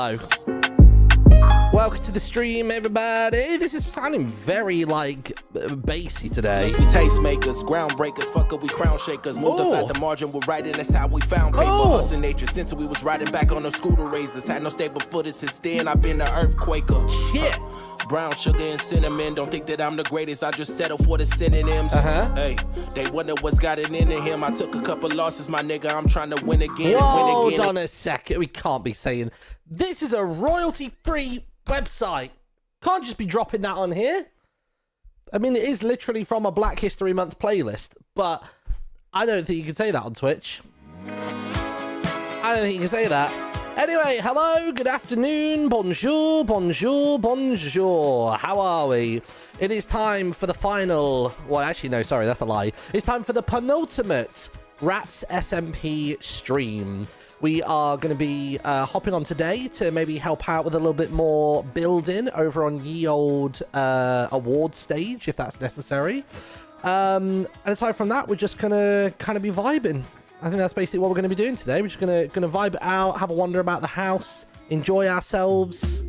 Hello. Welcome to the stream, everybody. This is sounding very, like, bassy today. We tastemakers, groundbreakers, fucker, we crown shakers. Moved us out the margin, we're writing, that's how we found paper. Hustle nature, since we was riding back on the scooter razors. Had no stable footage since then, I've been an earthquaker. Shit. Brown sugar and cinnamon, don't think that I'm the greatest, I just settle for the synonyms. Hey, they wonder what's got it into him. I took a couple losses, my nigga, I'm trying to win again. Hold on a second, we can't be saying, this is a royalty-free website. Can't just be dropping that on here. I mean, it is literally from a Black History Month playlist, but I don't think you can say that on Twitch. I don't think you can say that. Anyway, hello, good afternoon, bonjour, bonjour, bonjour. How are we? It is time for the final... Well, actually, no, sorry, that's a lie. It's time for the penultimate Rats SMP stream. We are going to be hopping on today to maybe help out with a little bit more building over on ye old award stage, if that's necessary. And aside from that, we're just going to kind of be vibing. I think that's basically what we're going to be doing today. We're just going to vibe it out, have a wander about the house, enjoy ourselves.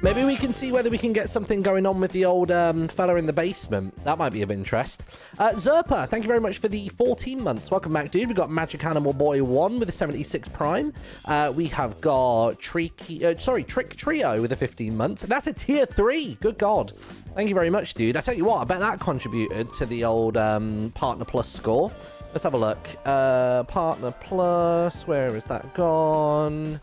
Maybe we can see whether we can get something going on with the old fella in the basement. That might be of interest. Zerpa, thank you very much for the 14 months. Welcome back, dude. We've got Magic Animal Boy 1 with a 76 Prime. We have got Trick Trio with a 15 months. That's a tier 3. Good God. Thank you very much, dude. I tell you what, I bet that contributed to the old Partner Plus score. Let's have a look. Partner Plus, where is that gone?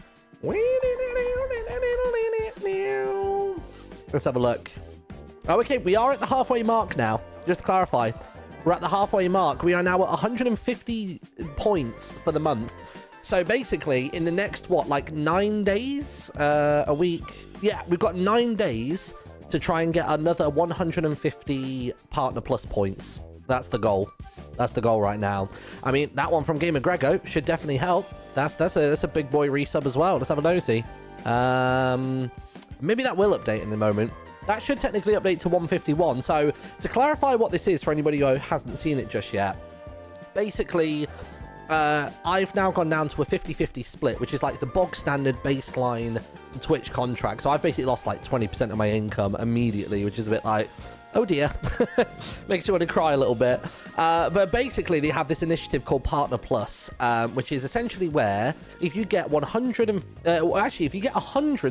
Let's have a look. Oh, okay, we are at the halfway mark now. Just to clarify, we're at the halfway mark. We are now at 150 points for the month. So basically, in the next, what, like 9 days? A week? Yeah, we've got 9 days to try and get another 150 Partner Plus points. That's the goal. That's the goal right now. I mean, that one from Gamer Grego should definitely help. That's a big boy resub as well. Let's have a nosy. Maybe that will update in a moment. That should technically update to 151. So to clarify what this is for anybody who hasn't seen it just yet, basically, I've now gone down to a 50-50 split, which is like the bog standard baseline Twitch contract. So I've basically lost like 20% of my income immediately, which is a bit like, oh dear. Makes you want to cry a little bit. But basically, they have this initiative called Partner Plus, which is essentially where if you get 100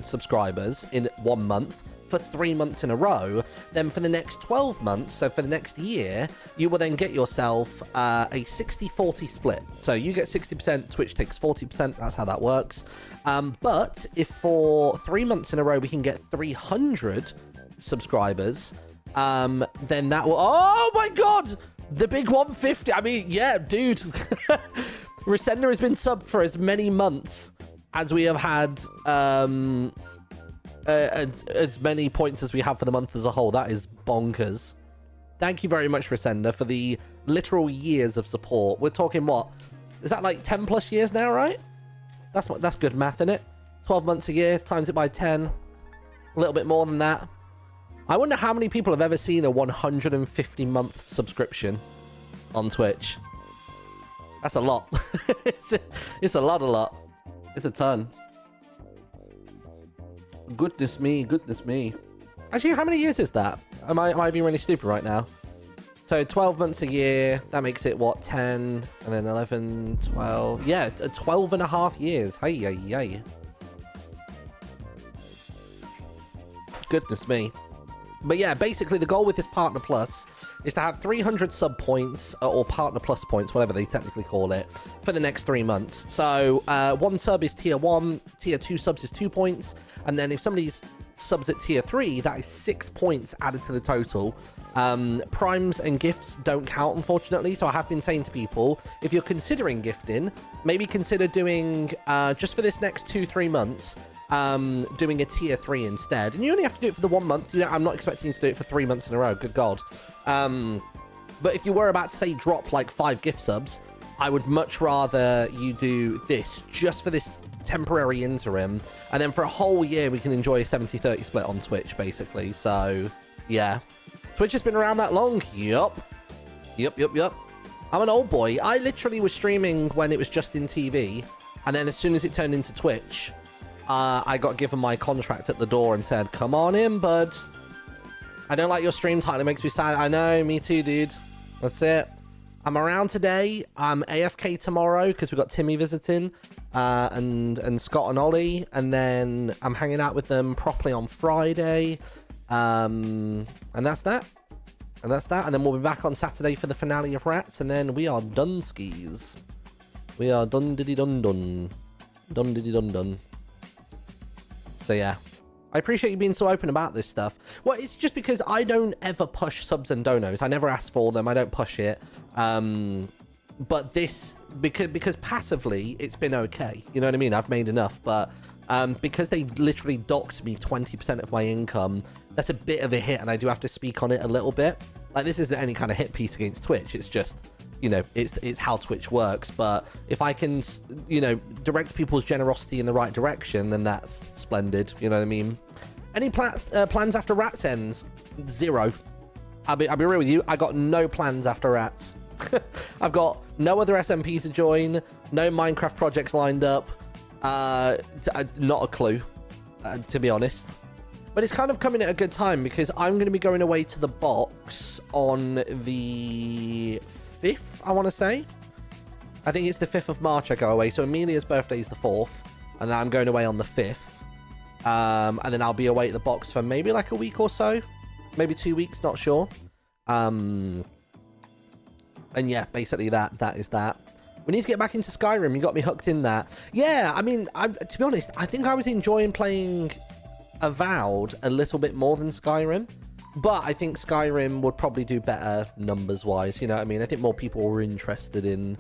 subscribers in 1 month for 3 months in a row, then for the next 12 months, so for the next year, you will then get yourself a 60-40 split. So you get 60%, Twitch takes 40%. That's how that works. But if for 3 months in a row we can get 300 subscribers, then that will... Oh my God! The big 150. I mean, yeah, dude. Resender has been subbed for as many months as we have had as many points as we have for the month as a whole. That is bonkers. Thank you very much, Resender, for the literal years of support. We're talking what? Is that like 10 plus years now, right? That's good math, isn't it? 12 months a year, times it by 10. A little bit more than that. I wonder how many people have ever seen a 150-month subscription on Twitch. That's a lot. It's a lot. It's a ton. Goodness me, goodness me. Actually, how many years is that? Am I being really stupid right now? So 12 months a year, that makes it what, 10, and then 11, 12. Yeah, 12 and a half years. Hey. Goodness me. But yeah, basically the goal with this Partner Plus is to have 300 sub points, or Partner Plus points, whatever they technically call it, for the next 3 months. So 1 sub is tier 1, tier 2 subs is 2 points, and then if somebody subs at tier 3, that is 6 points added to the total. Primes and gifts don't count, unfortunately, so I have been saying to people, if you're considering gifting, maybe consider doing, just for this next 2-3 months, doing a tier 3 instead. And you only have to do it for the 1 month. You know, I'm not expecting you to do it for 3 months in a row. Good God. But if you were about to, say, drop like 5 gift subs, I would much rather you do this just for this temporary interim. And then for a whole year, we can enjoy a 70-30 split on Twitch, basically. So, yeah. Twitch has been around that long. Yup. I'm an old boy. I literally was streaming when it was just in TV. And then as soon as it turned into Twitch, I got given my contract at the door and said, come on in, bud. I don't like your stream title. It makes me sad. I know, me too, dude. That's it. I'm around today. I'm AFK tomorrow because we've got Timmy visiting and Scott and Ollie. And then I'm hanging out with them properly on Friday. And that's that. And then we'll be back on Saturday for the finale of Rats. And then we are done skis. We are done diddy dun dun. Dun diddy dun dun. So yeah. I appreciate you being so open about this stuff. Well, it's just because I don't ever push subs and donos. I never ask for them. I don't push it. But this, because passively, it's been okay. You know what I mean? I've made enough. But because they've literally docked me 20% of my income, that's a bit of a hit. And I do have to speak on it a little bit. Like, this isn't any kind of hit piece against Twitch. It's just, you know, it's how Twitch works. But if I can, you know, direct people's generosity in the right direction, then that's splendid. You know what I mean? Any plans after Rats ends? Zero. I'll be real with you. I got no plans after Rats. I've got no other SMP to join. No Minecraft projects lined up. Not a clue, to be honest. But it's kind of coming at a good time because I'm going to be going away to the box on the 5th, I want to say. I think it's the 5th of March I go away. So Amelia's birthday is the 4th. And then I'm going away on the 5th. And then I'll be away at the box for maybe like a week or so. Maybe 2 weeks, not sure. And yeah, basically that is that. We need to get back into Skyrim. You got me hooked in that. Yeah, I mean, to be honest, I think I was enjoying playing Avowed a little bit more than Skyrim. But I think Skyrim would probably do better numbers-wise. You know what I mean? I think more people were interested in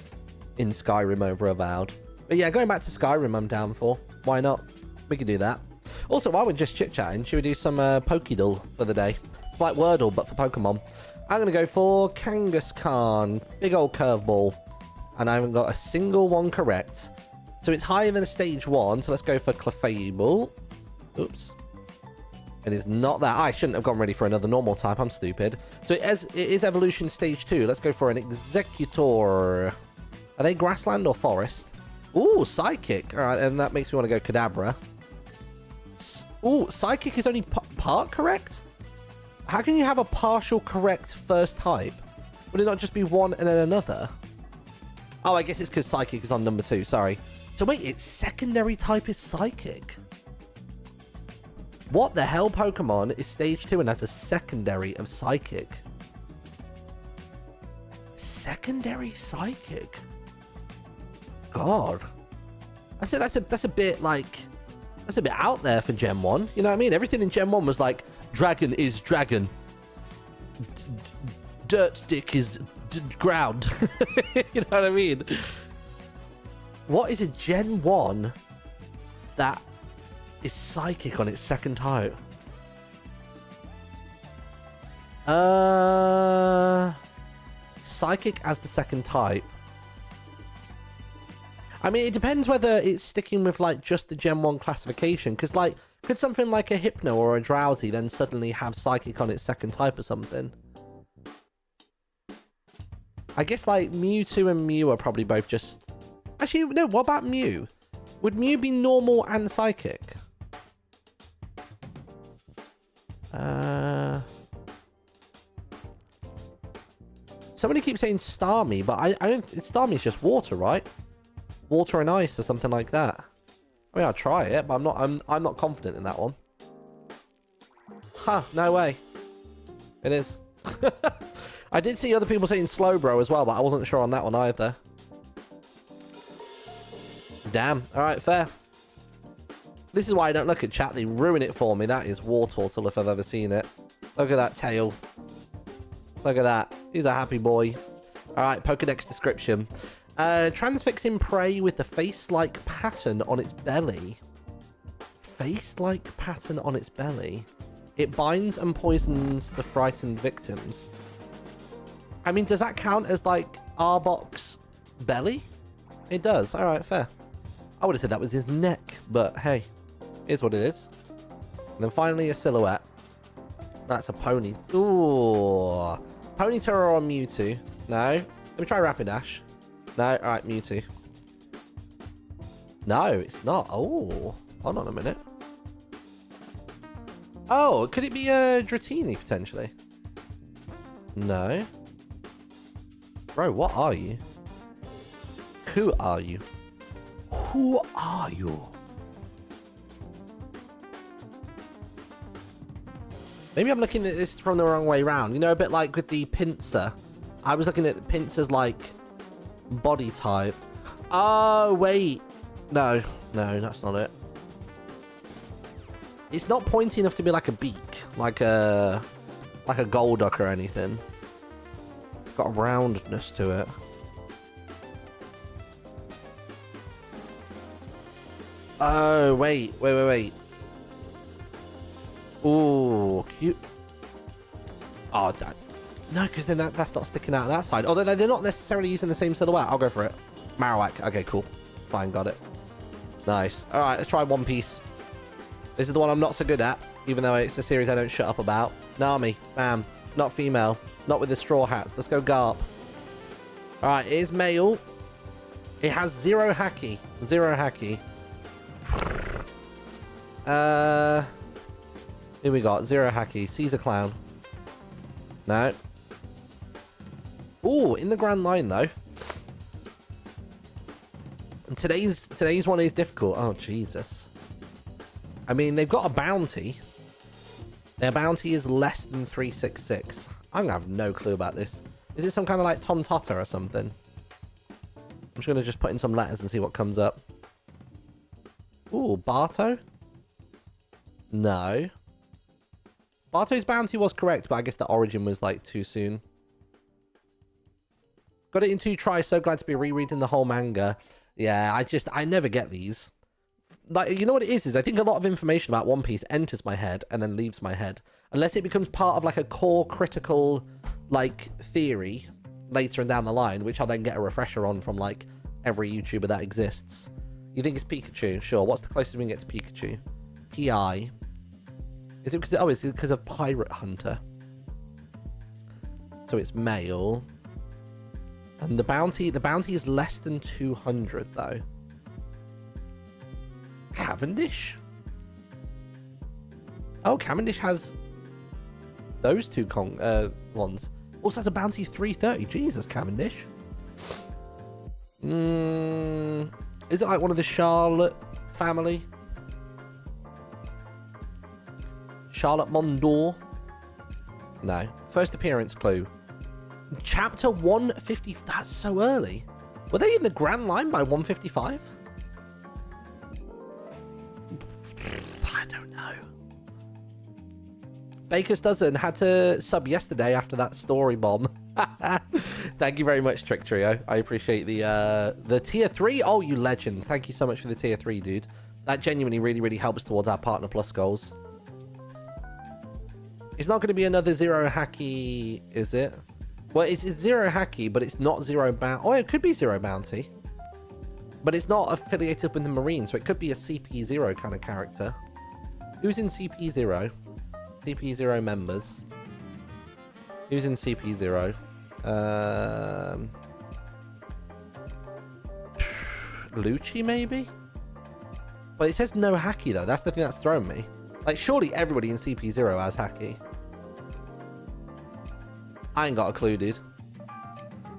Skyrim over Avowed. But yeah, going back to Skyrim, I'm down for. Why not? We could do that. Also, while we're just chit-chatting, should we do some Pokédoll for the day? It's like Wordle, but for Pokemon. I'm going to go for Kangaskhan. Big old curveball. And I haven't got a single one correct. So it's higher than a stage 1. So let's go for Clefable. Oops. It is not that. I shouldn't have gone ready for another normal type. I'm stupid. So it is evolution stage 2. Let's go for an Executor. Are they grassland or forest? Ooh, Psychic. All right, and that makes me want to go Kadabra. Ooh, Psychic is only part correct? How can you have a partial correct first type? Would it not just be one and then another? Oh, I guess it's because Psychic is on number 2. Sorry. So wait, its secondary type is Psychic. What the hell Pokemon is stage 2 and has a secondary of Psychic? Secondary Psychic? God. That's a bit like... That's a bit out there for Gen 1. You know what I mean? Everything in Gen 1 was like, dragon is dragon. Dirt dick is ground. You know what I mean? What is a Gen 1 that is Psychic on its second type? Psychic as the second type. I mean, it depends whether it's sticking with, like, just the Gen 1 classification. Because, like, could something like a Hypno or a Drowsy then suddenly have Psychic on its second type or something? I guess, like, Mewtwo and Mew are probably both just... Actually, no, what about Mew? Would Mew be normal and Psychic? Somebody keeps saying Starmie, but I don't... Starmie's just water, right? Water and ice or something like that. I mean, I'll try it, but I'm not confident in that one. Huh, no way. It is. I did see other people saying Slowbro as well, but I wasn't sure on that one either. Damn. Alright, fair. This is why I don't look at chat. They ruin it for me. That is Wartortle if I've ever seen it. Look at that tail. Look at that. He's a happy boy. Alright, Pokedex description. Transfixing prey with the face-like pattern on its belly. Face-like pattern on its belly? It binds and poisons the frightened victims. I mean, does that count as, like, Arbok's belly? It does. Alright, fair. I would have said that was his neck, but hey. Here's what it is. And then finally a silhouette. That's a pony. Ooh. Ponyta or Mewtwo? No. Let me try Rapidash. No, alright, Mewtwo. No, it's not. Oh. Hold on a minute. Oh, could it be a Dratini potentially? No. Bro, what are you? Who are you? Who are you? Maybe I'm looking at this from the wrong way around. You know, a bit like with the pincer. I was looking at the pincer's like body type. Oh, wait. No, that's not it. It's not pointy enough to be like a beak, like a Golduck or anything. It's got a roundness to it. Oh, wait. Ooh, cute. Oh, that. No, because then that's not sticking out that side. Although they're not necessarily using the same silhouette. I'll go for it. Marowak. Okay, cool. Fine, got it. Nice. All right, let's try One Piece. This is the one I'm not so good at, even though it's a series I don't shut up about. Nami. Bam. Not female. Not with the straw hats. Let's go Garp. All right, it is male. It has 0 Haki. 0 Haki. Here we got 0 Haki. Caesar Clown. No. Ooh, in the Grand Line though. And today's one is difficult. Oh Jesus. I mean, they've got a bounty. Their bounty is less than 366. I'm gonna have no clue about this. Is it some kind of like Tom Totter or something? I'm just gonna put in some letters and see what comes up. Ooh, Barto? No. Barto's bounty was correct, but I guess the origin was like too soon. Got it in 2 tries. So glad to be rereading the whole manga. Yeah, I never get these. Like, you know what it is I think a lot of information about One Piece enters my head and then leaves my head. Unless it becomes part of like a core critical like theory later and down the line, which I'll then get a refresher on from like every YouTuber that exists. You think it's Pikachu? Sure. What's the closest we can get to Pikachu? P.I. Is it because... Oh, it's because of Pirate Hunter. So it's male. And the bounty is less than 200, though. Cavendish? Oh, Cavendish has those 2 ones. Also has a bounty 330. Jesus, Cavendish. Is it like one of the Charlotte family? Charlotte Mondor? No. First appearance clue. Chapter 150. That's so early. Were they in the Grand Line by 155? I don't know. Baker's Dozen had to sub yesterday after that story bomb. Thank you very much, Trick Trio. I appreciate the tier 3. Oh, you legend. Thank you so much for the tier 3, dude. That genuinely really helps towards our Partner Plus goals. It's not going to be another 0 Haki, is it? Well, it's 0 Haki, but it's not 0 bounty. Oh, it could be 0 bounty. But it's not affiliated with the Marine, so it could be a CP0 kind of character. Who's in CP0? CP0 members. Who's in CP0? Lucci, maybe? But it says no Haki, though. That's the thing that's thrown me. Like, surely everybody in CP0 has Haki. I ain't got a clue, dude.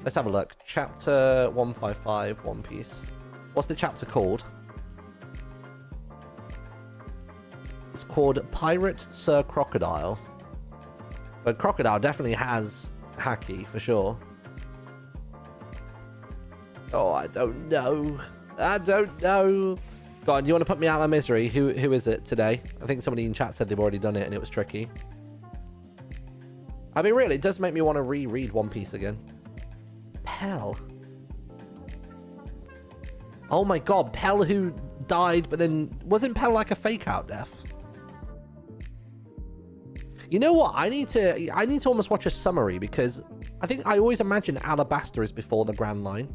Let's have a look. Chapter 155, One Piece. What's the chapter called? It's called Pirate Sir Crocodile. But Crocodile definitely has Haki, for sure. Oh, I don't know. I don't know. Go on, do you want to put me out of my misery? Who is it today? I think somebody in chat said they've already done it and it was tricky. I mean, really, it does make me want to reread One Piece again. Pell. Oh my god, Pell who died, but then... Wasn't Pell like a fake-out death? You know what? I need to almost watch a summary, because I think I always imagine Alabasta is before the Grand Line.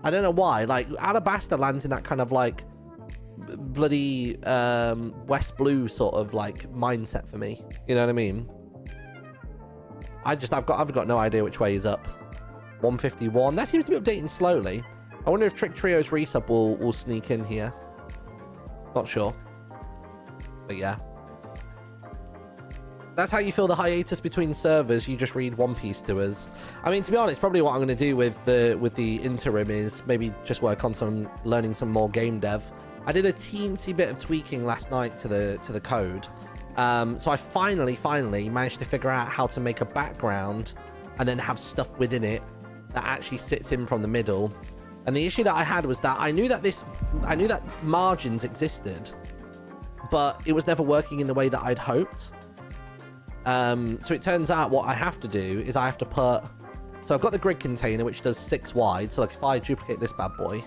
I don't know why. Like, Alabasta lands in that kind of, like, bloody West Blue sort of, like, mindset for me. You know what I mean? I've got no idea which way is up. 151. That seems to be updating slowly. I wonder if Trick Trio's resub will sneak in here. Not sure. But yeah. That's how you feel the hiatus between servers. You just read One Piece to us. I mean, to be honest, probably what I'm going to do with the interim is maybe just work on learning some more game dev. I did a teensy bit of tweaking last night to the code. So I finally managed to figure out how to make a background and then have stuff within it that actually sits in from the middle. And the issue that I had was that I knew that margins existed, but it was never working in the way that I'd hoped. So it turns out what I have to do is I have to put, so I've got the grid container, which does 6 wide. So like if I duplicate this bad boy,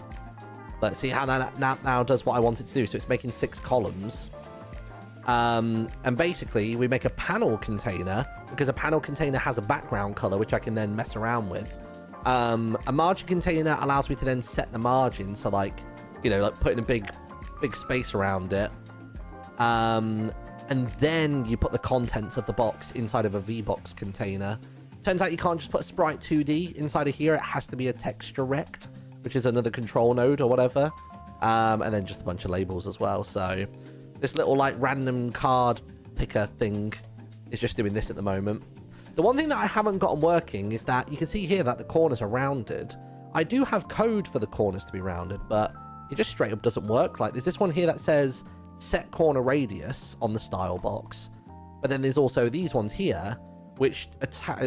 let's see how that now does what I wanted to do. So it's making 6 columns. And basically we make a panel container, because a panel container has a background color, which I can then mess around with. A margin container allows me to then set the margin. So like, you know, like putting a big space around it. And then you put the contents of the box inside of a VBox container. Turns out you can't just put a sprite 2D inside of here. It has to be a texture rect, which is another control node or whatever. And then just a bunch of labels as well. So this little like random card picker thing is just doing this at the moment. The one thing that I haven't gotten working is that you can see here that the corners are rounded. I do have code for the corners to be rounded, but it just straight up doesn't work. Like there's this one here that says set corner radius on the style box, but then there's also these ones here which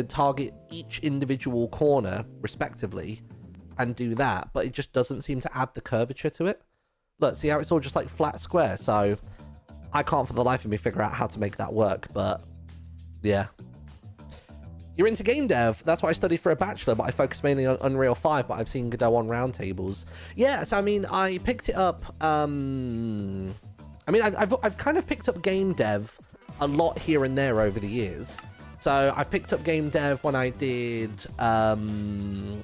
target each individual corner respectively and do that, but it just doesn't seem to add the curvature to it. Look, see how it's all just like flat square? So I can't for the life of me figure out how to make that work, but yeah. You're into game dev. That's what I studied for a bachelor, but I focus mainly on Unreal 5, but I've seen Godot on roundtables. Yeah, so I mean, I picked it up, I mean, I've kind of picked up game dev a lot here and there over the years. So I've picked up game dev when I did, when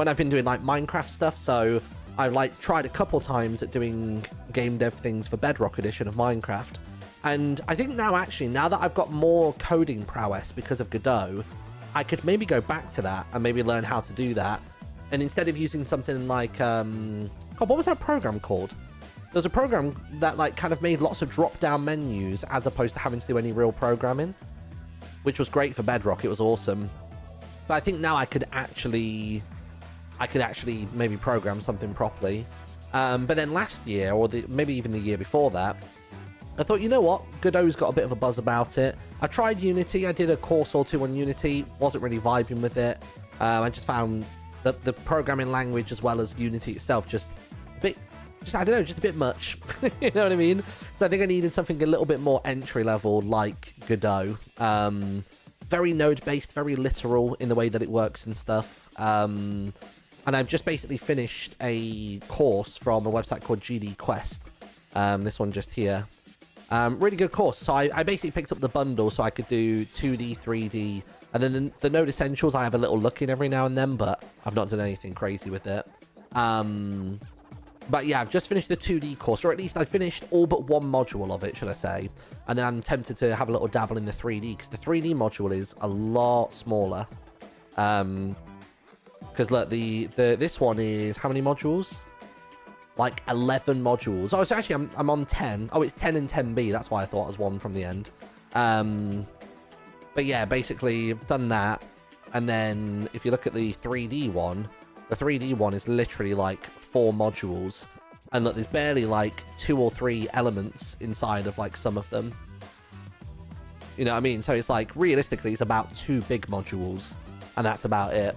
I've been doing like Minecraft stuff. So I've like tried a couple times at doing game dev things for Bedrock Edition of Minecraft. And I think now actually, now that I've got more coding prowess because of Godot, I could maybe go back to that and maybe learn how to do that. And instead of using something like, God, what was that program called? There's a program that like kind of made lots of drop-down menus as opposed to having to do any real programming, which was great for Bedrock. It was awesome. But I think now I could actually maybe program something properly. But then last year, or maybe even the year before that, I thought, you know what? Godot's got a bit of a buzz about it. I tried Unity. I did a course or two on Unity. Wasn't really vibing with it. I just found that the programming language as well as Unity itself just a bit, I don't know, just a bit much. You know what I mean? So I think I needed something a little bit more entry level like Godot. Very node based, very literal in the way that it works and stuff. And I've just basically finished a course from a website called GD Quest. This one just here. Really good course. So I basically picked up the bundle so I could do 2D, 3D, and then the Node Essentials I have a little look in every now and then, but I've not done anything crazy with it. But yeah, I've just finished the 2D course, or at least I finished all but one module of it, should I say. And then I'm tempted to have a little dabble in the 3D, because the 3D module is a lot smaller. Because look, this one is how many modules? Like 11 modules. Oh, it's actually, I'm on 10. Oh, it's 10 and 10B. That's why I thought it was one from the end. But yeah, basically, I've done that. And then if you look at the 3D one, the 3D one is literally like 4 modules. And look, there's barely like 2 or 3 elements inside of like some of them. You know what I mean? So it's like, realistically, it's about 2 big modules. And that's about it.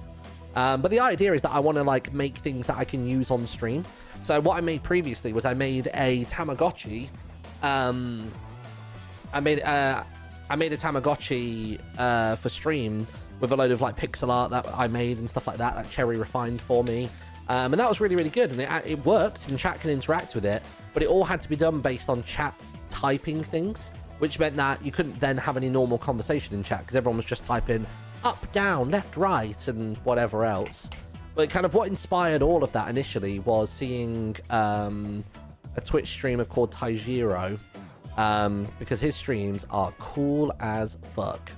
But the idea is that I want to like make things that I can use on stream. So what I made previously was I made a Tamagotchi. I made a Tamagotchi for stream with a load of like pixel art that I made and stuff like that, that Cherry refined for me. And that was really, really good. And it worked, and chat can interact with it. But it all had to be done based on chat typing things, which meant that you couldn't then have any normal conversation in chat because everyone was just typing up, down, left, right, and whatever else. But kind of what inspired all of that initially was seeing a Twitch streamer called Taijiro, because his streams are cool as fuck.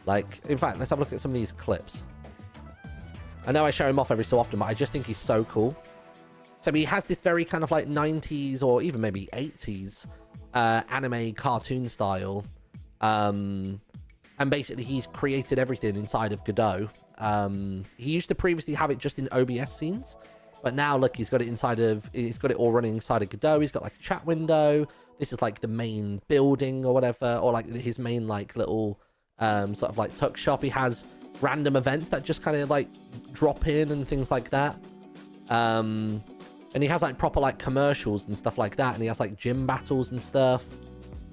Like, in fact, let's have a look at some of these clips. I know I show him off every so often, but I just think he's so cool. So he has this very kind of like 90s or even maybe 80s anime cartoon style. And basically he's created everything inside of Godot. He used to previously have it just in OBS scenes, but now look, he's got it all running inside of Godot. He's got like a chat window. This is like the main building or whatever, or like his main like little sort of like tuck shop. He has random events that just kind of like drop in and things like that. And he has like proper like commercials and stuff like that. And he has like gym battles and stuff.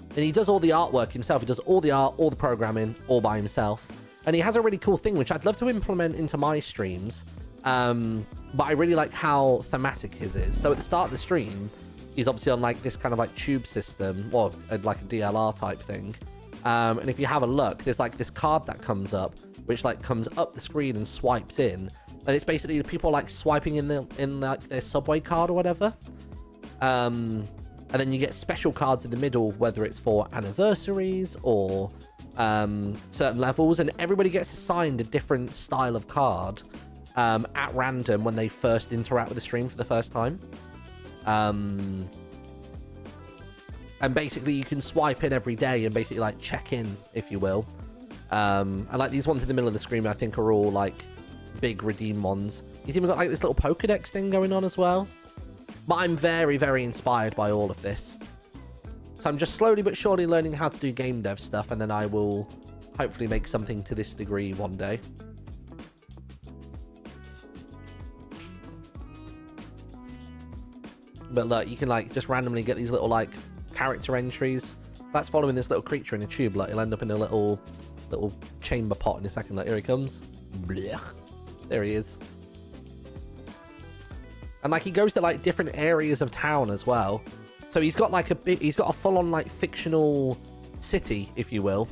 And he does all the artwork himself. He does all the art, all the programming, all by himself. And he has a really cool thing, which I'd love to implement into my streams. But I really like how thematic his is. So at the start of the stream, he's obviously on like this kind of like tube system, or like a DLR type thing. And if you have a look, there's like this card that comes up, which like comes up the screen and swipes in. And it's basically the people like swiping in like their subway card or whatever. And then you get special cards in the middle, whether it's for anniversaries or certain levels, and everybody gets assigned a different style of card at random when they first interact with the stream for the first time. And basically you can swipe in every day and basically like check in, if you will. And like these ones in the middle of the screen, I think are all like big redeem ones. He's even got like this little Pokédex thing going on as well. But I'm very, very inspired by all of this. So I'm just slowly but surely learning how to do game dev stuff, and then I will hopefully make something to this degree one day. But look, you can like just randomly get these little like character entries. That's following this little creature in a tube. Like he'll end up in a little chamber pot in a second. Like here he comes. Blech. There he is. And like he goes to like different areas of town as well. So he's got like he's got a full-on like fictional city, if you will.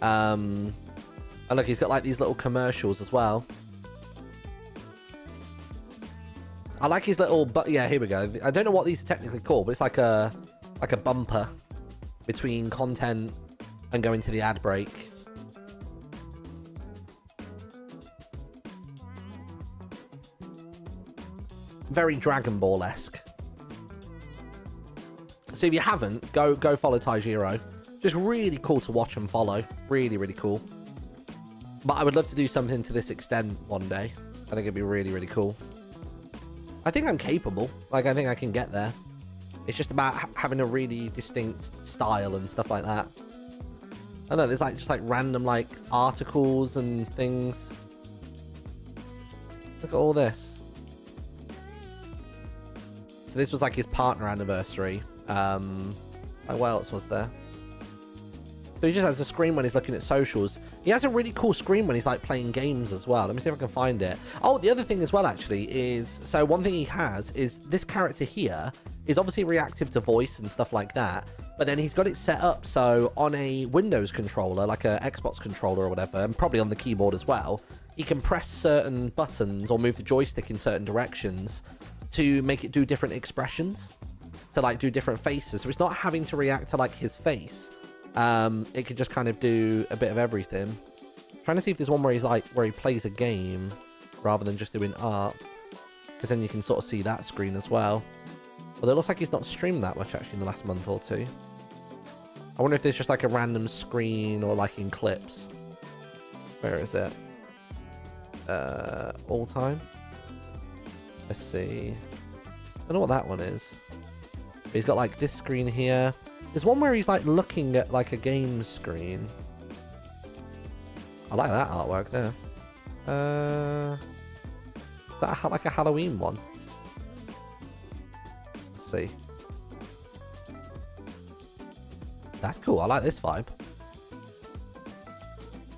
And look, he's got like these little commercials as well. I like his little, but yeah, here we go. I don't know what these are technically called, but it's like a bumper between content and going to the ad break. Very Dragon Ball-esque. So if you haven't, go follow Taijiro. Just really cool to watch and follow. Really, really cool. But I would love to do something to this extent one day. I think it'd be really, really cool. I think I'm capable. Like, I think I can get there. It's just about having a really distinct style and stuff like that. I don't know, there's like just like random like articles and things. Look at all this. So this was like his partner anniversary. Like what else was there? So he just has a screen when he's looking at socials. He has a really cool screen when he's like playing games as well. Let me see if I can find it. Oh, the other thing as well actually is, so one thing he has is this character here is obviously reactive to voice and stuff like that. But then he's got it set up so on a Windows controller, like a Xbox controller or whatever, and probably on the keyboard as well, he can press certain buttons or move the joystick in certain directions to make it do different expressions, to like do different faces. So it's not having to react to like his face. It could just kind of do a bit of everything. Trying to see if there's one where he's like, where he plays a game rather than just doing art, because then you can sort of see that screen as well. Although it looks like he's not streamed that much actually in the last month or two. I wonder if there's just like a random screen or like in clips. Where is it? All time. Let's see. I don't know what that one is. But he's got like this screen here. There's one where he's like looking at like a game screen. I like that artwork there. Is that like a Halloween one? Let's see. That's cool. I like this vibe.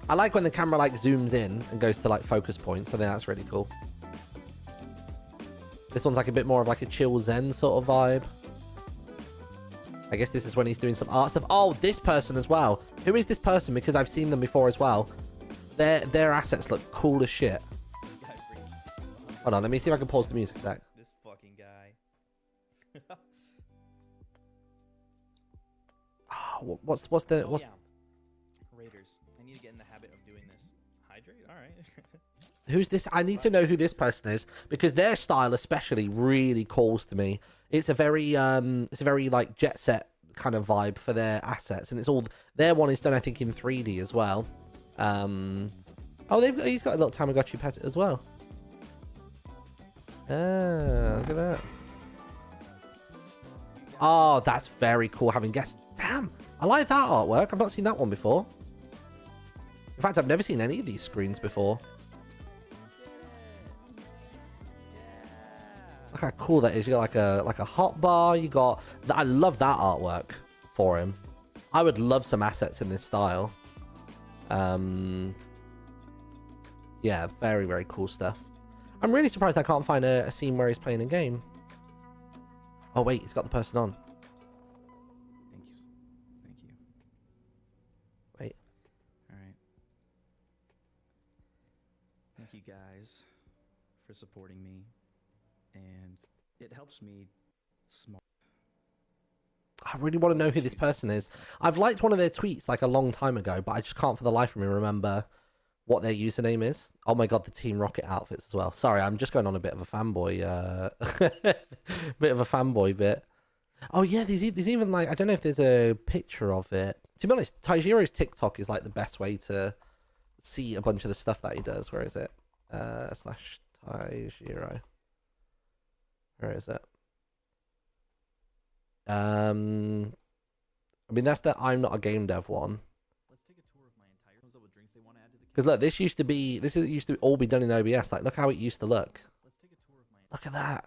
I like when the camera like zooms in and goes to like focus points. I think that's really cool. This one's like a bit more of like a chill zen sort of vibe. I guess this is when he's doing some art stuff. Oh, this person as well. Who is this person? Because I've seen them before as well. Their assets look cool as shit. Hold on, let me see if I can pause the music a sec. This fucking guy. Oh, what's the... Yeah. Raiders. I need to get in the habit of doing this. Hydrate? Alright. Who's this? I need to know who this person is because their style especially really calls to me. It's a very like jet set kind of vibe for their assets, and it's all their one is done I think in 3D as well. Oh, he's got a little Tamagotchi pet as well. Ah, look at that. Oh, that's very cool having guests. Damn, I like that artwork. I've not seen that one before. In fact, I've never seen any of these screens before. Look how cool that is. You got like a hot bar. You got. I love that artwork for him. I would love some assets in this style. Yeah, very, very cool stuff. I'm really surprised I can't find a scene where he's playing a game. Oh wait, he's got the person on. Thanks. Thank you. Wait. Alright. Thank you guys for supporting me. And it helps me smart. I really want to know who this person is. I've liked one of their tweets like a long time ago, but I just can't for the life of me remember what their username is. Oh my god, the Team Rocket outfits as well. Sorry, I'm just going on a bit of a fanboy, bit of a fanboy bit. Oh yeah, there's even like, I don't know if there's a picture of it. To be honest, Taijiro's TikTok is like the best way to see a bunch of the stuff that he does. Where is it? Slash Taijiro. Where is it? I mean, that's the I'm not a game dev one. Let's take a tour of my entire comes up with drinks they want to add to the Because look, this used to all be done in OBS. Like, look how it used to look. Let's take a tour of my Look at that.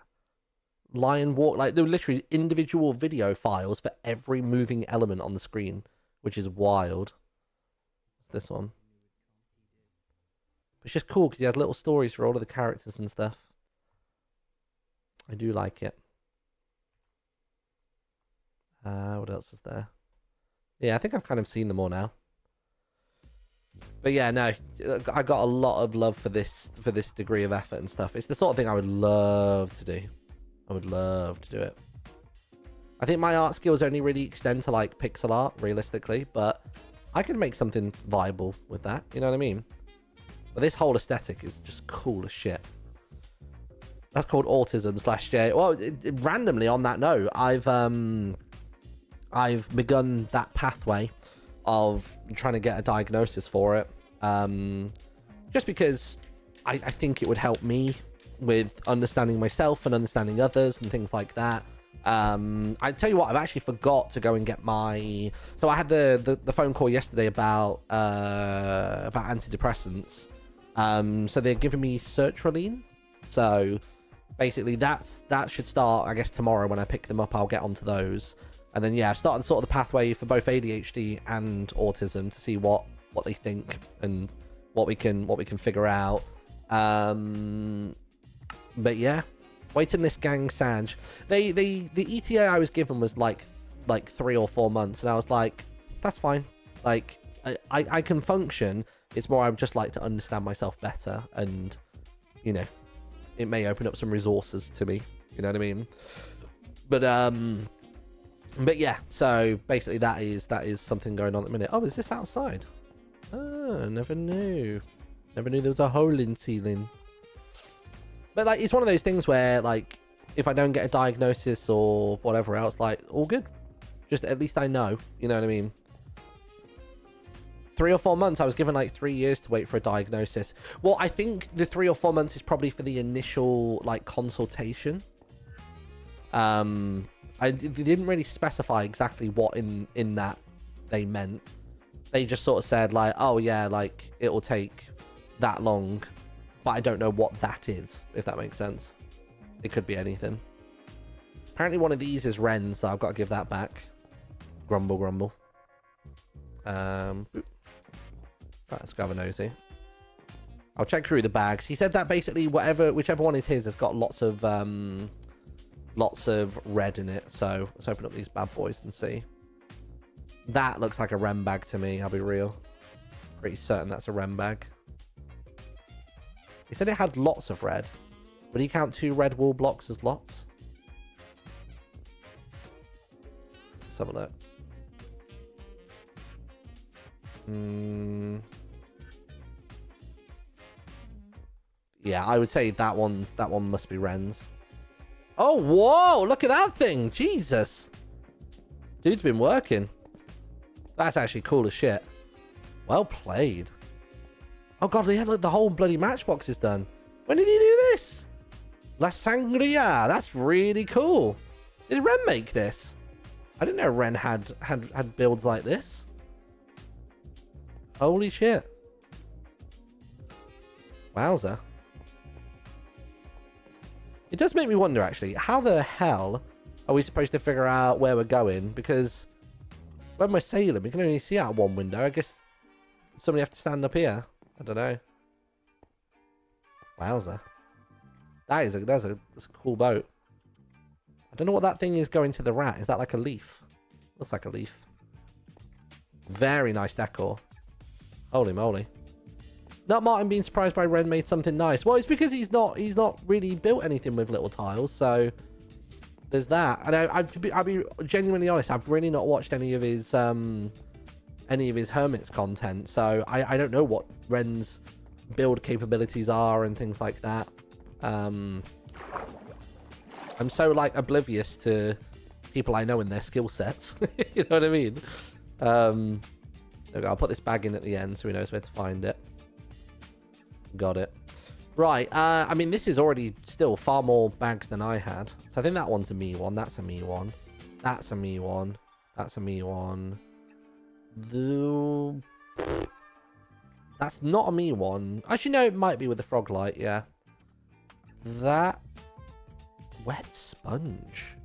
Lion walk. Like, there were literally individual video files for every moving element on the screen, which is wild. What's this one? It's just cool because he has little stories for all of the characters and stuff. I do like it. What else is there? Yeah, I think I've kind of seen them all now. But yeah, no, I got a lot of love for this degree of effort and stuff. It's the sort of thing I would love to do. I would love to do it. I think my art skills only really extend to like pixel art, realistically, but I could make something viable with that. You know what I mean? But this whole aesthetic is just cool as shit. That's called autism/J. Well, randomly on that note, I've begun that pathway of trying to get a diagnosis for it. Just because I think it would help me with understanding myself and understanding others and things like that. I tell you what, I've actually forgot to go and get my. So I had the phone call yesterday about antidepressants. So they're giving me sertraline. So basically, that should start, I guess, tomorrow when I pick them up. I'll get onto those. And then, yeah, I've started sort of the pathway for both ADHD and autism to see what they think and what we can figure out. But yeah, waiting this gang Sag. The ETA I was given was like 3 or 4 months, and I was like, that's fine. Like I can function. It's more I would just like to understand myself better, and you know, it may open up some resources to me. You know what I mean? But yeah, so basically that is something going on at the minute. Oh, is this outside? Oh, never knew. Never knew there was a hole in ceiling. But like, it's one of those things where like, if I don't get a diagnosis or whatever else, like, all good. Just at least I know. You know what I mean? 3 or 4 months. I was given like 3 years to wait for a diagnosis. Well, I think the 3 or 4 months is probably for the initial like consultation. They didn't really specify exactly what in that they meant. They just sort of said like, oh yeah, like it will take that long, but I don't know what that is, if that makes sense. It could be anything. Apparently one of these is Ren's, so I've got to give that back. Grumble, grumble. Right, let's go have a nosy. I'll check through the bags. He said that basically whichever one is his has got lots of red in it. So let's open up these bad boys and see. That looks like a Rem bag to me, I'll be real. Pretty certain that's a Rem bag. He said it had lots of red. Would he count 2 red wool blocks as lots? Let's have a look. Yeah, I would say that one must be Ren's. Oh, whoa! Look at that thing! Jesus! Dude's been working. That's actually cool as shit. Well played. Oh god, yeah, look, the whole bloody matchbox is done. When did he do this? La Sangria. That's really cool. Did Ren make this? I didn't know Ren had builds like this. Holy shit. Wowza. It does make me wonder, actually, how the hell are we supposed to figure out where we're going? Because when we're sailing, we can only see out one window. I guess somebody have to stand up here. I don't know. Wowza. That's a cool boat. I don't know what that thing is going to the rat. Is that like a leaf? Looks like a leaf. Very nice decor. Holy moly. Not Martin being surprised by Ren made something nice. Well, it's because he's not really built anything with little tiles, so there's that. And I'll be genuinely honest, I've really not watched any of his Hermits content, so I don't know what Ren's build capabilities are and things like that. I'm so like oblivious to people I know and their skill sets. You know what I mean? Okay, I'll put this bag in at the end so he knows where to find it. Got it. Right, I mean, this is already still far more bags than I had. So I think that one's a me one. That's a me one. That's a me one. That's a me one. That's not a me one. Actually, no, it might be with the frog light, yeah. That wet sponge.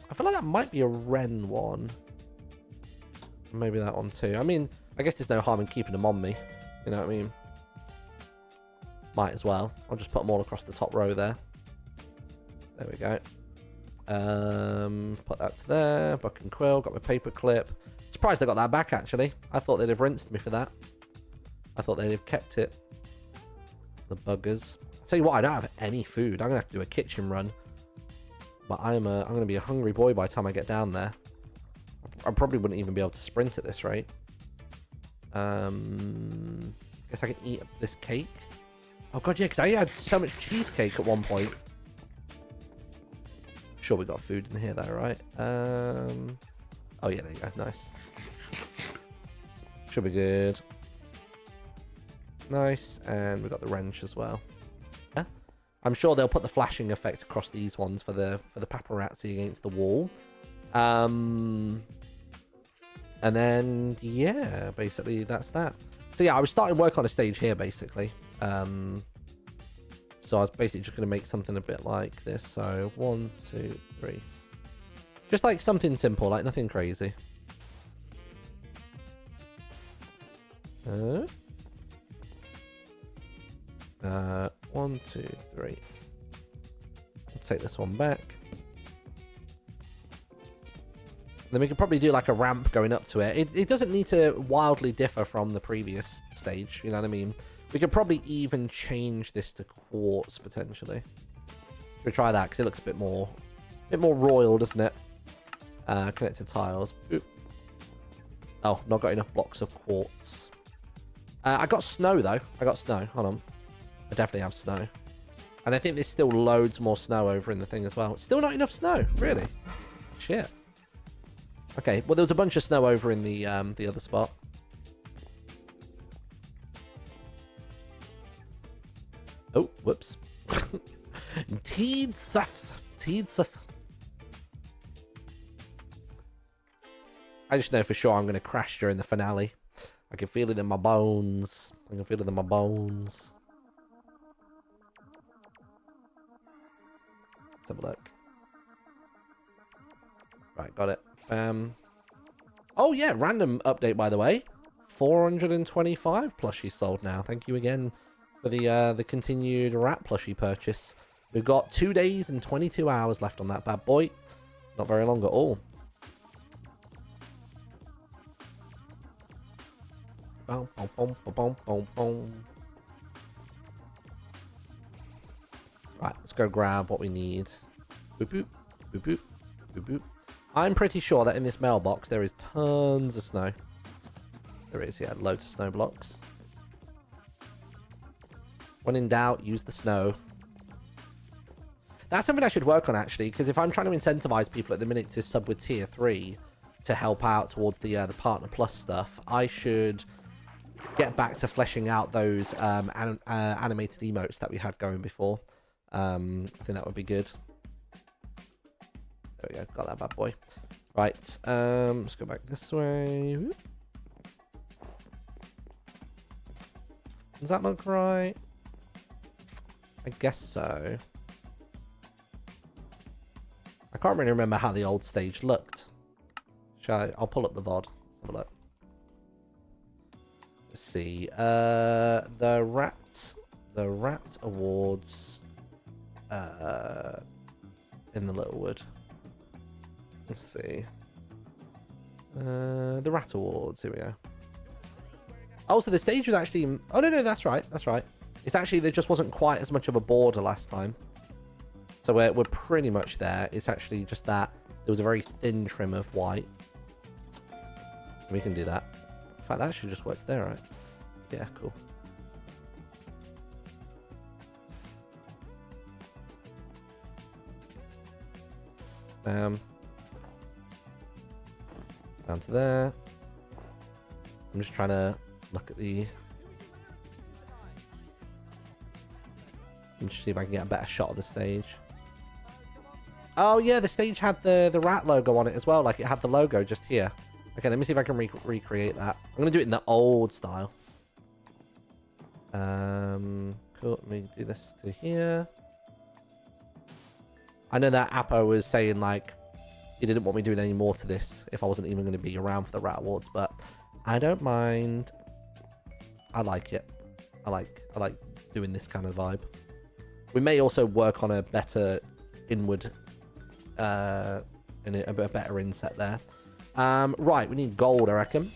I feel like that might be a Ren one. Maybe that one too. I mean, I guess there's no harm in keeping them on me. You know what I mean? Might as well. I'll just put them all across the top row there. There we go. Put that to there. Buck and quill. Got my paper clip. Surprised I got that back, actually. I thought they'd have rinsed me for that. I thought they'd have kept it. The buggers. I'll tell you what, I don't have any food. I'm going to have to do a kitchen run. But I'm going to be a hungry boy by the time I get down there. I probably wouldn't even be able to sprint at this rate. Guess I can eat this cake. Oh god, yeah, because I had so much cheesecake at one point. Sure, we got food in here though, right? Oh yeah, there you go. Nice. Should be good. Nice, and we got the wrench as well. Yeah. I'm sure they'll put the flashing effect across these ones for the paparazzi against the wall. And then yeah, basically that's that. So yeah, I was starting work on a stage here basically. So I was basically just going to make something a bit like this. So 1, 2, 3. Just like something simple, like nothing crazy. 1, 2, 3. Let's take this one back. Then we could probably do like a ramp going up to it. It doesn't need to wildly differ from the previous stage, you know what I mean? We could probably even change this to quartz potentially. We'll try that because it looks a bit more royal, doesn't it? Connected tiles. Oop. Oh, not got enough blocks of quartz. I got snow though. I got snow. Hold on. I definitely have snow. And I think there's still loads more snow over in the thing as well. Still not enough snow, really. Shit. Okay, well there was a bunch of snow over in the other spot. Oh, whoops. Teedsfuff. I just know for sure I'm going to crash during the finale. I can feel it in my bones. Let's have a look. Right, got it. Oh yeah, random update by the way. 425 plushies sold now. Thank you again for the continued rat plushie purchase. We've got 2 days and 22 hours left on that bad boy. Not very long at all. Boom, boom, boom, boom, boom, boom. Right, let's go grab what we need. Boop, boop, boop, boop, boop, boop. I'm pretty sure that in this mailbox there is tons of snow. There is, yeah, loads of snow blocks. When in doubt, use the snow. That's something I should work on, actually, because if I'm trying to incentivize people at the minute to sub with tier 3 to help out towards the Partner Plus stuff, I should get back to fleshing out those animated emotes that we had going before. I think that would be good. There we go, got that bad boy. Right, let's go back this way. Does that look right? I guess so. I can't really remember how the old stage looked. I'll pull up the VOD. Let's have a look. Let's see. The Rat Awards in the Littlewood. Let's see. The Rat Awards. Here we go. Oh, so the stage was actually... Oh, no, that's right. That's right. It's actually... There just wasn't quite as much of a border last time. So we're pretty much there. It's actually just that there was a very thin trim of white. We can do that. In fact, that should just work there, right? Yeah, cool. Down to there. I'm just trying to look at the... Let me just see if I can get a better shot of the stage. Oh yeah, the stage had the rat logo on it as well. Like it had the logo just here. Okay, let me see if I can recreate that. I'm going to do it in the old style. Cool. Let me do this to here. I know that Appo was saying like he didn't want me doing any more to this if I wasn't even going to be around for the Rat Awards, but I don't mind. I like it. I like doing this kind of vibe. We may also work on a better inward, a better inset there. Right, we need gold, I reckon.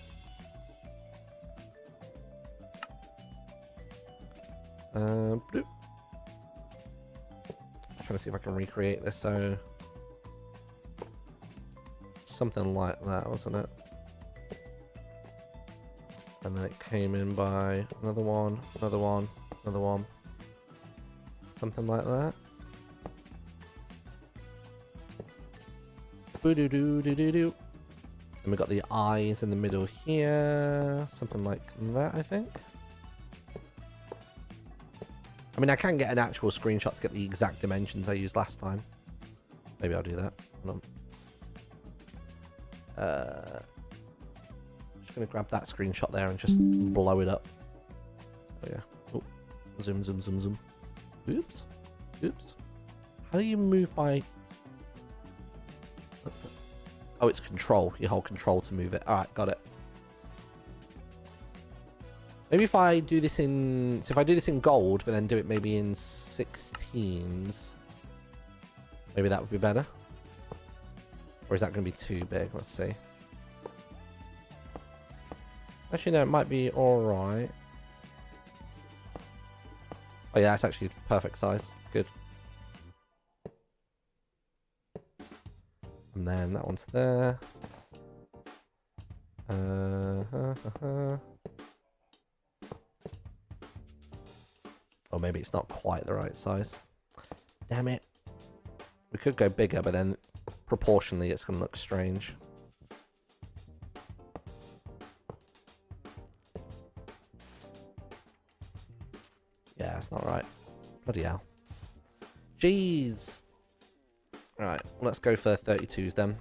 Bloop. Trying to see if I can recreate this. So something like that, wasn't it? And then it came in by another one, another one, another one. Something like that. Boo-doo-doo-doo-doo-doo. And we got the eyes in the middle here. Something like that, I think. I mean, I can get an actual screenshot to get the exact dimensions I used last time. Maybe I'll do that. Hold on. Just going to grab that screenshot there and just blow it up. Oh, yeah. Oh. Zoom, zoom, zoom, zoom. Oops. Oops. How do you move by... Oh, it's control. You hold control to move it. Alright, got it. Maybe if I do this in... So if I do this in gold, but then do it maybe in 16s, maybe that would be better. Or is that going to be too big? Let's see. Actually, no, it might be alright. Oh yeah, it's actually perfect size. Good. And then that one's there. Or maybe it's not quite the right size. Damn it. We could go bigger, but then proportionally it's going to look strange. Yeah, it's not right. Bloody hell. Jeez. Right, well, let's go for 32s then.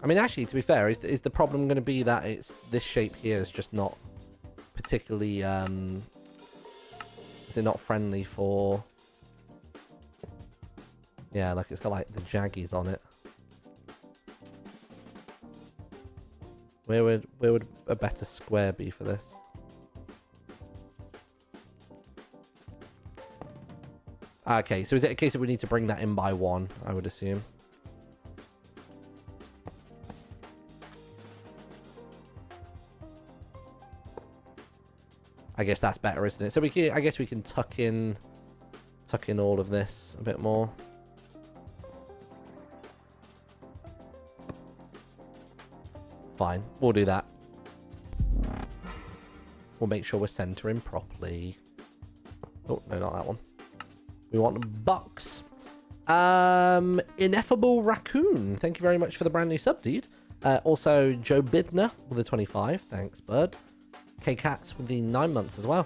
I mean, actually, to be fair, is the problem going to be that it's this shape here is just not particularly, is it not friendly for... Yeah, like it's got like the jaggies on it. Where would a better square be for this? Okay, so is it a case of we need to bring that in by 1, I would assume? I guess that's better, isn't it? So I guess we can tuck in all of this a bit more. Fine, we'll do that. We'll make sure we're centering properly. Oh, no, not that one. We want Bucks. Ineffable Raccoon. Thank you very much for the brand new sub, dude. Also, Joe Bidner with the 25. Thanks, bud. K-Cats with the 9 months as well.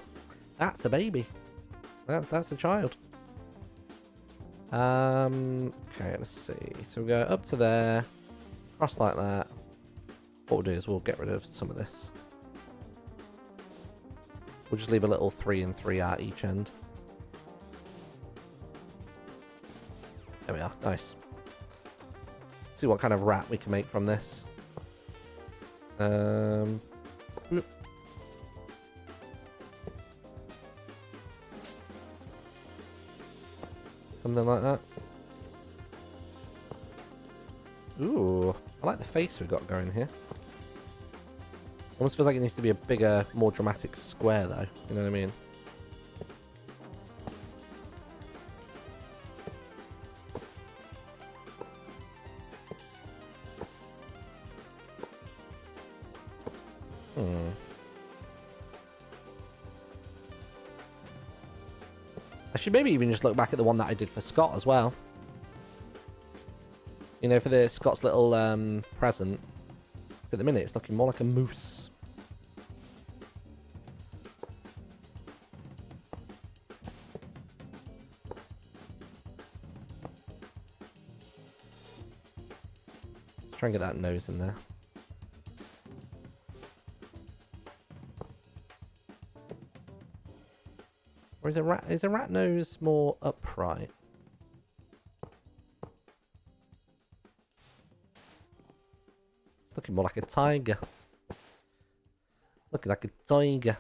That's a baby. That's a child. Okay, let's see. So we go up to there. Cross like that. What we'll do is we'll get rid of some of this. We'll just leave a little 3 and 3 at each end. There we are. Nice. See what kind of rat we can make from this. Something like that. Ooh, I like the face we've got going here. Almost feels like it needs to be a bigger, more dramatic square though. You know what I mean? I should maybe even just look back at the one that I did for Scott as well. You know, for the Scott's little present. At the minute, it's looking more like a moose. Let's try and get that nose in there. Or is a rat nose more upright? It's looking more like a tiger. Looking like a tiger.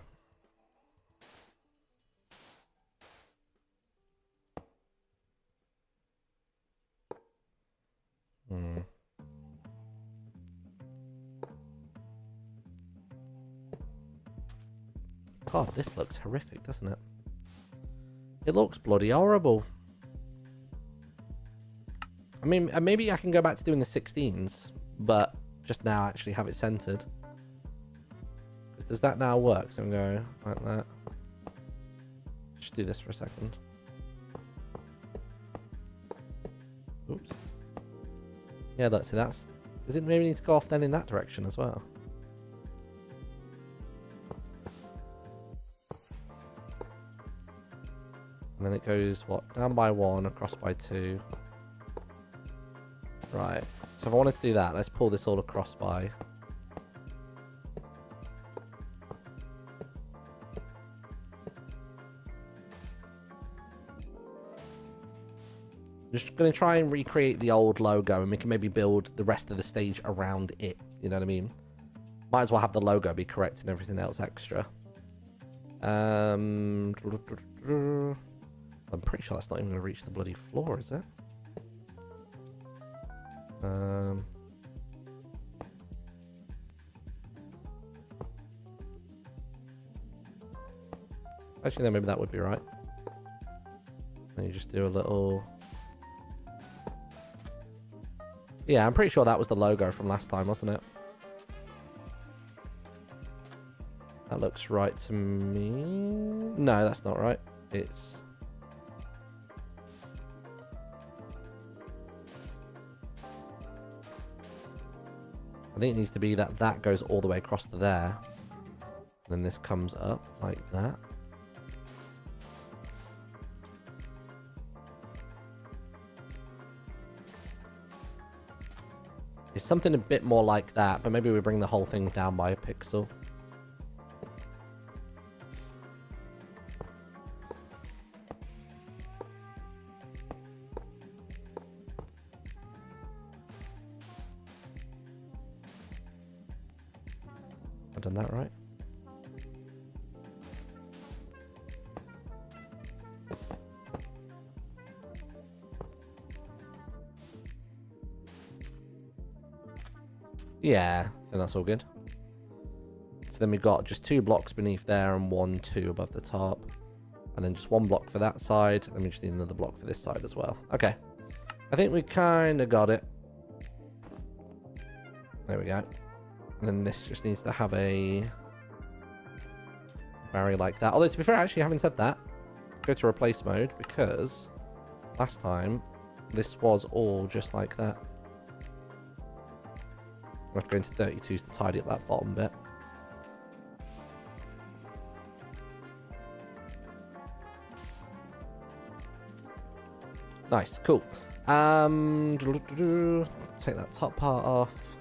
God, this looks horrific, doesn't it? It looks bloody horrible. I mean, maybe I can go back to doing the 16s, but just now actually have it centered. Does that now work? So I'm going like that. Just do this for a second. Oops. Yeah, look, so that's... Does it maybe need to go off then in that direction as well? And then it goes, what? Down by 1, across by 2. Right. So if I wanted to do that, let's pull this all across by... Just going to try and recreate the old logo, and we can maybe build the rest of the stage around it. You know what I mean? Might as well have the logo be correct and everything else extra. I'm pretty sure that's not even going to reach the bloody floor, is it? Actually, no, maybe that would be right. Then you just do a little... Yeah, I'm pretty sure that was the logo from last time, wasn't it? That looks right to me. No, that's not right. It's... I think it needs to be that goes all the way across to there. And then this comes up like that. It's something a bit more like that, but maybe we bring the whole thing down by a pixel. I've done that right. Yeah, I think that's all good. So then we've got just 2 blocks beneath there and 1, 2 above the top. And then just 1 block for that side. And we just need another block for this side as well. Okay. I think we kind of got it. There we go. And then this just needs to have a... Very like that. Although, to be fair, actually, having said that, go to replace mode, because last time this was all just like that. We'll have to go into 32s to tidy up that bottom bit. Nice, cool. Take that top part off.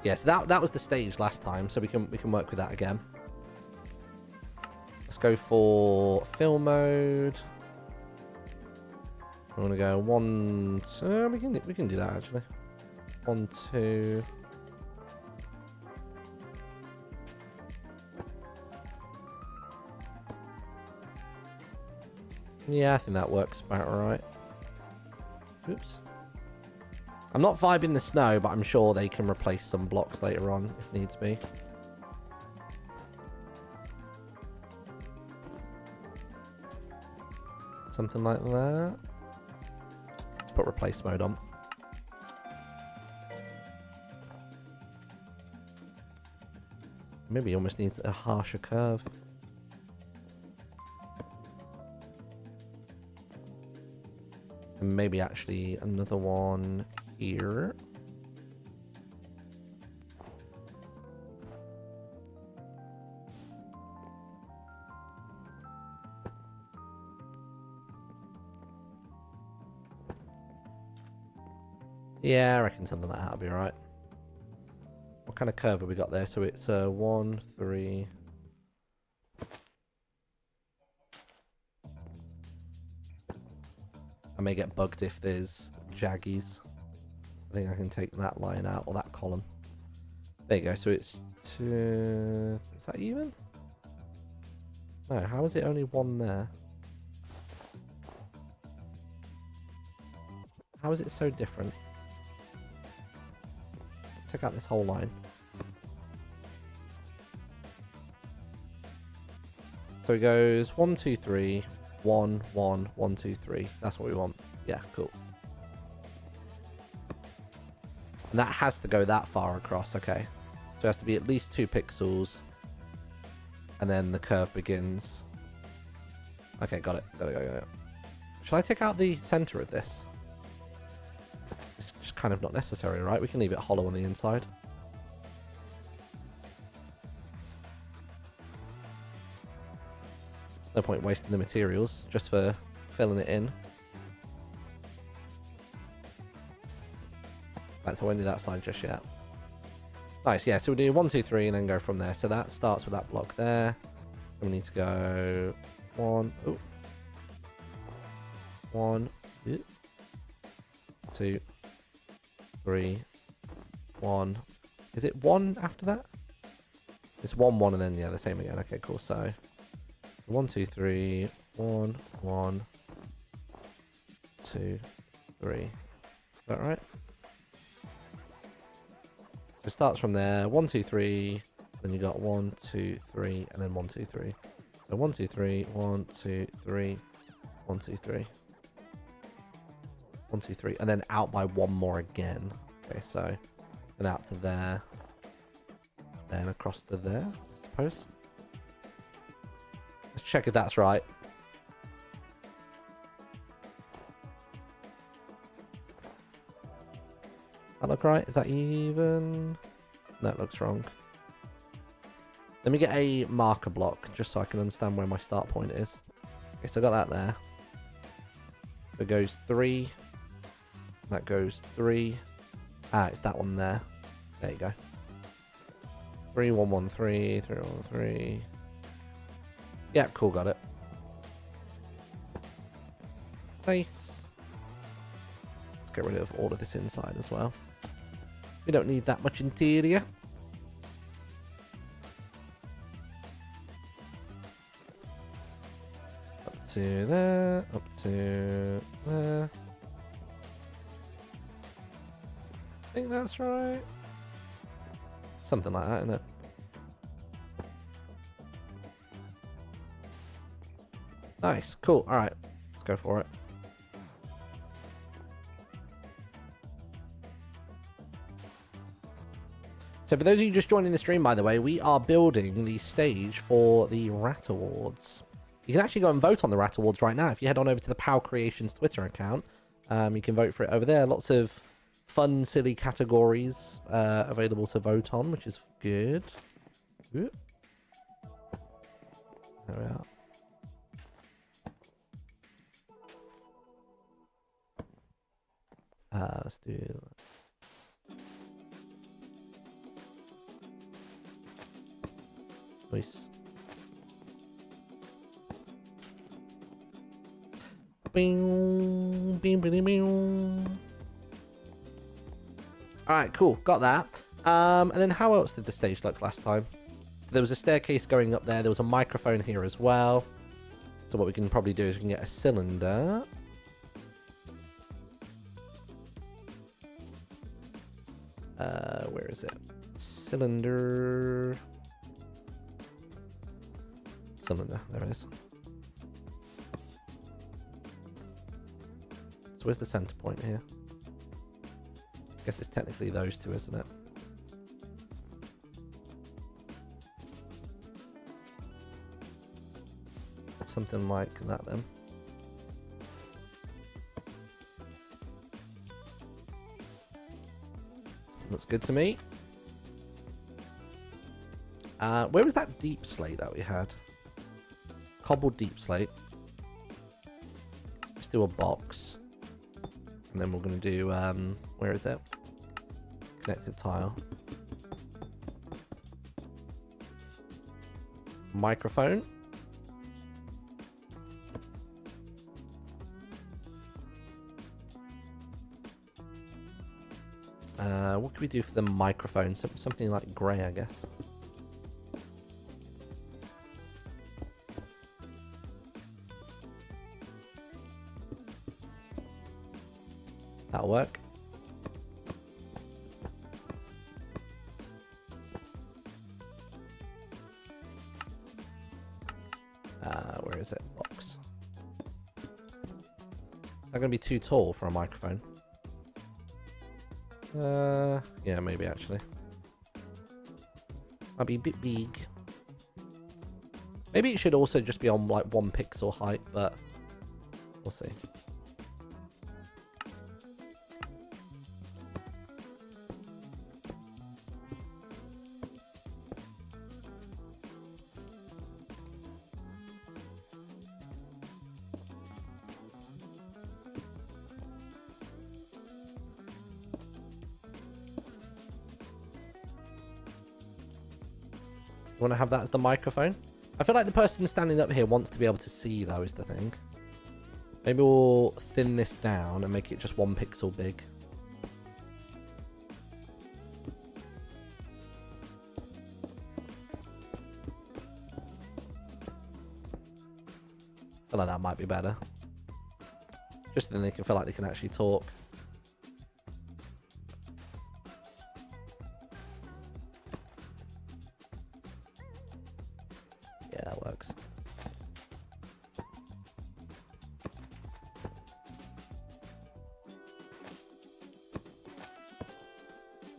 Yes, that was the stage last time, so we can work with that again. Let's go for fill mode. I want to go 1, 2. We can do that actually. 1, 2. Yeah, I think that works about right. Oops. I'm not vibing the snow, but I'm sure they can replace some blocks later on if needs be. Something like that. Let's put replace mode on. Maybe he almost needs a harsher curve. And maybe actually another one here. Yeah, I reckon something like that would be alright. What kind of curve have we got there? So it's 1, 3. I may get bugged if there's jaggies. I think I can take that line out, or that column. There you go. So it's 2. Is that even? No, how is it only 1 there? How is it so different? Take out this whole line. So it goes 1, 2, 3, 1, 1, 1, 2, 3. That's what we want. Yeah, cool. And that has to go that far across, okay. So it has to be at least 2 pixels. And then the curve begins. Okay, got it. Got it. Shall I take out the center of this? It's just kind of not necessary, right? We can leave it hollow on the inside. No point wasting the materials just for filling it in. Right, so I won't do that side just yet. Nice, yeah, so we'll do 1, 2, 3 and then go from there. So that starts with that block there. And we need to go 1, 1, 2, 3, 1. Is it 1 after that? It's 1, 1 and then, yeah, the same again. Okay, cool. So 1, 2, 3, 1, 1, 2, 3. Is that right? So it starts from there. 1, 2, 3. Then you got 1, 2, 3, and then 1, 2, 3. So 1, 2, 3, 1, 2, 3, 1, 2, 3. 1, 2, 3, and then out by 1 more again. Okay, so and out to there, then across to there, I suppose. Let's check if that's right. Does that look right? Is that even? No, it looks wrong. Let me get a marker block just so I can understand where my start point is. Okay, so I got that there. So it goes 3. That goes 3. Ah, it's that one there. There you go. 3, 1, 1, 3, 3, 1, 3. Yeah, cool, got it. Nice. Let's get rid of all of this inside as well. We don't need that much interior. Up to there, up to there. I think that's right. Something like that, isn't it? Nice, cool. All right, let's go for it. So for those of you just joining the stream, by the way, we are building the stage for the Rat Awards. You can actually go and vote on the Rat Awards right now. If you head on over to the POW Creations Twitter account, you can vote for it over there. Lots of fun, silly categories available to vote on, which is good. Ooh. There we are. Let's do... Nice. Bing, bing, bing, bing. Alright, cool. Got that. And then how else did the stage look last time? So there was a staircase going up there. There was a microphone here as well. So what we can probably do is we can get a cylinder. Where is it? Cylinder. Cylinder. There it is. So where's the center point here? I guess it's technically those two, isn't it? Something like that then. Looks good to me. Where was that deep slate that we had? Cobbled deep slate. Let's do a box. And then we're going to do, where is it? Connected tile. Microphone. What can we do for the microphone? Something like grey, I guess. That'll work. Where is it? Box. Is that going to be too tall for a microphone? Yeah, maybe actually. Might be a bit big. Maybe it should also just be on like 1 pixel height, but we'll see. You want to have that as the microphone? I feel like the person standing up here wants to be able to see, though, is the thing. Maybe we'll thin this down and make it just 1 pixel big. I feel like that might be better. Just then they can feel like they can actually talk. Yeah, that works.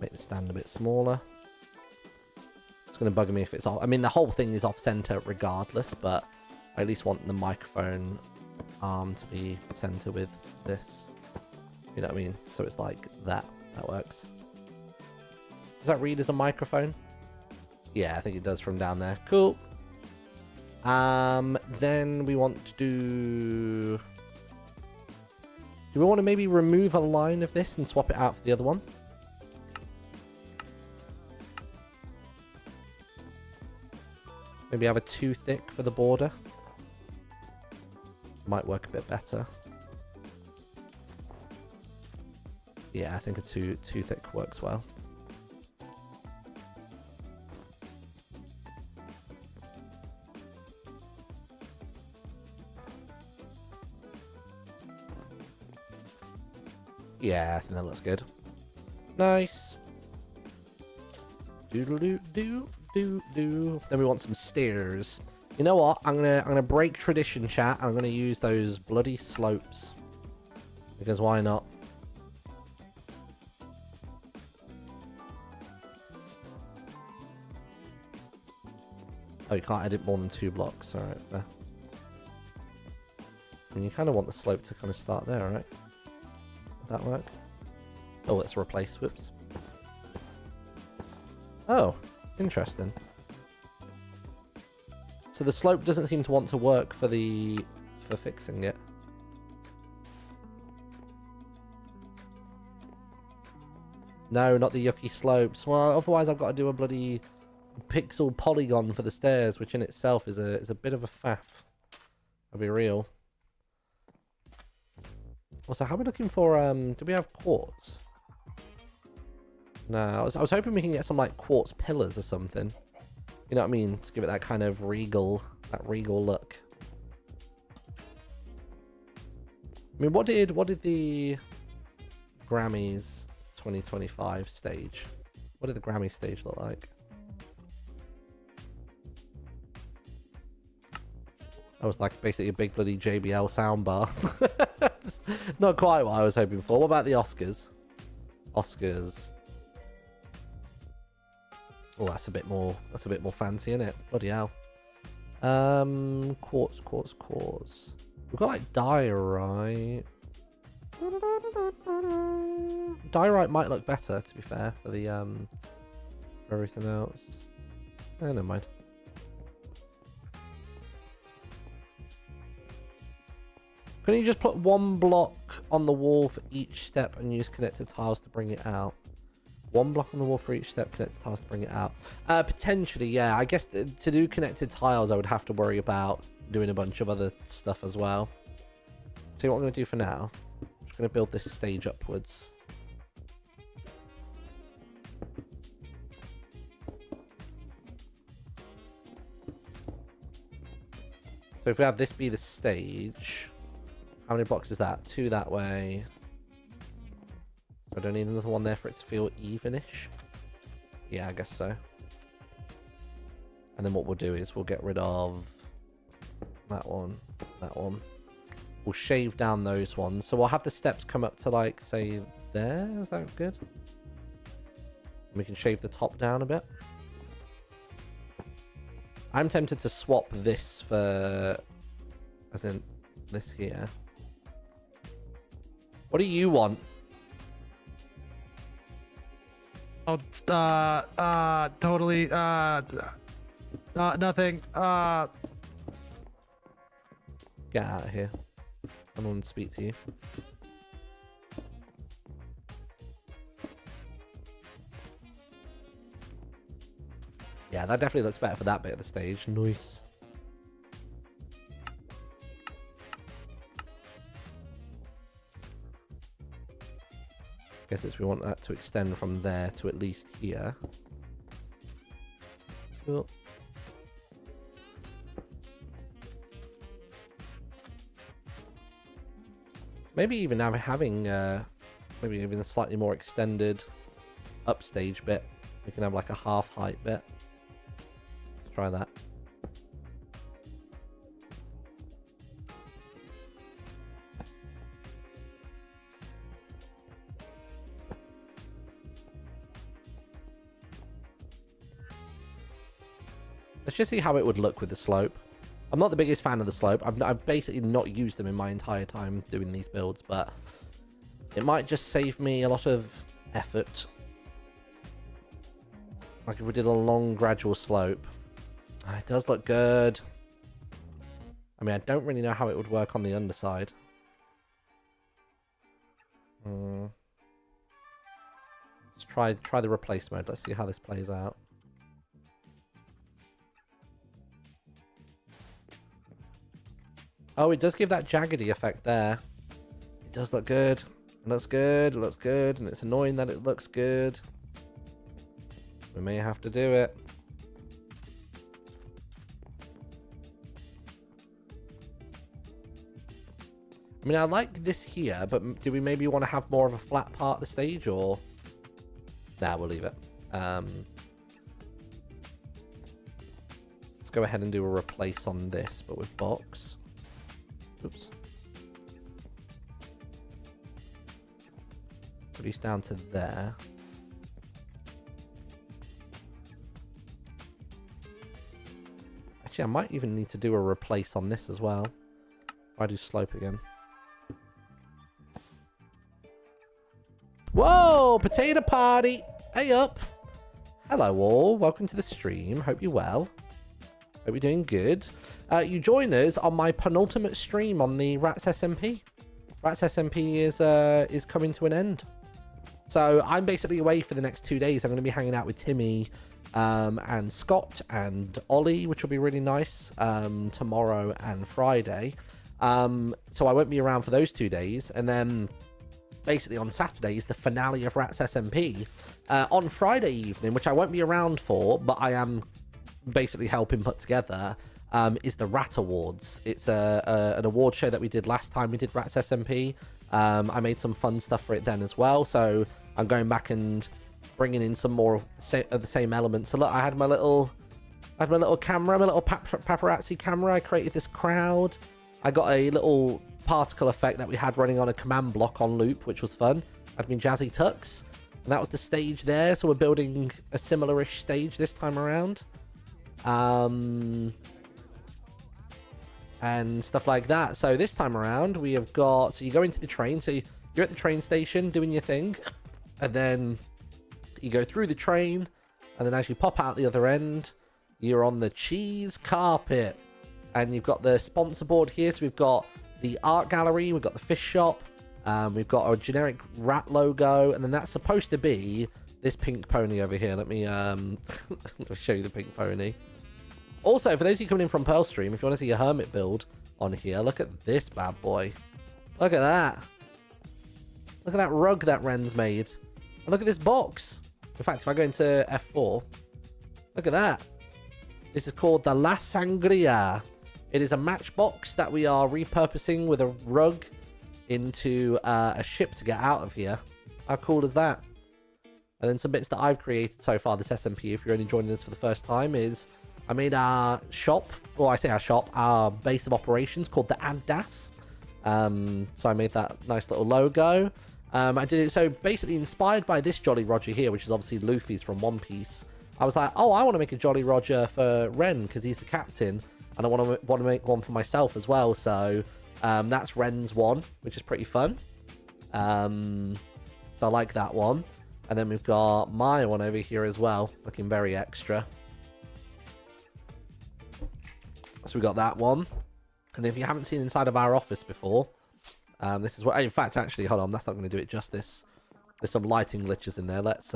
Make the stand a bit smaller. It's going to bug me if it's off. I mean, the whole thing is off center regardless, but I at least want the microphone arm to be center with this. You know what I mean? So it's like that. That works. Does that read as a microphone? Yeah, I think it does from down there. Cool. Then we want to do we want to maybe remove a line of this and swap it out for the other one? Maybe have a 2 thick for the border. Might work a bit better. Yeah, I think a too thick works well. Yeah, I think that looks good. Nice. Doodle-doo-doo-doo-doo. Then we want some stairs. You know what? I'm gonna break tradition, chat. I'm gonna use those bloody slopes. Because why not? Oh, you can't edit more than 2 blocks. All right, there. And you kind of want the slope to kind of start there, right? Would that work? Oh, let's replace. Whoops. Oh, interesting. So the slope doesn't seem to want to work for fixing it. No, not the yucky slopes. Well, otherwise I've got to do a bloody pixel polygon for the stairs, which in itself is a bit of a faff. I'll be real. Also, how are we looking for, do we have quartz? No, I was hoping we can get some, like, quartz pillars or something. You know what I mean? To give it that kind of regal look. I mean, what did the Grammys 2025 stage? What did the Grammy stage look like? That was like basically a big bloody JBL soundbar. Not quite what I was hoping for. What about the Oscars? Oscars. Oh, that's a bit more fancy, isn't it? Bloody hell. Quartz. We've got like diorite. Diorite might look better, to be fair, for the for everything else. Never mind. Can you just put 1 block on the wall for each step and use connected tiles to bring it out? 1 block on the wall for each step, connected tiles to bring it out. Potentially, yeah. I guess to do connected tiles, I would have to worry about doing a bunch of other stuff as well. So what I'm going to do for now, I'm just going to build this stage upwards. So if we have this be the stage, how many blocks is that? 2 that way. So I don't need another one there for it to feel evenish. Yeah, I guess so. And then what we'll do is we'll get rid of that one, that one. We'll shave down those ones. So we'll have the steps come up to, like, say, there. Is that good? And we can shave the top down a bit. I'm tempted to swap this for, as in this here. What do you want? Oh, totally, nothing, Get out of here. I don't want to speak to you. Yeah, that definitely looks better for that bit of the stage. Nice. Guess it's we want that to extend from there to at least here. Cool. Maybe even having maybe even a slightly more extended upstage bit. We can have like a half height bit. Let's try that. Let's just see how it would look with the slope. I'm not the biggest fan of the slope. I've basically not used them in my entire time doing these builds, but it might just save me a lot of effort. Like if we did a long gradual slope. It does look good. I mean, I don't really know how it would work on the underside. Let's try the replace mode. Let's see how this plays out. Oh, it does give that jaggedy effect there. It does look good. It looks good. It looks good. And it's annoying that it looks good. We may have to do it. I mean, I like this here, but do we maybe want to have more of a flat part of the stage, or... Nah, we'll leave it. Let's go ahead and do a replace on this, but with box. Oops. Reduce down to there. Actually, I might even need to do a replace on this as well. If I do slope again. Whoa! Potato party! Hey up! Hello all, welcome to the stream. Hope you're well. Hope you're doing good. You join us on my penultimate stream on the Rats SMP. Rats SMP is coming to an end. So I'm basically away for the next 2 days. I'm going to be hanging out with Timmy and Scott and Ollie, which will be really nice, tomorrow and Friday. So I won't be around for those 2 days. And then basically on Saturday is the finale of Rats SMP. On Friday evening, which I won't be around for, but I am basically helping put together, is the Rat Awards. It's an award show that we did last time we did Rats SMP. I made some fun stuff for it then as well, so I'm going back and bringing in some more of the same elements. So look, I had my little camera, my little paparazzi camera. I created this crowd. I got a little particle effect that we had running on a command block on loop, which was fun. I'd been Jazzy Tux, and that was the stage there. So we're building a similar-ish stage this time around. And stuff like that. So this time around we have got, so you go into the train, so you're at the train station doing your thing, and then you go through the train, and then as you pop out the other end, you're on the cheese carpet, and you've got the sponsor board here. So we've got the art gallery, we've got the fish shop, we've got a generic rat logo, and then that's supposed to be this pink pony over here. Let me show you the pink pony. Also, for those of you coming in from Pearl Stream, if you want to see a hermit build on here, look at this bad boy. Look at that. Look at that rug that Ren's made. And look at this box. In fact, if I go into F4, look at that. This is called the La Sangria. It is a matchbox that we are repurposing with a rug into a ship to get out of here. How cool is that? And then some bits that I've created so far, this SMP, if you're only joining us for the first time, is I made our shop, or I say our shop, our base of operations called the Addas. So I made that nice little logo. I did it, so basically inspired by this Jolly Roger here, which is obviously Luffy's from One Piece. I was like, oh, I want to make a Jolly Roger for Ren because he's the captain, and I want to make one for myself as well. So that's Ren's one, which is pretty fun. So I like that one. And then we've got my one over here as well, looking very extra. So we got that one. And if you haven't seen inside of our office before, this is what, in fact, actually, hold on, that's not going to do it justice. There's some lighting glitches in there. Let's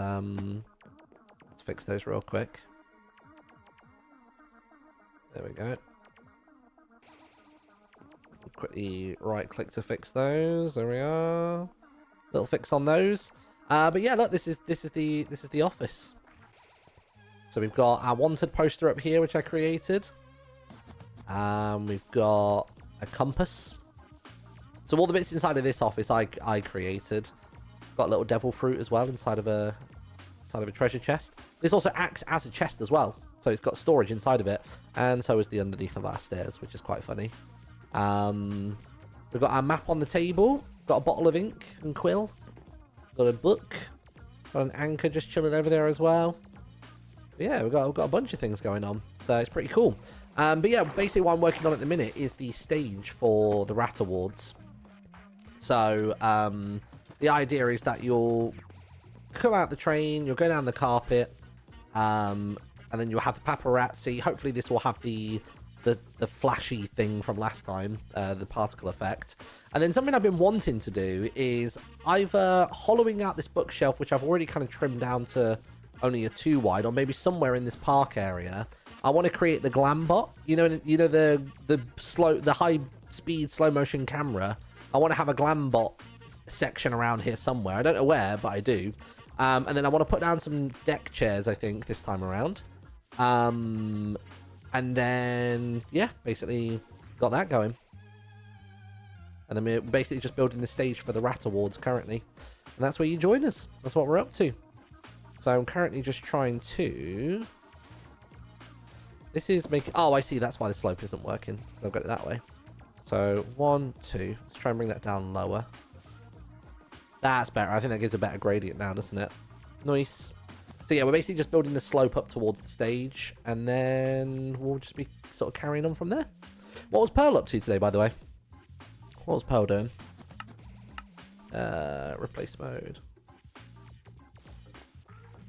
fix those real quick. There we go. Quickly right click to fix those. There we are. Little fix on those. But yeah, look, this is the office. So we've got our wanted poster up here, which I created. We've got a compass. So all the bits inside of this office I created. Got a little devil fruit as well inside of a treasure chest. This also acts as a chest as well, so it's got storage inside of it, and so is the underneath of our stairs, which is quite funny. We've got our map on the table. Got a bottle of ink and quill. Got a book. Got an anchor just chilling over there as well. But yeah, we've got a bunch of things going on, so it's pretty cool. But yeah, basically what I'm working on at the minute is the stage for the Rat Awards. So the idea is that you'll come out the train, you'll go down the carpet, and then you'll have the paparazzi. Hopefully this will have the flashy thing from last time, the particle effect. And then something I've been wanting to do is either hollowing out this bookshelf, which I've already kind of trimmed down to only a 2 wide, or maybe somewhere in this park area. I want to create the glam bot, you know the high speed slow motion camera. I want to have a glam bot section around here somewhere. I don't know where, but I do. And then I want to put down some deck chairs, I think, this time around. And then, yeah, basically got that going. And then we're basically just building the stage for the Rat Awards currently. And that's where you join us. That's what we're up to. So I'm currently just trying to... This is making... Oh, I see. That's why the slope isn't working. I've got it that way. So 1, 2. Let's try and bring that down lower. That's better. I think that gives a better gradient now, doesn't it? Nice. So yeah, we're basically just building the slope up towards the stage, and then we'll just be sort of carrying on from there. What was Pearl up to today, by the way? What was Pearl doing? Replace mode.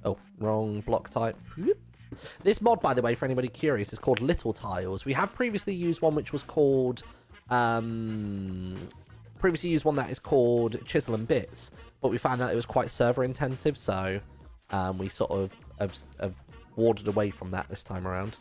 Oh, wrong block type. Whoop. This mod, by the way, for anybody curious, is called Little Tiles. We have previously used one which was called... previously used one that is called Chisel and Bits, but we found that it was quite server intensive, so we sort of have warded away from that this time around.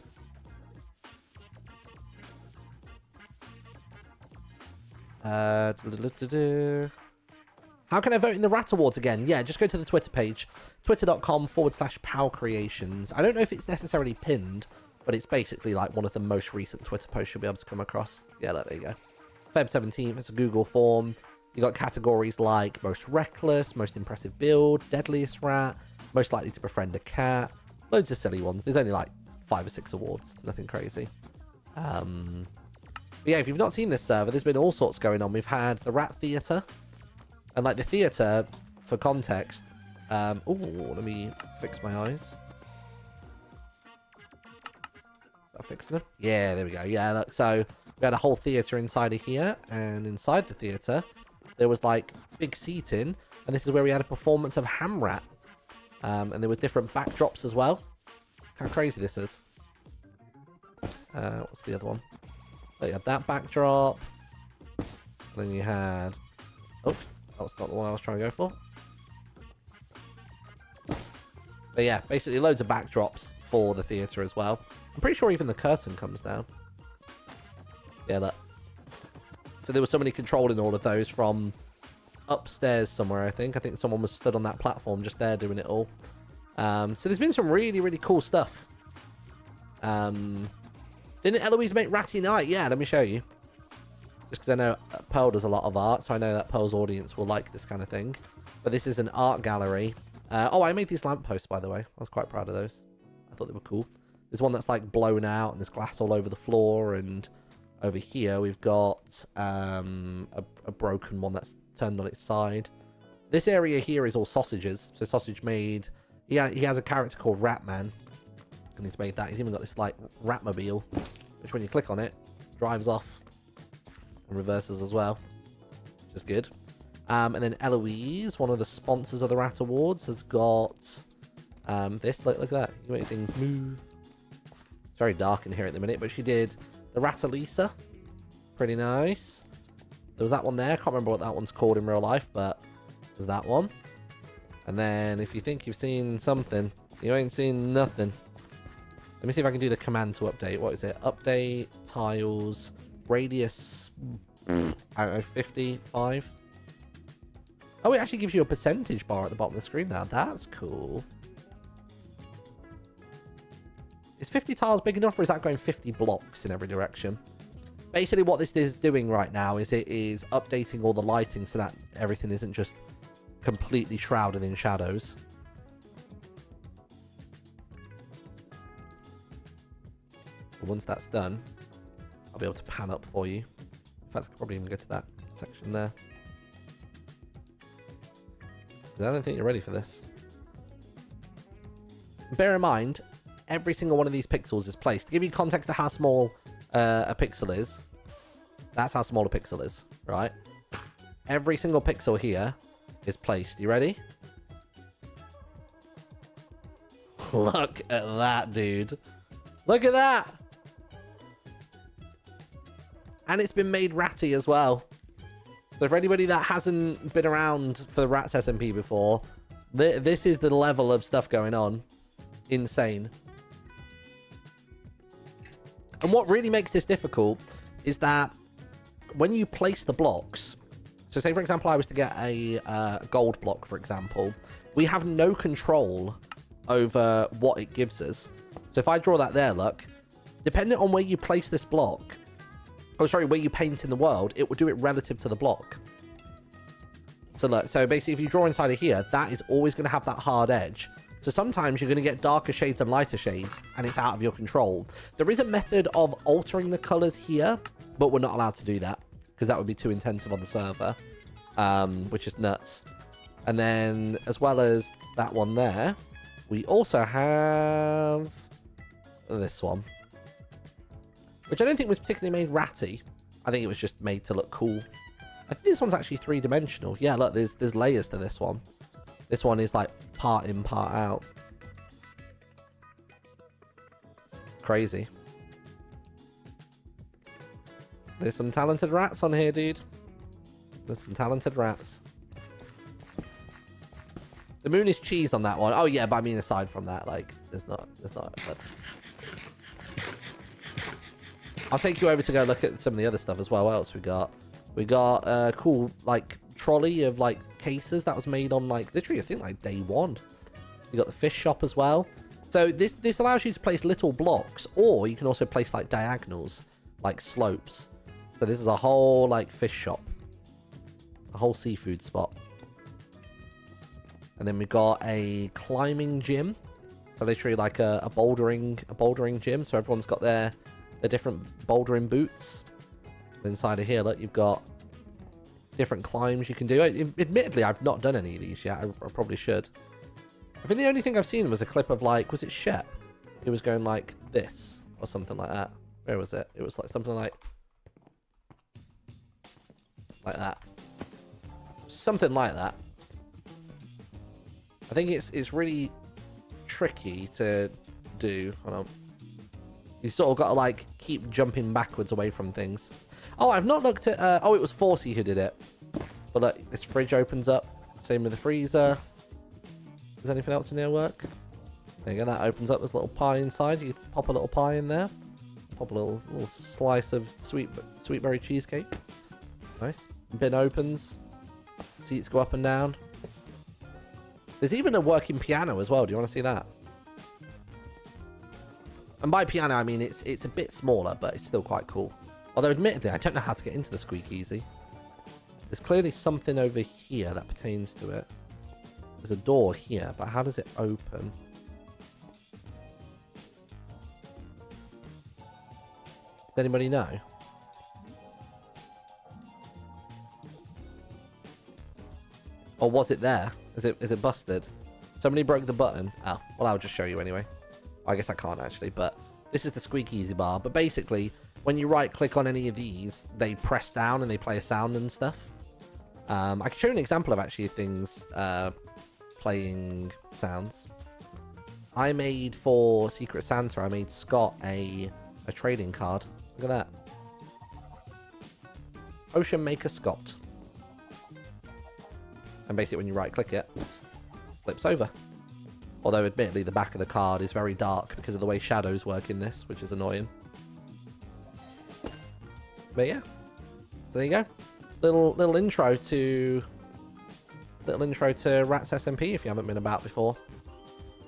How can I vote in the Rat Awards again? Yeah, just go to the Twitter page, twitter.com/PowCreations. I don't know if it's necessarily pinned, but it's basically like one of the most recent Twitter posts you'll be able to come across. Yeah, look, there you go. Feb 17th, it's a Google form. You got categories like most reckless, most impressive build, deadliest rat, most likely to befriend a cat. Loads of silly ones. There's only like 5 or 6 awards. Nothing crazy. But yeah, if you've not seen this server, there's been all sorts going on. We've had the Rat Theatre. And like the theatre, for context, oh, let me fix my eyes. Is that fixing them? Yeah, there we go. Yeah, look, so we had a whole theatre inside of here, and inside the theatre, there was like big seating, and this is where we had a performance of Hamrat. And there were different backdrops as well. How crazy this is. What's the other one? So you had that backdrop. And then you had... Oh, that was not the one I was trying to go for. But yeah, basically loads of backdrops for the theatre as well. I'm pretty sure even the curtain comes down. Yeah, look. So there was somebody controlling all of those from upstairs somewhere, I think. I think someone was stood on that platform just there doing it all. So there's been some really, really cool stuff. Didn't Eloise make Ratty Night? Yeah, let me show you. Just because I know Pearl does a lot of art, so I know that Pearl's audience will like this kind of thing. But this is an art gallery. Oh, I made these lampposts, by the way. I was quite proud of those. I thought they were cool. There's one that's like blown out, and there's glass all over the floor, and over here we've got a broken one that's turned on its side. This area here is all sausages. So Sausage made... he has a character called Ratman, and he's made that. He's even got this like Ratmobile, which when you click on it, drives off. And reverses as well, which is good. And then Eloise, one of the sponsors of the Rat Awards, has got this. Look at that. You make things move. It's very dark in here at the minute, but she did the Ratalisa. Pretty nice. There was that one there. I can't remember what that one's called in real life, but there's that one. And then if you think you've seen something, you ain't seen nothing. Let me see if I can do the command to update. What is it? Update tiles. Radius, I don't know, 55. Oh, it actually gives you a percentage bar at the bottom of the screen now. That's cool. Is 50 tiles big enough, or is that going 50 blocks in every direction? Basically, what this is doing right now is it is updating all the lighting so that everything isn't just completely shrouded in shadows. But once that's done, I'll be able to pan up for you. In fact, I could probably even go to that section there. I don't think you're ready for this. Bear in mind, every single one of these pixels is placed. To give you context to how small a pixel is, that's how small a pixel is, right? Every single pixel here is placed. You ready? Look at that, dude. Look at that! And it's been made ratty as well. So for anybody that hasn't been around for the Rats SMP before, this is the level of stuff going on. Insane. And what really makes this difficult is that when you place the blocks, so say for example I was to get a gold block, for example, we have no control over what it gives us. So if I draw that there, look, depending on where you place this block, oh, sorry, where you paint in the world, it will do it relative to the block. So look, so basically if you draw inside of here, that is always going to have that hard edge. So sometimes you're going to get darker shades and lighter shades, and it's out of your control. There is a method of altering the colors here, but we're not allowed to do that, because that would be too intensive on the server, which is nuts. And then, as well as that one there, We also have this one, which I don't think was particularly made ratty. I think it was just made to look cool. I think this one's actually 3-dimensional. Yeah, look, there's layers to this one. This one is like part in, part out. Crazy. There's some talented rats on here, dude. There's some talented rats. The moon is cheese on that one. Oh yeah, but I mean aside from that, like, there's not. But... I'll take you over to go look at some of the other stuff as well. What else we got? We got a cool like trolley of like cases that was made on like literally I think like day one. You got the fish shop as well. So this allows you to place little blocks, or you can also place like diagonals, like slopes. So this is a whole like fish shop, a whole seafood spot. And then we got a climbing gym, so literally like a bouldering gym. So everyone's got their different bouldering boots. Inside of here, look, you've got different climbs you can do. Admittedly, I've not done any of these yet. I probably should. I think the only thing I've seen was a clip of like, was it Shep? It was going like this or something like that. Where was it? It was like something like that. Something like that. I think it's really tricky to do. Hold on. You sort of got to like keep jumping backwards away from things. Oh, I've not looked at. Oh, it was Forsey who did it. But look, this fridge opens up. Same with the freezer. Does anything else in here work? There you go. That opens up. There's a little pie inside. You can pop a little pie in there. Pop a little slice of sweetberry cheesecake. Nice. Bin opens. Seats go up and down. There's even a working piano as well. Do you want to see that? And by piano, I mean it's a bit smaller, but it's still quite cool. Although, admittedly, I don't know how to get into the squeakeasy. There's clearly something over here that pertains to it. There's a door here, but how does it open? Does anybody know? Or was it there? Is it busted? Somebody broke the button. Oh, well, I'll just show you anyway. I guess I can't actually, but this is the squeakeasy bar. But basically, when you right click on any of these, they press down and they play a sound and stuff. I can show you an example of actually things playing sounds. I made for Secret Santa, I made Scott a trading card. Look at that. Ocean Maker Scott. And basically when you right click it, flips over. Although admittedly the back of the card is very dark because of the way shadows work in this, which is annoying. But yeah. So there you go. Little intro to Rats SMP if you haven't been about before.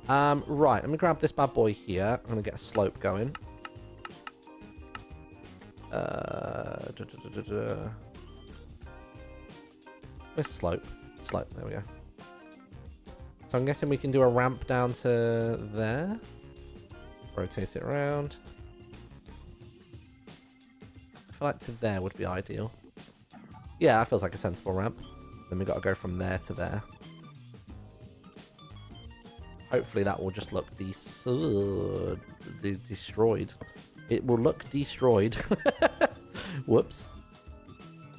Right, I'm gonna grab this bad boy here. I'm gonna get a slope going. Where's slope? Slope, there we go. So I'm guessing we can do a ramp down to there. Rotate it around. I feel like to there would be ideal. Yeah, that feels like a sensible ramp. Then we've got to go from there to there. Hopefully that will just look destroyed. It will look destroyed. Whoops.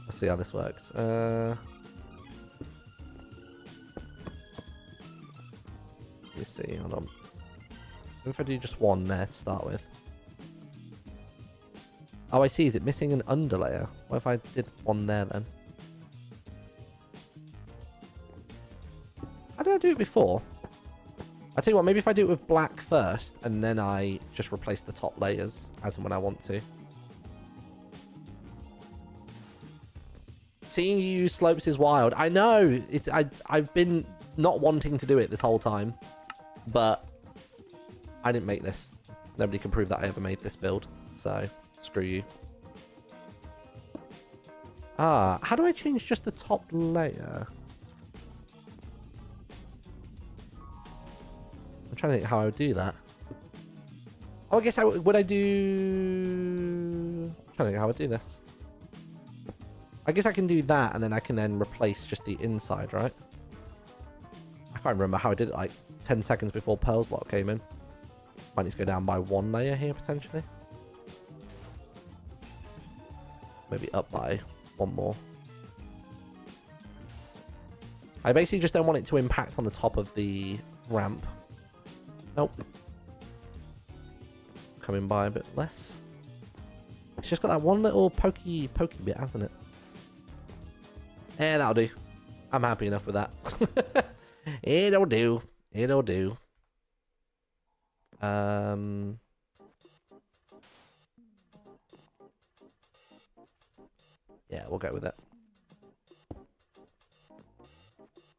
Let's see how this works. Let me see, hold on. What if I do just one there to start with? Oh, I see. Is it missing an underlayer? What if I did one there then? How did I do it before? I tell you what, maybe if I do it with black first, and then I just replace the top layers as and when I want to. Seeing you use slopes is wild. I know. I've been not wanting to do it this whole time, but I didn't make this. Nobody can prove that I ever made this build, so screw you. Ah, how do I change just the top layer? I'm trying to think how I would do that. Oh, I guess would I do... I'm trying to think how I would do this. I guess I can do that, and then I can then replace just the inside, right? I can't remember how I did it, like 10 seconds before Pearl's Lock came in. Might need to go down by 1 layer here, potentially. Maybe up by 1 more. I basically just don't want it to impact on the top of the ramp. Nope. Coming by a bit less. It's just got that one little pokey bit, hasn't it? Yeah, that'll do. I'm happy enough with that. It'll do. It'll do. Yeah, we'll go with it.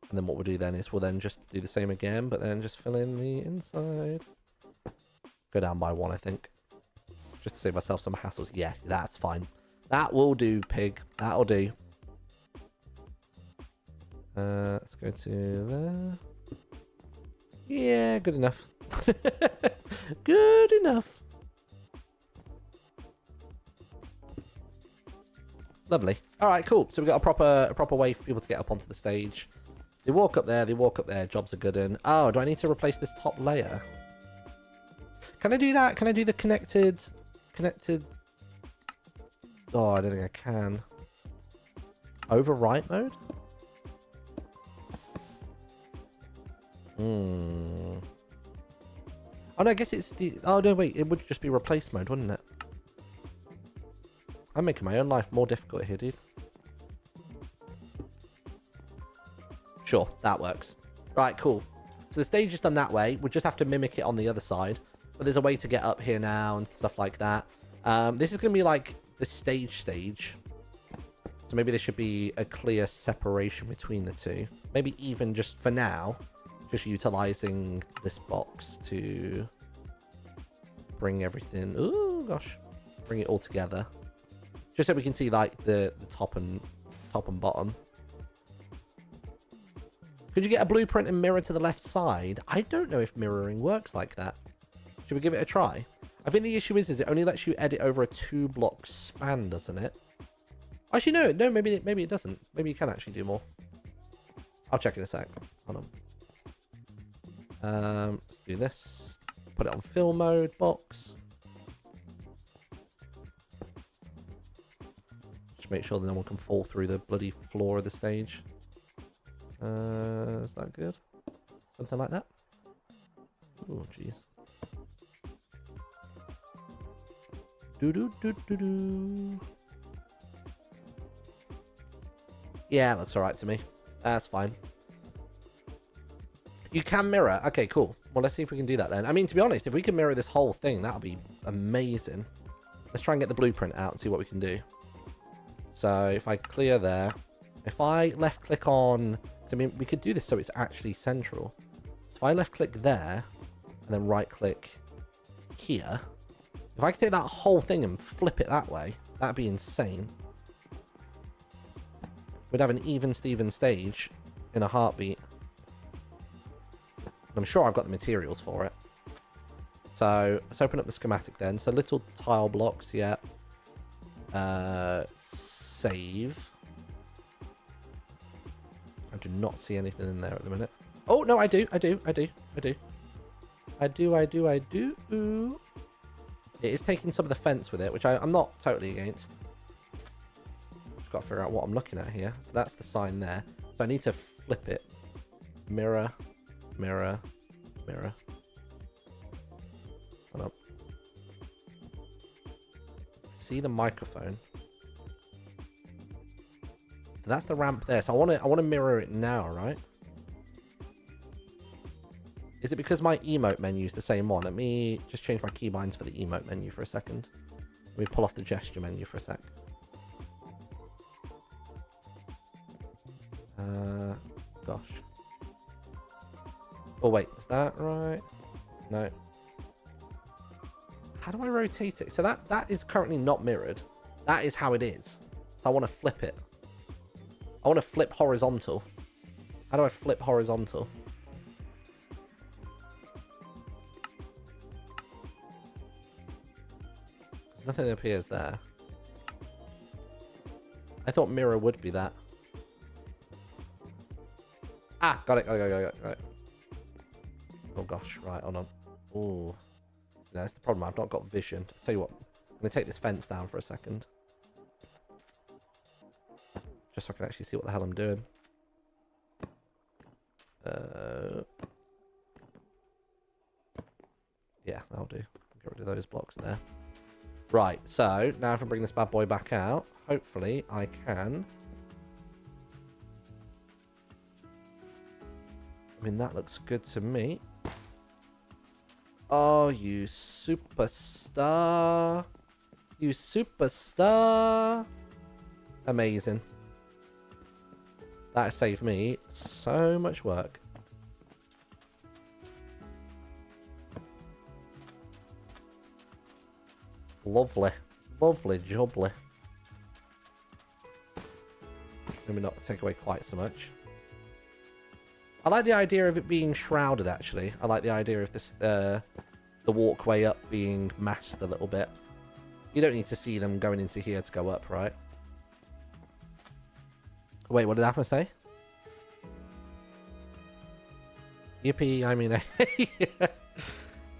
And then what we'll do then is we'll then just do the same again, but then just fill in the inside. Go down by 1, I think. Just to save myself some hassles. Yeah, that's fine. That will do, pig. That'll do. Let's go to there. Yeah, good enough. Good enough. Lovely. All right, cool. So we've got a proper way for people to get up onto the stage. They walk up there. They walk up there. Jobs are good in. Oh, do I need to replace this top layer? Can I do that? Can I do the connected? Oh, I don't think I can. Overwrite mode? Oh, no, I guess it's the... Oh, no, wait. It would just be replace mode, wouldn't it? I'm making my own life more difficult here, dude. Sure, that works. Right, cool. So the stage is done that way. We'll just have to mimic it on the other side. But there's a way to get up here now and stuff like that. This is going to be like the stage. So maybe there should be a clear separation between the two. Maybe even just for now, just utilizing this box to bring everything... Ooh, gosh. Bring it all together. Just so we can see like the top and bottom. Could you get a blueprint and mirror to the left side? I don't know if mirroring works like that. Should we give it a try? I think the issue is it only lets you edit over a 2-block span, doesn't it? Actually, no, maybe it doesn't. Maybe you can actually do more. I'll check in a sec. Hold on. Let's do this. Put it on fill mode box. Just make sure that no one can fall through the bloody floor of the stage. Is that good? Something like that? Oh, jeez. Do. Yeah, it looks alright to me. That's fine. You can mirror. Okay, cool. Well, let's see if we can do that then. I mean, to be honest, if we can mirror this whole thing, that'll be amazing. Let's try and get the blueprint out and see what we can do. So if I clear there, if I left click on... I mean, we could do this so it's actually central. If I left click there and then right click here, if I could take that whole thing and flip it that way, that'd be insane. We'd have an even Steven stage in a heartbeat. I'm sure I've got the materials for it. So let's open up the schematic then. So little tile blocks, yeah. Save. I do not see anything in there at the minute. Oh, no, I do. It is taking some of the fence with it, which I'm not totally against. Just got to figure out what I'm looking at here. So that's the sign there. So I need to flip it. Mirror. Hold up. See the microphone. So that's the ramp there. So I want to mirror it now, right? Is it because my emote menu is the same one? Let me just change my keybinds for the emote menu for a second. Let me pull off the gesture menu for a sec. Gosh. Oh wait, is that right? No. How do I rotate it? So that is currently not mirrored. That is how it is. So I want to flip it. I want to flip horizontal. How do I flip horizontal? There's nothing that appears there. I thought mirror would be that. Ah, got it. Oh gosh, right, hold on. Oh, that's the problem. I've not got vision. I'll tell you what, I'm going to take this fence down for a second. Just so I can actually see what the hell I'm doing. Yeah, that'll do. Get rid of those blocks there. Right, so now if I bring this bad boy back out, hopefully I can. I mean, that looks good to me. Oh, you superstar. You superstar. Amazing. That saved me so much work. Lovely. Lovely jubbly. Maybe not take away quite so much. I like the idea of it being shrouded, actually. I like the idea of this, the walkway up being masked a little bit. You don't need to see them going into here to go up, right? Wait, what did Apple say? Yippee, I mean...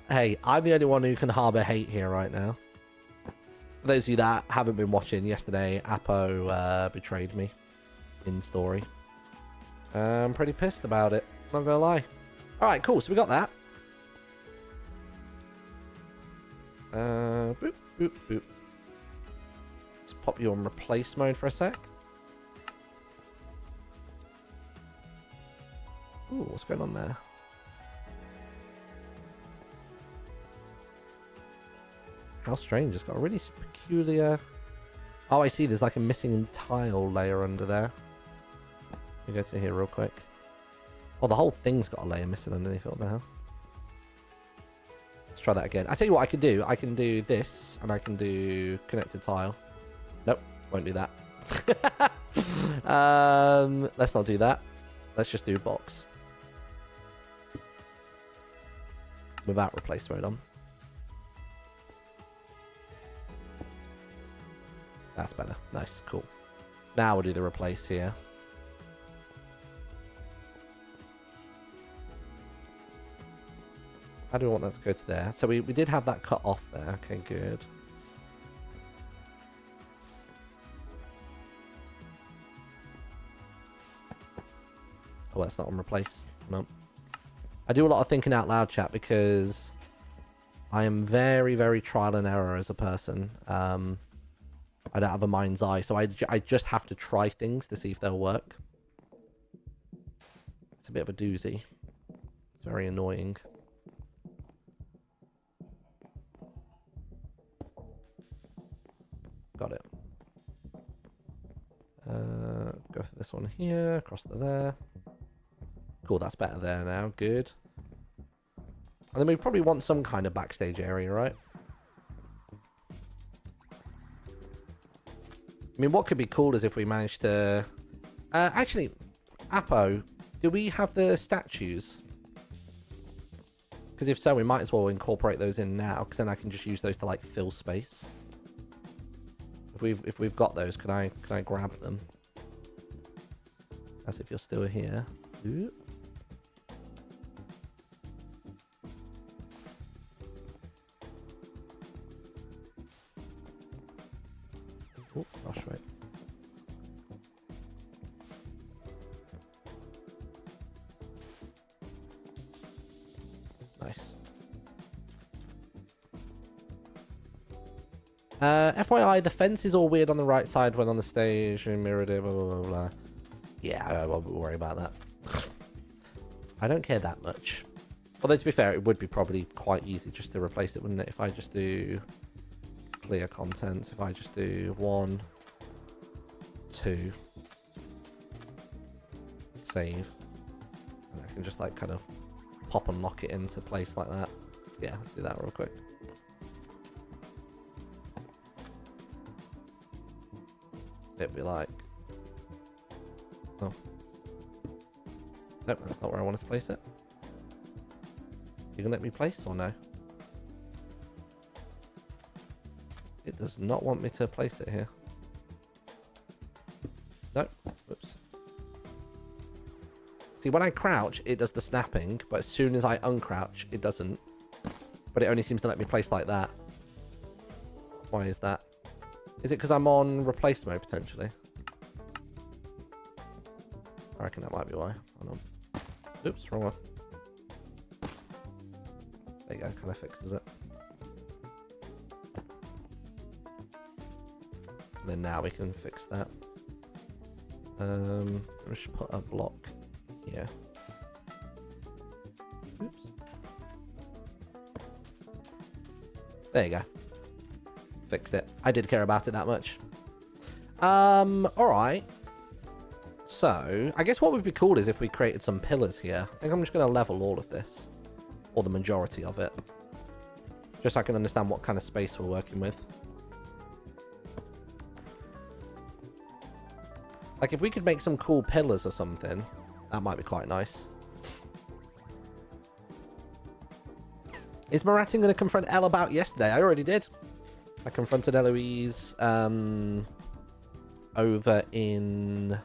Hey, I'm the only one who can harbour hate here right now. For those of you that haven't been watching, yesterday, Apo betrayed me in story. I'm pretty pissed about it, not gonna lie. Alright, cool, so we got that. Boop, boop, boop. Let's pop you on replace mode for a sec. Ooh, what's going on there? How strange, it's got a really peculiar... Oh, I see, there's like a missing tile layer under there. Let me go to here real quick. Oh, the whole thing's got a layer missing underneath it. What the hell? Let's try that again. I tell you what I can do. I can do this, and I can do connected tile. Nope, won't do that. Let's not do that. Let's just do box. Without replace mode on. That's better. Nice, cool. Now we'll do the replace here. How do we want that to go to there? So we did have that cut off there. Okay, good. Oh, that's not on replace. No. I do a lot of thinking out loud, chat, because I am very, very trial and error as a person. I don't have a mind's eye, so I just have to try things to see if they'll work. It's a bit of a doozy. It's very annoying. Got it. Go for this one here, across to there. Cool, that's better there now. Good. And then we probably want some kind of backstage area, right? I mean, what could be cool is if we managed to... actually, Apo, do we have the statues? Because if so, we might as well incorporate those in now, because then I can just use those to, like, fill space. If we've got those, can I grab them? As if you're still here. Ooh. Oh, gosh, right. Nice. FYI, the fence is all weird on the right side when on the stage. Mirrored it, blah, blah, blah, blah. Yeah, I won't worry about that. I don't care that much. Although, to be fair, it would be probably quite easy just to replace it, wouldn't it? If I just do clear content, if I just do 1, 2, save, and I can just like kind of pop and lock it into place like that. Yeah, let's do that real quick. It'd be like, oh, nope, that's not where I want to place it. You gonna let me place or no? It does not want me to place it here. Nope. Whoops. See, when I crouch, it does the snapping, but as soon as I uncrouch, it doesn't. But it only seems to let me place like that. Why is that? Is it because I'm on replace mode, potentially? I reckon that might be why. Hold on. Oops, wrong one. There you go, kind of fixes it. And then now we can fix that. We should put a block here. Oops. There you go. Fixed it. I did care about it that much. Alright. So, I guess what would be cool is if we created some pillars here. I think I'm just going to level all of this. Or the majority of it. Just so I can understand what kind of space we're working with. Like, if we could make some cool pillars or something, that might be quite nice. Is Maratin going to confront Elle about yesterday? I already did. I confronted Eloise over in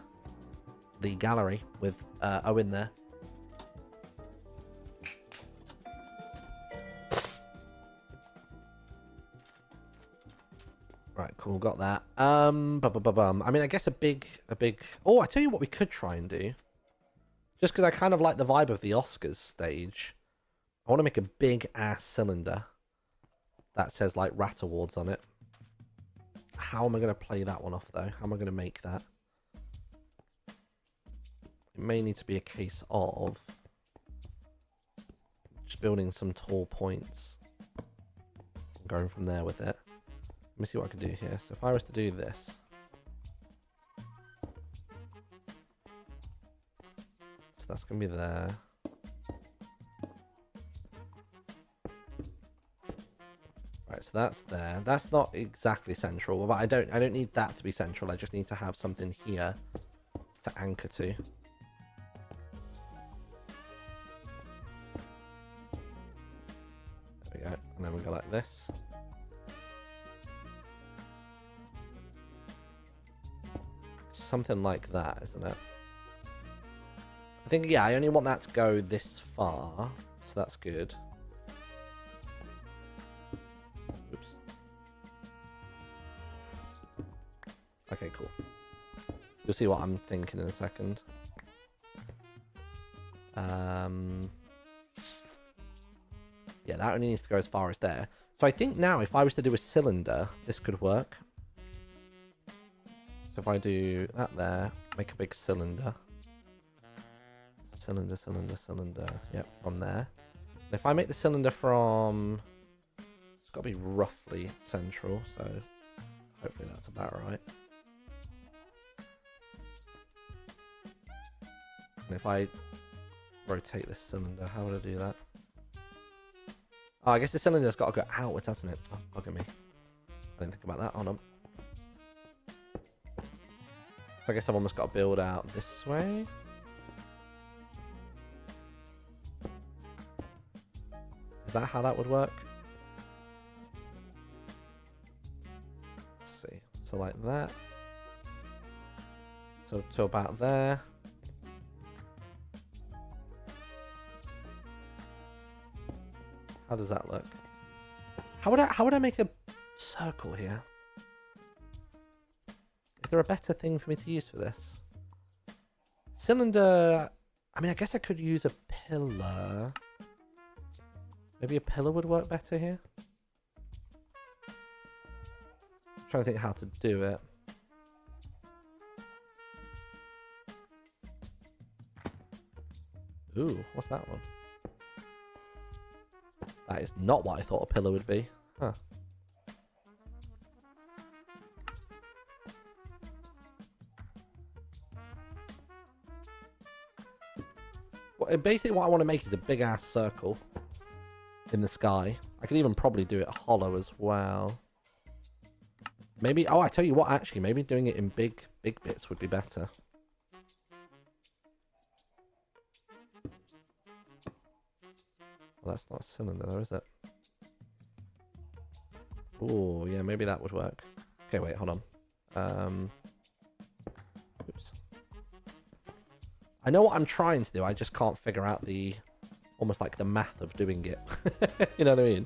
the gallery with Owen there. Right, cool, got that. I mean, I guess a big... Oh, I tell you what we could try and do. Just because I kind of like the vibe of the Oscars stage. I want to make a big-ass cylinder that says, like, Rat Awards on it. How am I going to play that one off, though? How am I going to make that? It may need to be a case of just building some tall points. Going from there with it. Let me see what I can do here. So if I was to do this. So that's going to be there. Right, so that's there. That's not exactly central, but I don't need that to be central. I just need to have something here to anchor to. There we go. And then we go like this. Something like that, isn't it? I think, yeah, I only want that to go this far, so that's good. Oops. Okay, cool. You'll see what I'm thinking in a second. Yeah, that only needs to go as far as there. So I think now, if I was to do a cylinder, this could work. So if I do that there, make a big cylinder. Cylinder. Yep, from there. And if I make the cylinder from... It's got to be roughly central, so hopefully that's about right. And if I rotate this cylinder, how would I do that? Oh, I guess the cylinder's got to go outwards, hasn't it? Oh, look at me. I didn't think about that. Hold on. So I guess I've almost got to build out this way. Is that how that would work? Let's see. So like that. So to about there. How does that look? How would I make a circle here? Is there a better thing for me to use for this? Cylinder... I mean, I guess I could use a pillar. Maybe a pillar would work better here. I'm trying to think how to do it. Ooh, what's that one? That is not what I thought a pillar would be. Huh. Basically what I want to make is a big ass circle in the sky. I could even probably do it hollow as well. Maybe, oh, I tell you what, actually, maybe doing it in big bits would be better. Well, that's not a cylinder though, is it? Oh, yeah, maybe that would work. Okay, wait, hold on. Oops. I know what I'm trying to do. I just can't figure out the... almost like the math of doing it. You know what I mean?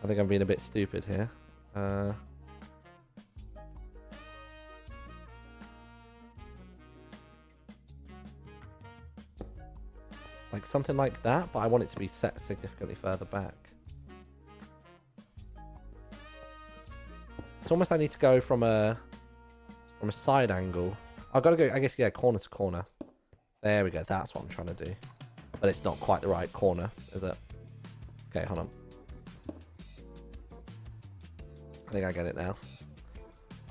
I think I'm being a bit stupid here. Like something like that, but I want it to be set significantly further back. It's almost I need to go from a side angle. I've got to go, I guess, yeah, corner to corner. There we go. That's what I'm trying to do. But it's not quite the right corner, is it? Okay, hold on. I think I get it now.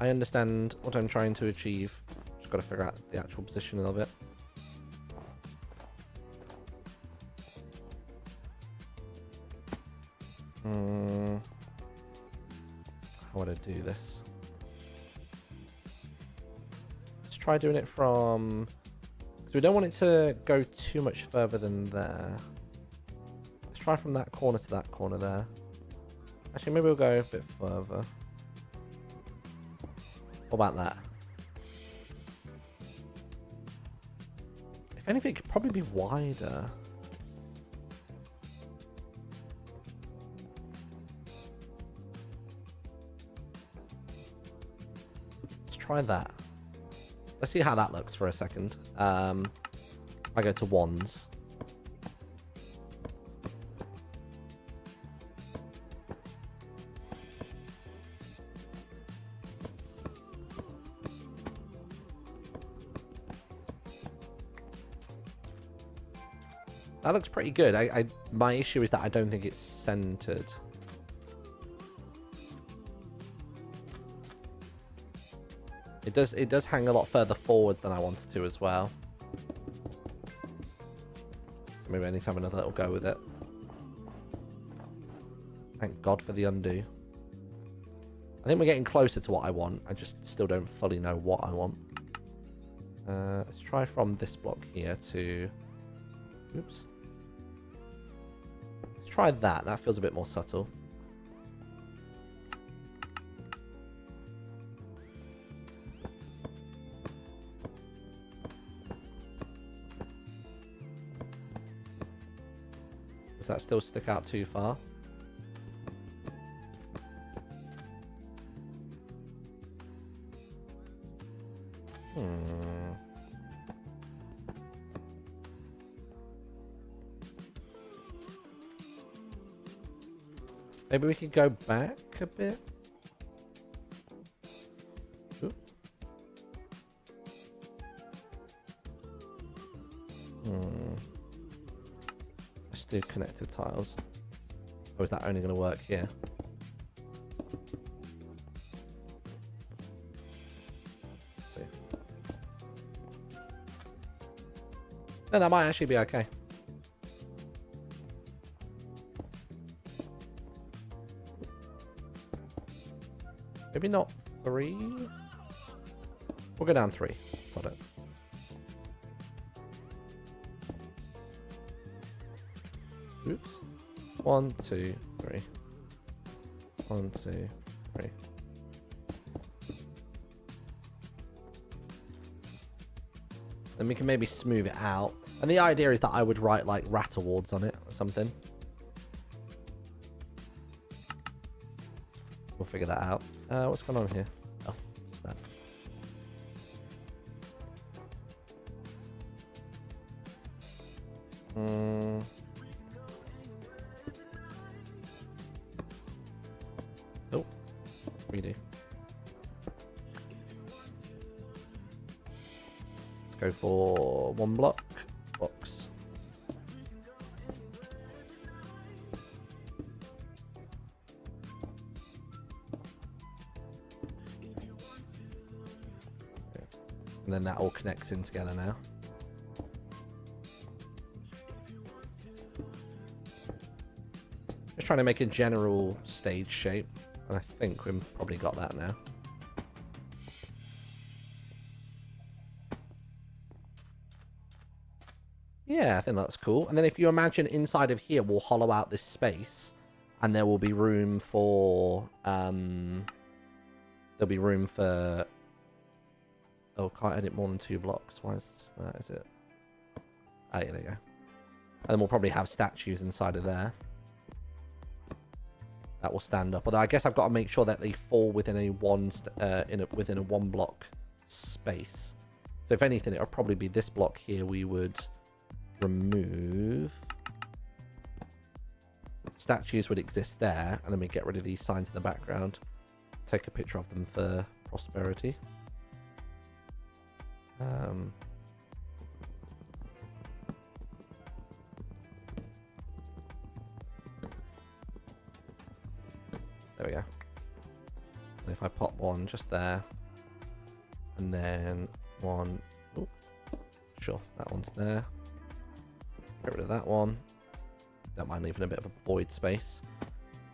I understand what I'm trying to achieve. Just got to figure out the actual position of it. How would I do this? Let's try doing it from... because we don't want it to go too much further than there. Let's try from that corner to that corner there. Actually, maybe we'll go a bit further. What about that? If anything, it could probably be wider. Let's try that. Let's see how that looks for a second. I go to wands. That looks pretty good. My issue is that I don't think it's centered. It does hang a lot further forwards than I wanted to as well. So maybe I need to have another little go with it. Thank God for the undo. I think we're getting closer to what I want. I just still don't fully know what I want. Let's try from this block here to... oops. Let's try that. That feels a bit more subtle. Does that still stick out too far? Maybe we could go back a bit. Ooh. Let's do connected tiles. Or is that only going to work here? Let's see. No, that might actually be okay. Maybe not 3. We'll go down 3. Sod it. Oops. 1, 2, 3. 1, 2, 3. Then we can maybe smooth it out. And the idea is that I would write like rat awards on it or something. We'll figure that out. What's going on here? Oh, just that. Oh, redo. Let's go for 1 block. Box. And then that all connects in together now. Just trying to make a general stage shape. And I think we've probably got that now. Yeah, I think that's cool. And then if you imagine inside of here, we'll hollow out this space. And there will be room for... there'll be room for... oh, can't edit more than 2 blocks. Why is that? Is it? Oh, yeah, there you go. And then we'll probably have statues inside of there. That will stand up. Although I guess I've got to make sure that they fall within a within a 1 block space. So if anything, it'll probably be this block here. We would remove. Statues would exist there, and then we get rid of these signs in the background. Take a picture of them for prosperity. There we go. And if I pop one just there, and then one, oh, sure, that one's there. Get rid of that one. Don't mind leaving a bit of a void space.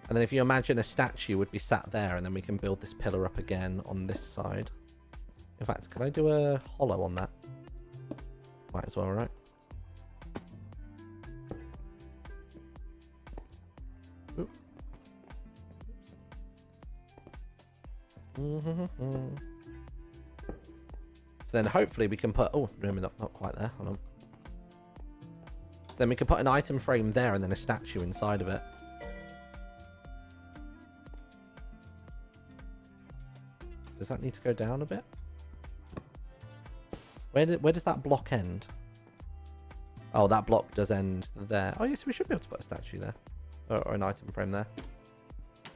And then if you imagine a statue would be sat there, and then we can build this pillar up again on this side. In fact, can I do a hollow on that? Might as well, right? Oop. So then hopefully we can put... Oh, remember, not quite there. Hold on. So then we can put an item frame there and then a statue inside of it. Does that need to go down a bit? Where does that block end? Oh, that block does end there. Oh, yes, we should be able to put a statue there. Or an item frame there.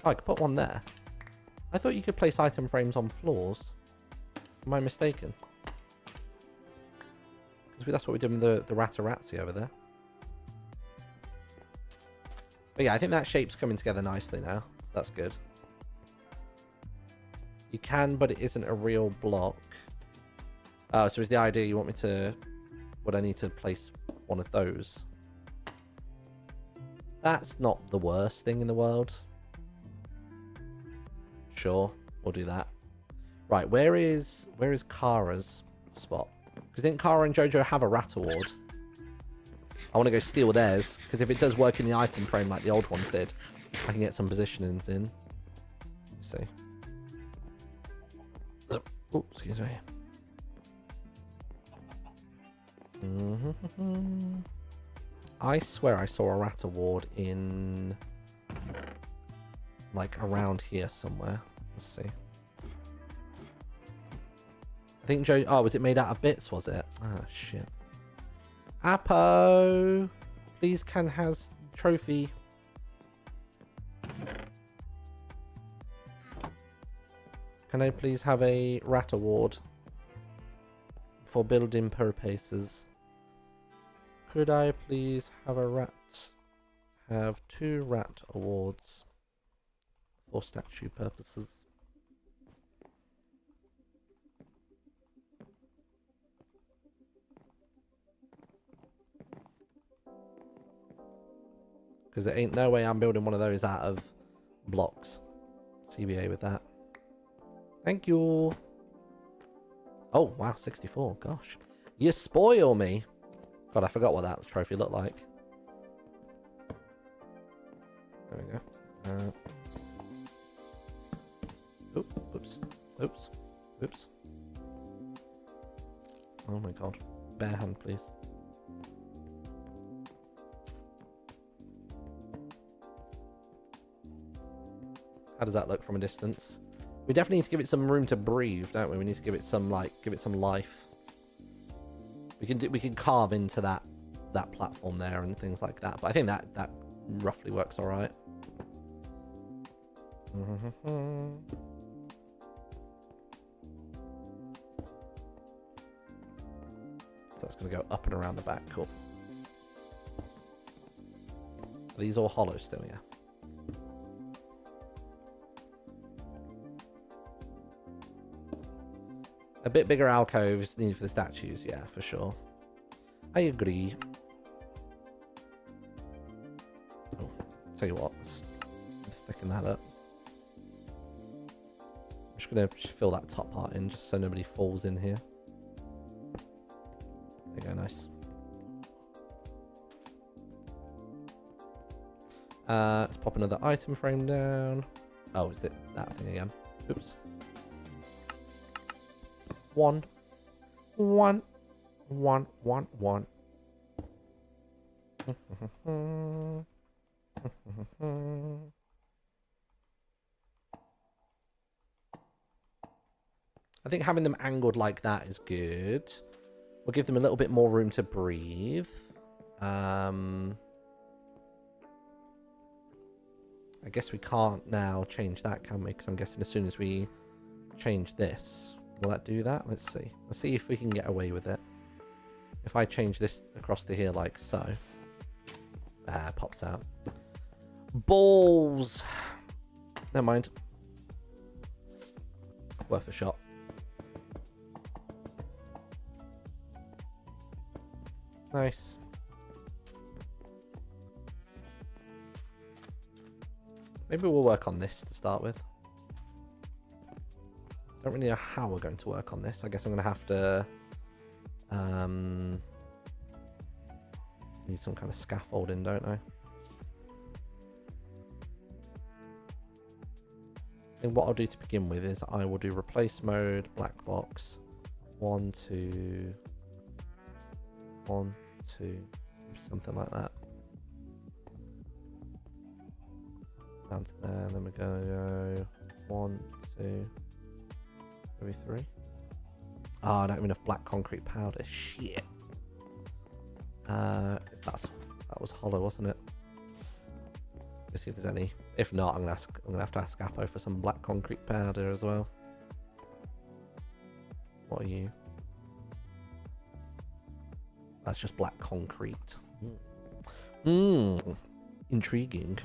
Oh, I could put one there. I thought you could place item frames on floors. Am I mistaken? Because that's what we did with the Ratarazzi over there. But yeah, I think that shape's coming together nicely now. So that's good. You can, but it isn't a real block. Oh, so is the idea you want me to... Would I need to place one of those? That's not the worst thing in the world. Sure, we'll do that. Right, where is Kara's spot? Because didn't Kara and Jojo have a rat award? I want to go steal theirs, because if it does work in the item frame like the old ones did, I can get some positionings in. Let's see. Oh, excuse me. I swear I saw a rat award in... like around here somewhere. Let's see. I think Joe... Oh, was it made out of bits, was it? Oh, shit. Apo! Please can has trophy. Can I please have a rat award? For building purposes. Could I please have a rat? Have 2 rat awards. For statue purposes. Because there ain't no way I'm building one of those out of blocks. CBA with that. Thank you. Oh, wow, 64. Gosh. You spoil me. God, I forgot what that trophy looked like. There we go. Oops. Oops. Oops. Oh my god. Bare hand, please. How does that look from a distance? We definitely need to give it some room to breathe, don't we? We need to give it some life. We can carve into that platform there and things like that. But I think that roughly works all right. So that's going to go up and around the back. Cool. Are these all hollow still? Yeah. A bit bigger alcoves needed for the statues, yeah, for sure. I agree. Oh, tell you what, let's thicken that up. I'm just gonna fill that top part in just so nobody falls in here. There you go, nice. Let's pop another item frame down. Oh, is it that thing again? Oops. One. I think having them angled like that is good. We'll give them a little bit more room to breathe. I guess we can't now change that, can we? Because I'm guessing as soon as we change this, will that do that? Let's see. Let's see if we can get away with it. If I change this across to here like so. Ah, pops out. Balls. Never mind. Worth a shot. Nice. Maybe we'll work on this to start with. Don't really know how we're going to work on this. I guess I'm going to have to need some kind of scaffolding, don't I? And what I'll do to begin with is I will do replace mode, black box, 1, 2, 1, 2, something like that. Down to there, and then we're going to go 1, 2, maybe 3. Oh, I don't have enough black concrete powder. Shit. That was hollow, wasn't it? Let's see if there's any. If not, I'm gonna have to ask Apo for some black concrete powder as well. What are you? That's just black concrete. Intriguing.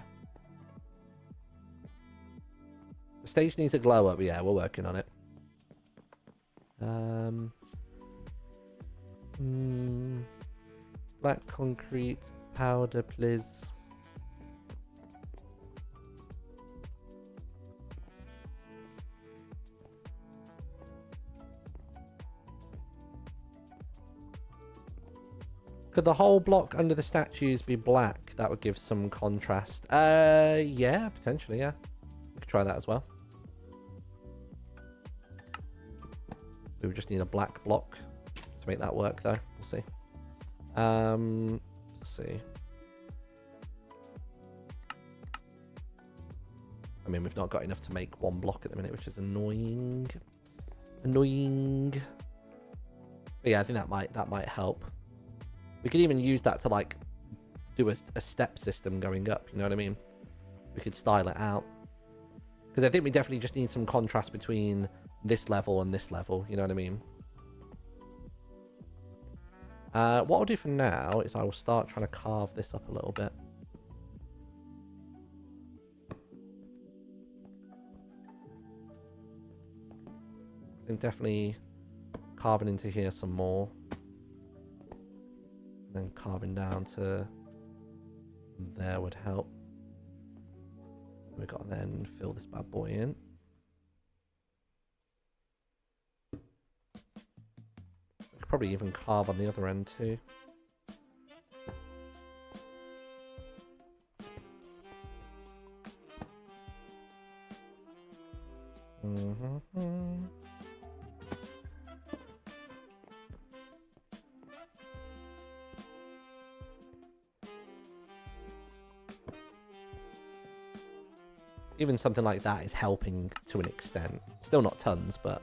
The stage needs a glow up. Yeah, we're working on it. Black concrete powder, please. Could the whole block under the statues be black? That would give some contrast. Yeah, potentially, yeah. We could try that as well. We would just need a black block to make that work, though. We'll see. Let's see. I mean, we've not got enough to make one block at the minute, which is annoying. Annoying. But yeah, I think that might help. We could even use that to like do a step system going up. You know what I mean? We could style it out. Because I think we definitely just need some contrast between this level and this level. You know what I mean? What I'll do for now is I will start trying to carve this up a little bit. I think definitely carving into here some more. And then carving down to there would help. We've got to then fill this bad boy in. We could probably even carve on the other end too. Even something like that is helping to an extent. Still not tons, but...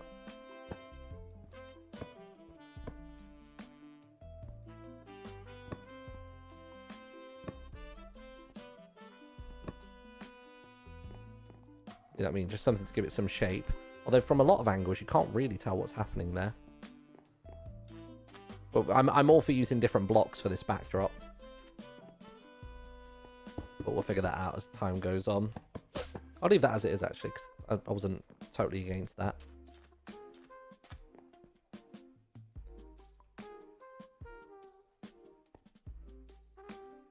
You know what I mean? Just something to give it some shape. Although from a lot of angles, you can't really tell what's happening there. But I'm all for using different blocks for this backdrop. But we'll figure that out as time goes on. I'll leave that as it is, actually, because I wasn't totally against that.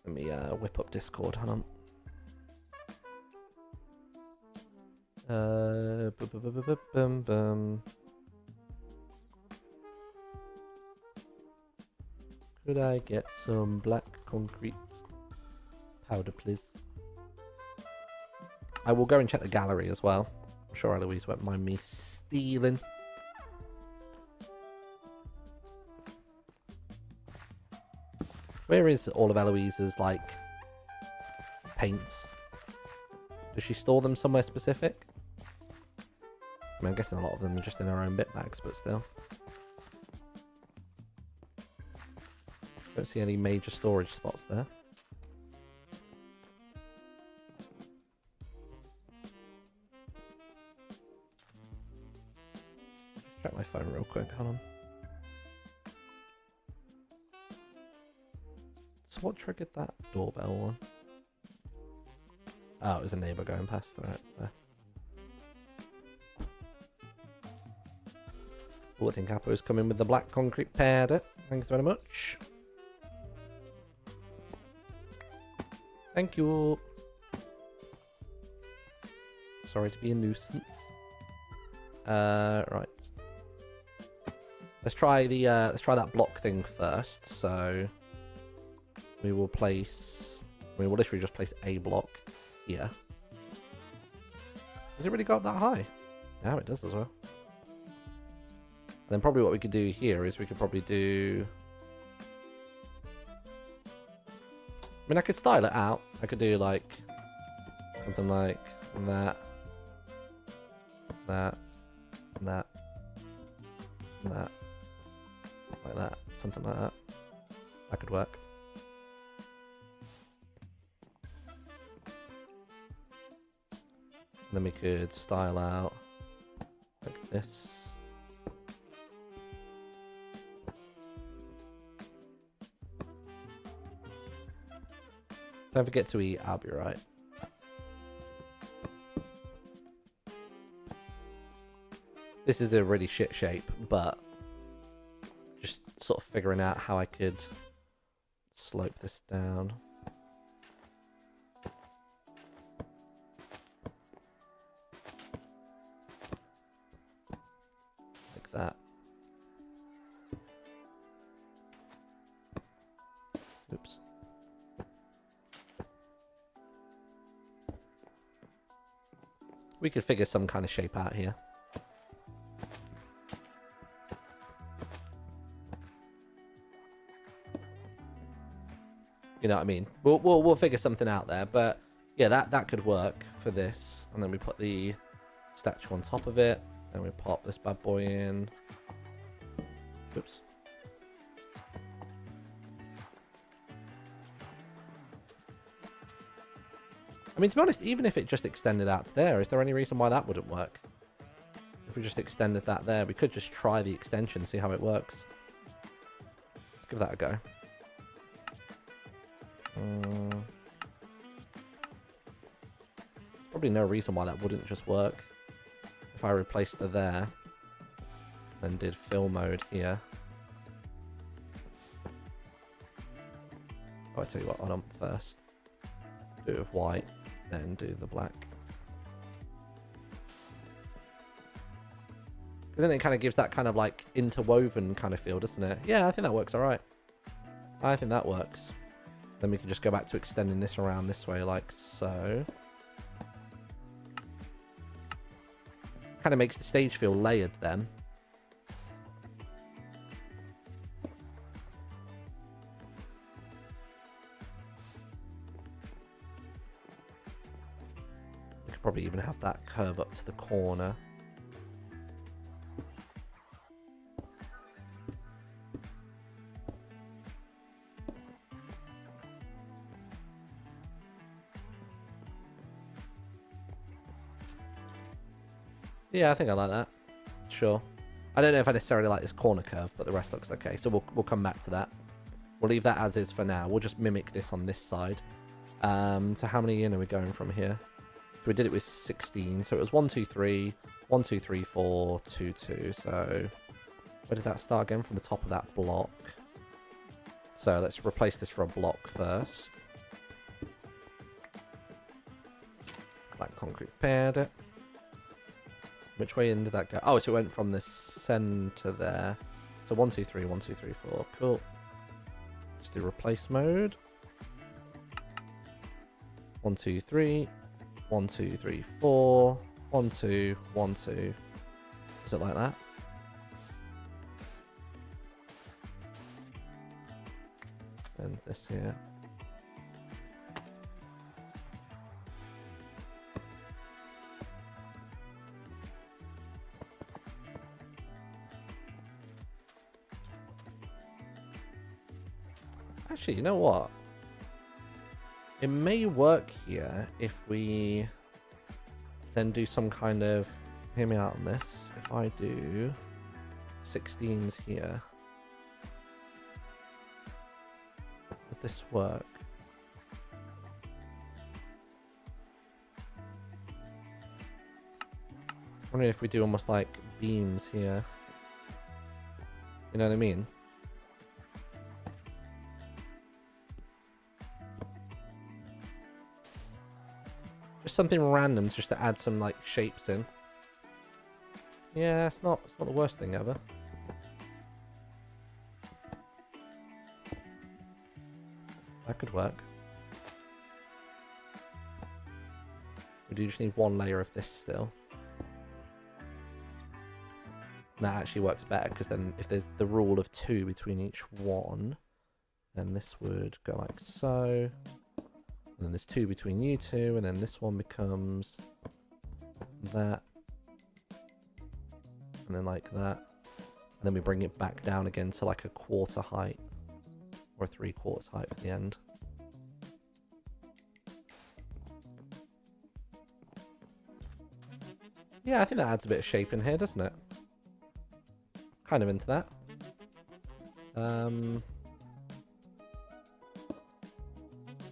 Let me whip up Discord, hang on. Could I get some black concrete powder, please? I will go and check the gallery as well. I'm sure Eloise won't mind me stealing. Where is all of Eloise's, like, paints? Does she store them somewhere specific? I mean, I'm guessing a lot of them are just in her own bit bags, but still. Don't see any major storage spots there. Just check my phone real quick, hold on. So what triggered that doorbell one? Oh, it was a neighbour going past. Alright, there. Oh, I think Appo's coming with the black concrete pad. Thanks very much. Thank you. Sorry to be a nuisance. Right. Let's try that block thing first. So we will place. We'll literally just place a block here. Does it really go up that high? Yeah, it does as well. And then probably what we could do here is we could probably do... I mean, I could style it out. I could do like something like that, that, that, that, like that, something like that. That could work. And then we could style out like this. Don't forget to eat, I'll be right. This is a really shit shape, but just sort of figuring out how I could slope this down. Like that. Oops. We could figure some kind of shape out here. You know what I mean? We'll figure something out there, but yeah, that could work for this. And then we put the statue on top of it, and we pop this bad boy in. Oops. I mean, to be honest, even if it just extended out to there, is there any reason why that wouldn't work? If we just extended that there, we could just try the extension, see how it works. Let's give that a go. There's probably no reason why that wouldn't just work. If I replaced the there, then did fill mode here. Oh, I tell you what, hold on first. Do it with white. Then do the black. Because then it kind of gives that kind of like interwoven kind of feel, doesn't it? Yeah, I think that works alright. I think that works. Then we can just go back to extending this around this way like so. Kind of makes the stage feel layered then. Probably even have that curve up to the corner. Yeah, I think I like that. Sure. I don't know if I necessarily like this corner curve, but the rest looks okay. So we'll come back to that. We'll leave that as is for now. We'll just mimic this on this side. So how many in are we going from here? We did it with 16, so it was 1, 2, 3, 1, 2, 3, 4, 2, 2. So where did that start again? From the top of that block. So let's replace this for a block first. Black concrete pad. Which way in did that go? Oh, so it went from the center there. So 1, 2, 3, 1, 2, 3, 4. Cool. Let's do replace mode. 1, 2, 3. 1, 2, 3, 4. 1, 2, 1, 2. Is it like that? then this here. Actually, you know what? It may work here if we then do some kind of... Hear me out on this. If I do 16s here, would this work? I'm wondering if we do almost like beams here. You know what I mean? Just something random just to add some like shapes in. Yeah, it's not the worst thing ever. That could work. We do just need one layer of this still. And that actually works better because then if there's the rule of 2 between each one, then this would go like so. And then there's 2 between you two, and then this one becomes that. And then like that. And then we bring it back down again to like a 1/4 height. Or a 3/4 height at the end. Yeah, I think that adds a bit of shape in here, doesn't it? Kind of into that.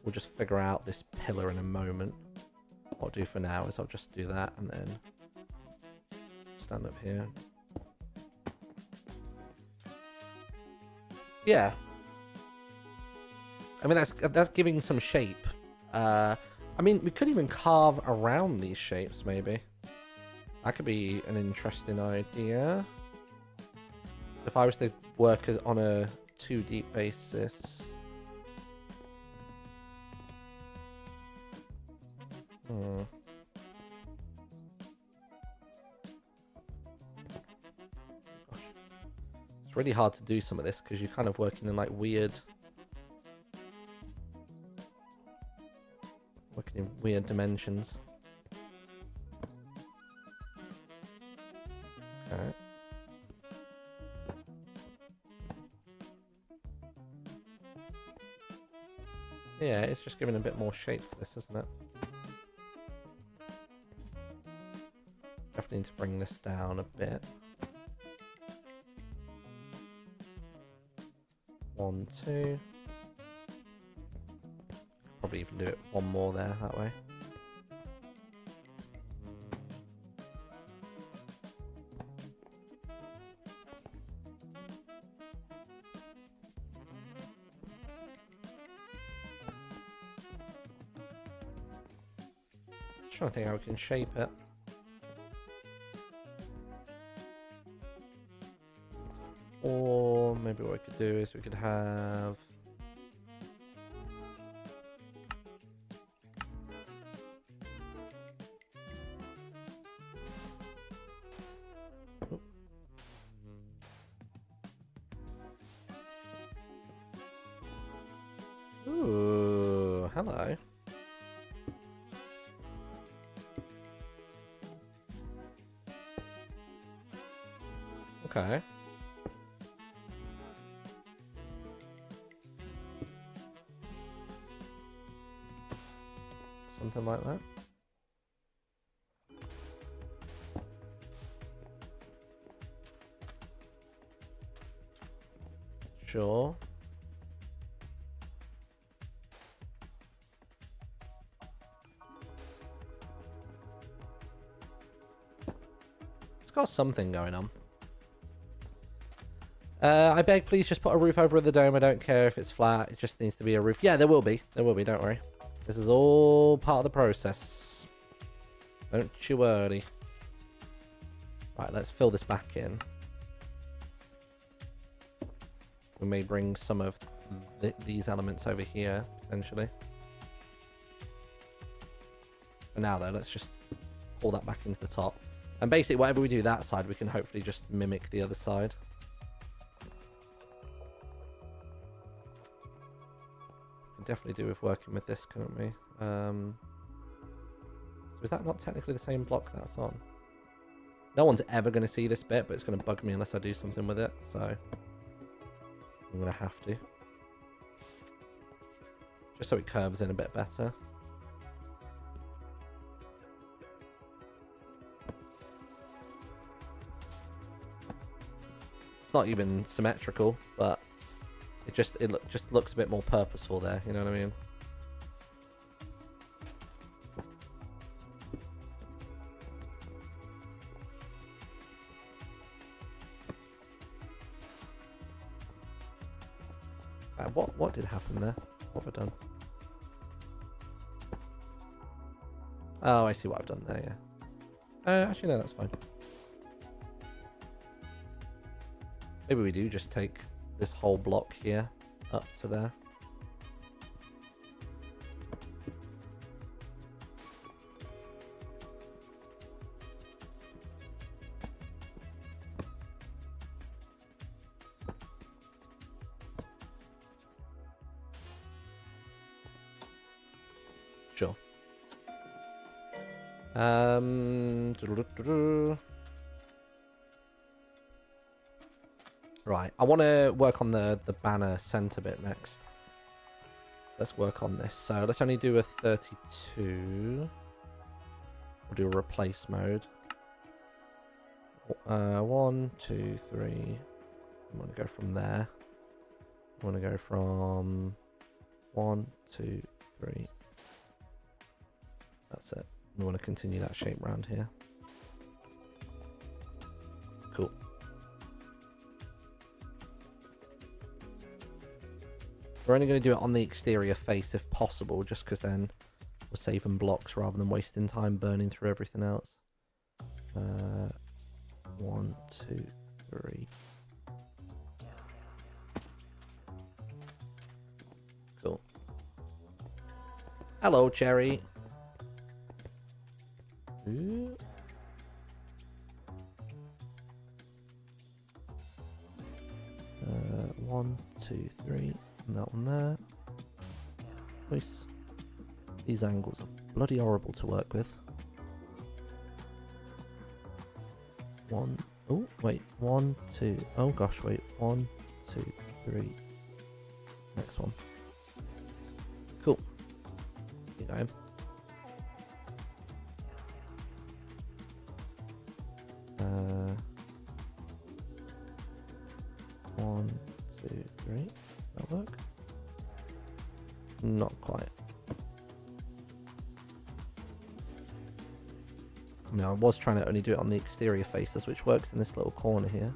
We'll just figure out this pillar in a moment. What I'll do for now is I'll just do that and then stand up here. Yeah. I mean, that's giving some shape. I mean, we could even carve around these shapes, maybe. That could be an interesting idea. If I was to work on a 2D basis. Gosh. It's really hard to do some of this because you're kind of working in like weird dimensions. Okay. Yeah, it's just giving a bit more shape to this, isn't it? Definitely need to bring this down a bit. 1, 2. Probably even do it one more there, that way. Trying to think how we can shape it. Or maybe what we could do is we could have ooh, hello. Okay. Something like that. Sure. It's got something going on. I beg, please just put a roof over the dome. I don't care if it's flat. It just needs to be a roof. Yeah, there will be. There will be. Don't worry. This is all part of the process. Don't you worry. Right, let's fill this back in. We may bring some of these elements over here, potentially. For now, though, let's just pull that back into the top. And basically, whatever we do that side, we can hopefully just mimic the other side. definitely do with working with this, couldn't we? So is that not technically the same block that's on? No one's ever going to see this bit, but it's going to bug me unless I do something with it, so I'm going to have to. Just so it curves in a bit better. It's not even symmetrical, but it just looks a bit more purposeful there, you know what I mean? What did happen there? What have I done? Oh, I see what I've done there, yeah. Actually, no, that's fine. Maybe we do just take this whole block here up to there. Sure. Right, I want to work on the banner center bit next. Let's work on this. So let's only do a 32. We'll do a replace mode. 1, 2, 3. I'm going to go from there. I want to go from 1, 2, 3. That's it. We want to continue that shape around here. Cool. We're only going to do it on the exterior face if possible, just because then we're saving blocks rather than wasting time burning through everything else. 1, 2, 3. Cool. Hello, Cherry. Ooh. 1, 2, 3. And that one there. Nice. These angles are bloody horrible to work with. 1. Oh, wait. 1, 2. Oh gosh, wait. 1, 2, 3. Next one. Cool. Keep going. One, 2, 3. That'll work. Not quite. I mean, I was trying to only do it on the exterior faces, which works in this little corner here.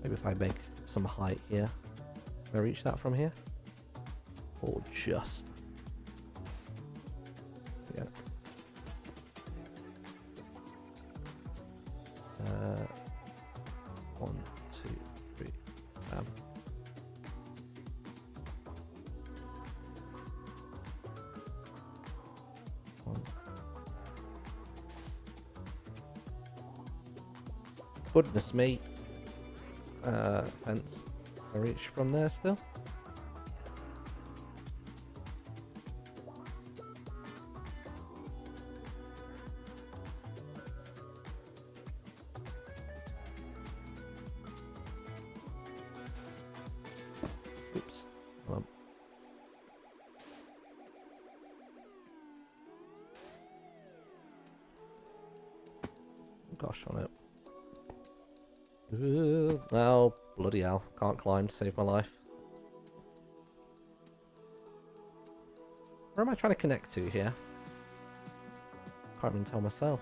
Maybe if I make some height here. Can I reach that from here? Or just? Yeah. 1, 2, 3. Goodness me. Fence. I reach from there still. Oops. Hold on. Gosh on it. Oh, bloody hell. Can't climb to save my life. Where am I trying to connect to here? Can't even tell myself.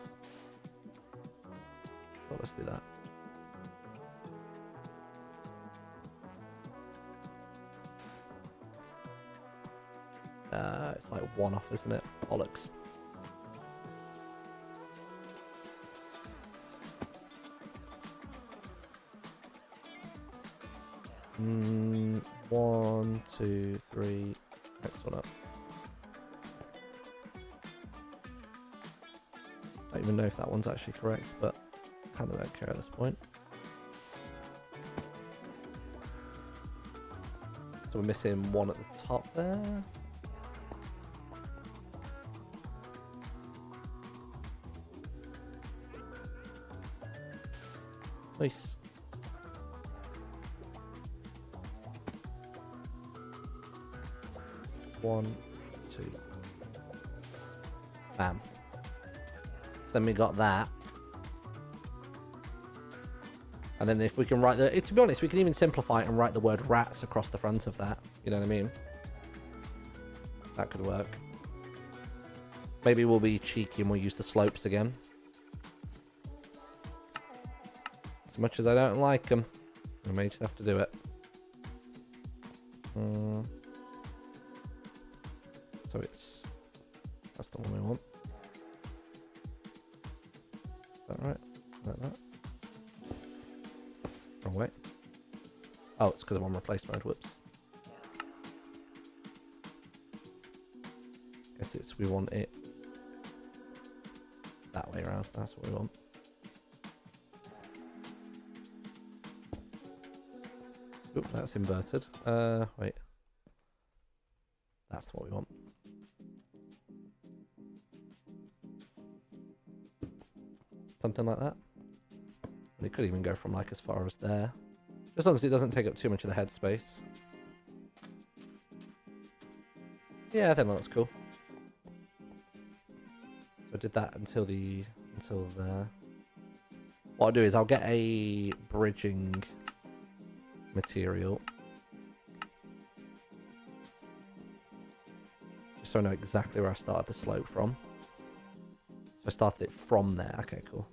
Well, let's do that. It's like one off, isn't it? Bollocks. Mm, 1, 2, 3. Next one up. I don't even know if that one's actually correct, but kind of don't care at this point. So we're missing one at the top there. Nice. One, two. Bam. So then we got that. And then if we can write the... To be honest, we can even simplify it and write the word rats across the front of that. You know what I mean? That could work. Maybe we'll be cheeky and we'll use the slopes again. As much as I don't like them, I may just have to do it. So it's... That's the one we want. Is that right? Like that? Wrong way. Oh, it's because I'm on replace mode. Whoops. Guess it's we want it that way around. That's what we want. Oop, that's inverted. Wait. That's what we want. Something like that. And it could even go from like as far as there. Just as long as it doesn't take up too much of the head space. Yeah, I think that looks cool. So I did that until there. What I'll do is I'll get a bridging material. Just so I know exactly where I started the slope from. So I started it from there. Okay, cool.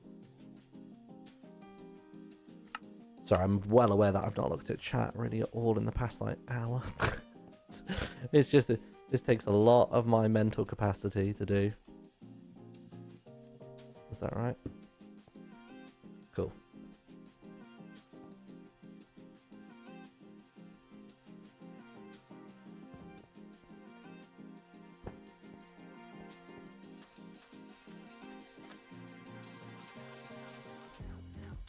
Sorry, I'm well aware that I've not looked at chat really at all in the past like hour. It's just that this takes a lot of my mental capacity to do. Is that right? Cool.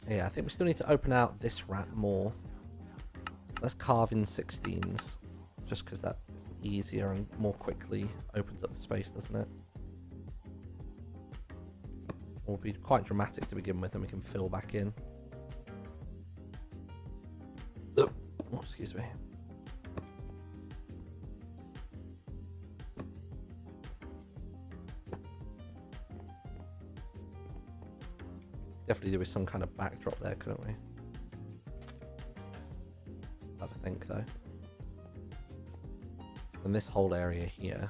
Yeah, I think we still need to open out this rat more. Let's carve in 16s. Just because that easier and more quickly opens up the space, doesn't it? Will be quite dramatic to begin with, and we can fill back in. Oh, excuse me. Definitely do with some kind of backdrop there, couldn't we? I have to think though. And this whole area here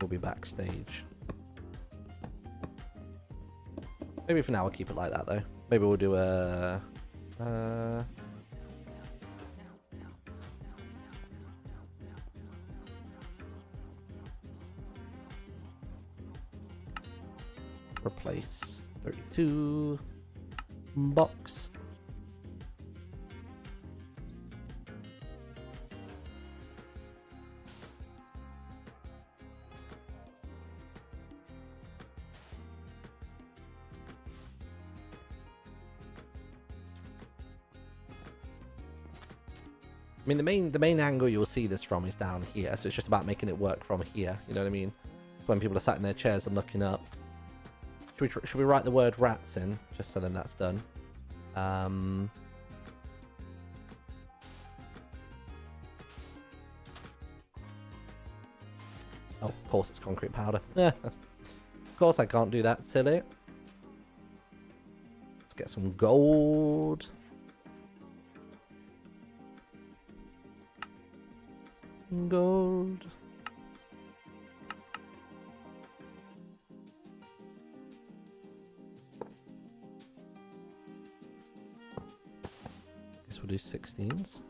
will be backstage. Maybe for now we'll keep it like that though. Maybe we'll do a... replace 32 box. I mean, the main angle you'll see this from is down here, so it's just about making it work from here. You know what I mean? It's when people are sat in their chairs and looking up. Should we write the word rats in, just so then that's done? Oh, of course it's concrete powder. Of course I can't do that, silly. Let's get some gold. Gold. Guess we'll do 16s.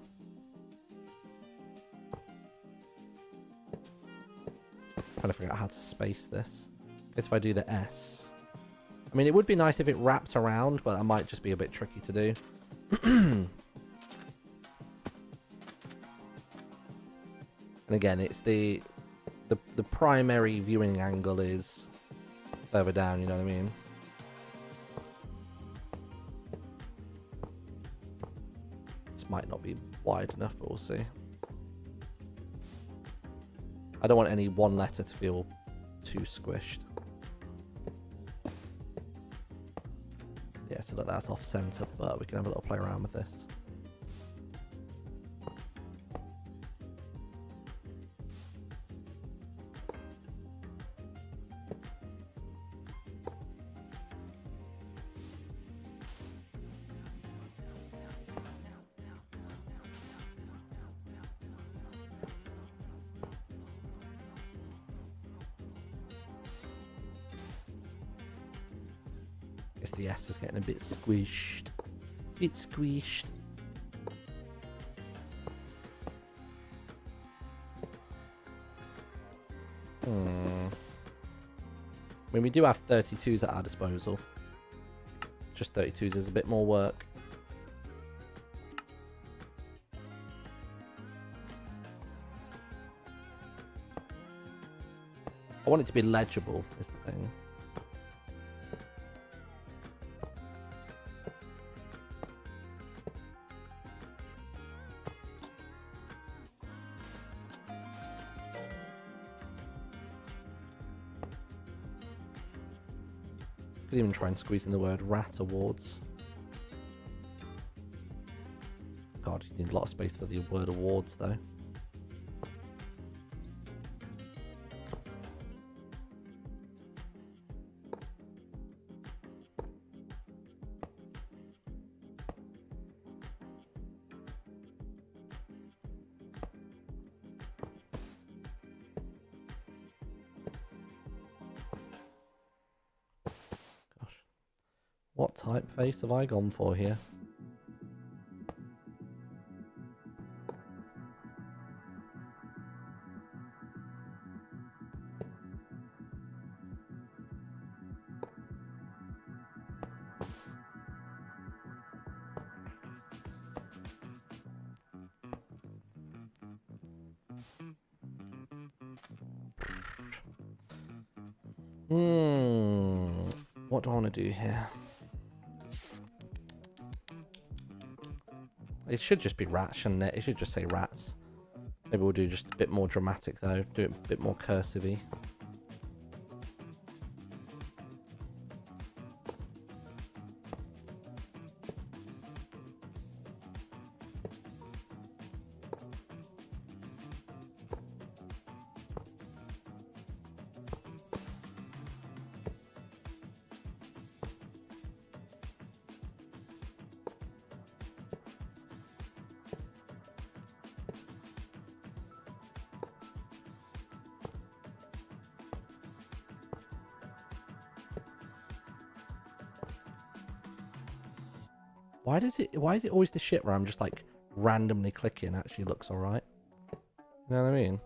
Trying to figure out how to space this. Guess if I do the S. I mean, it would be nice if it wrapped around, but that might just be a bit tricky to do. And again, it's the primary viewing angle is further down, you know what I mean? This might not be wide enough, but we'll see. I don't want any one letter to feel too squished. Yeah, so look, that's off center, but we can have a little play around with this. Guess the S is getting a bit squished. Bit squished. I mean, we do have 32s at our disposal. Just 32s is a bit more work. I want it to be legible, is the thing. Could even try and squeeze in the word rat awards. God, you need a lot of space for the word awards, though. What typeface have I gone for here? What do I want to do here? It should just be rats, shouldn't it? It should just say rats. Maybe we'll do just a bit more dramatic though. Do it a bit more cursive-y. Why is it always the shit where I'm just like randomly clicking actually looks alright? You know what I mean?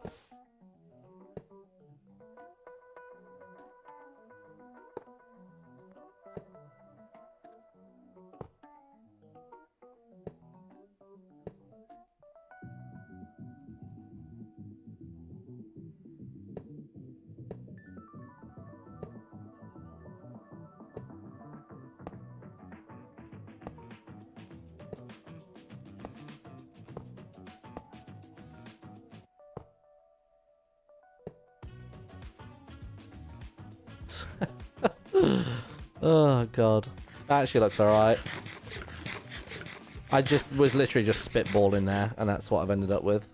Oh god, that actually looks alright. I just was literally just spitballing there, and that's what I've ended up with.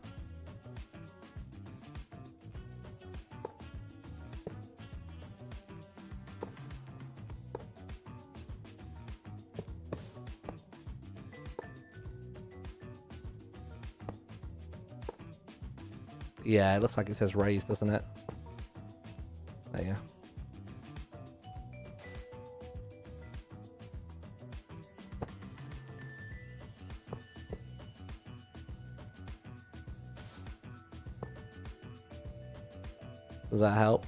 Yeah, it looks like it says raised, doesn't it? There you go. Does that help?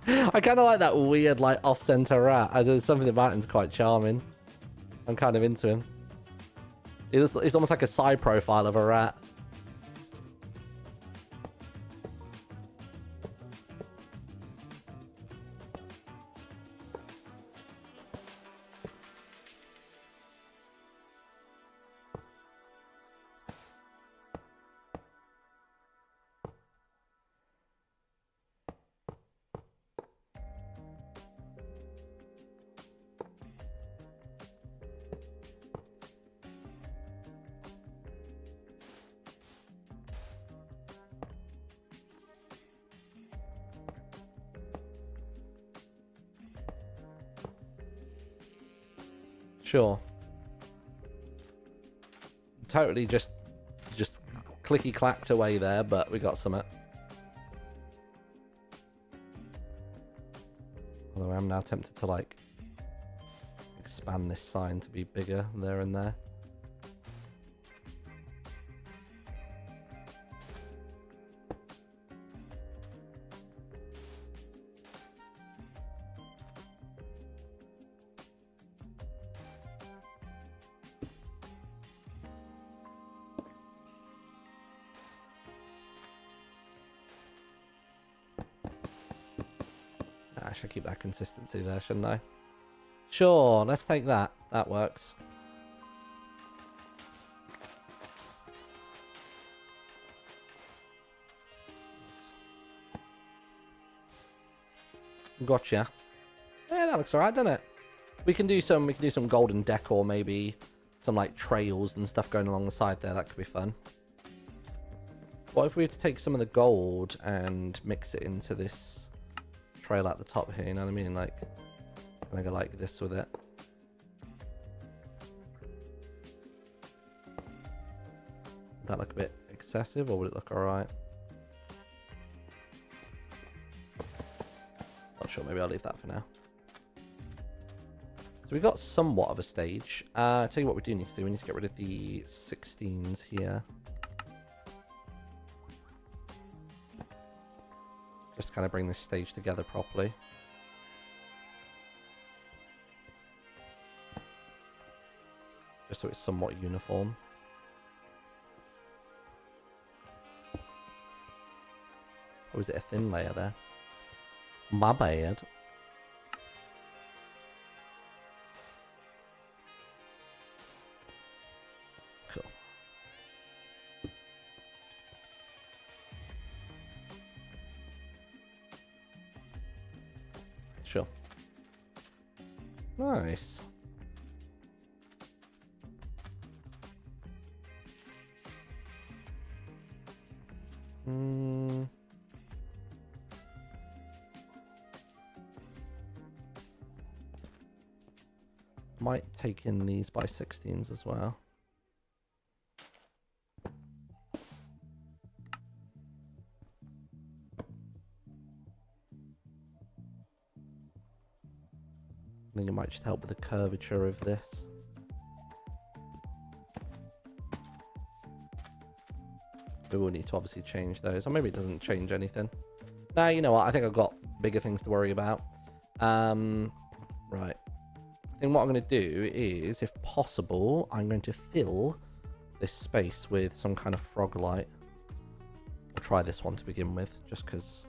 I kind of like that weird, like, off-center rat. There's something about him's quite charming. I'm kind of into him. It's almost like a side profile of a rat. Sure. Totally just clicky clacked away there, but we got some. Although I'm now tempted to like expand this sign to be bigger there and there. I should keep that consistency there, shouldn't I? Sure, let's take that. That works. Gotcha. Yeah, that looks alright, doesn't it? We can do some golden decor, maybe some like trails and stuff going along the side there. That could be fun. What if we were to take some of the gold and mix it into this trail at the top here, you know what I mean? Like, can I go like this with it? Would that look a bit excessive, or would it look alright? Not sure, maybe I'll leave that for now. So we got somewhat of a stage. Tell you what we do need to do, we need to get rid of the 16s here. Just kind of bring this stage together properly. Just so it's somewhat uniform. Or is it a thin layer there? My bad. Cool. Sure. Nice. Might take in these by 16s as well. I think it might just help with the curvature of this. We will need to obviously change those, or maybe it doesn't change anything. Nah, you know what? I think I've got bigger things to worry about. Right. I think what I'm going to do is, if possible, I'm going to fill this space with some kind of frog light. I'll try this one to begin with, just because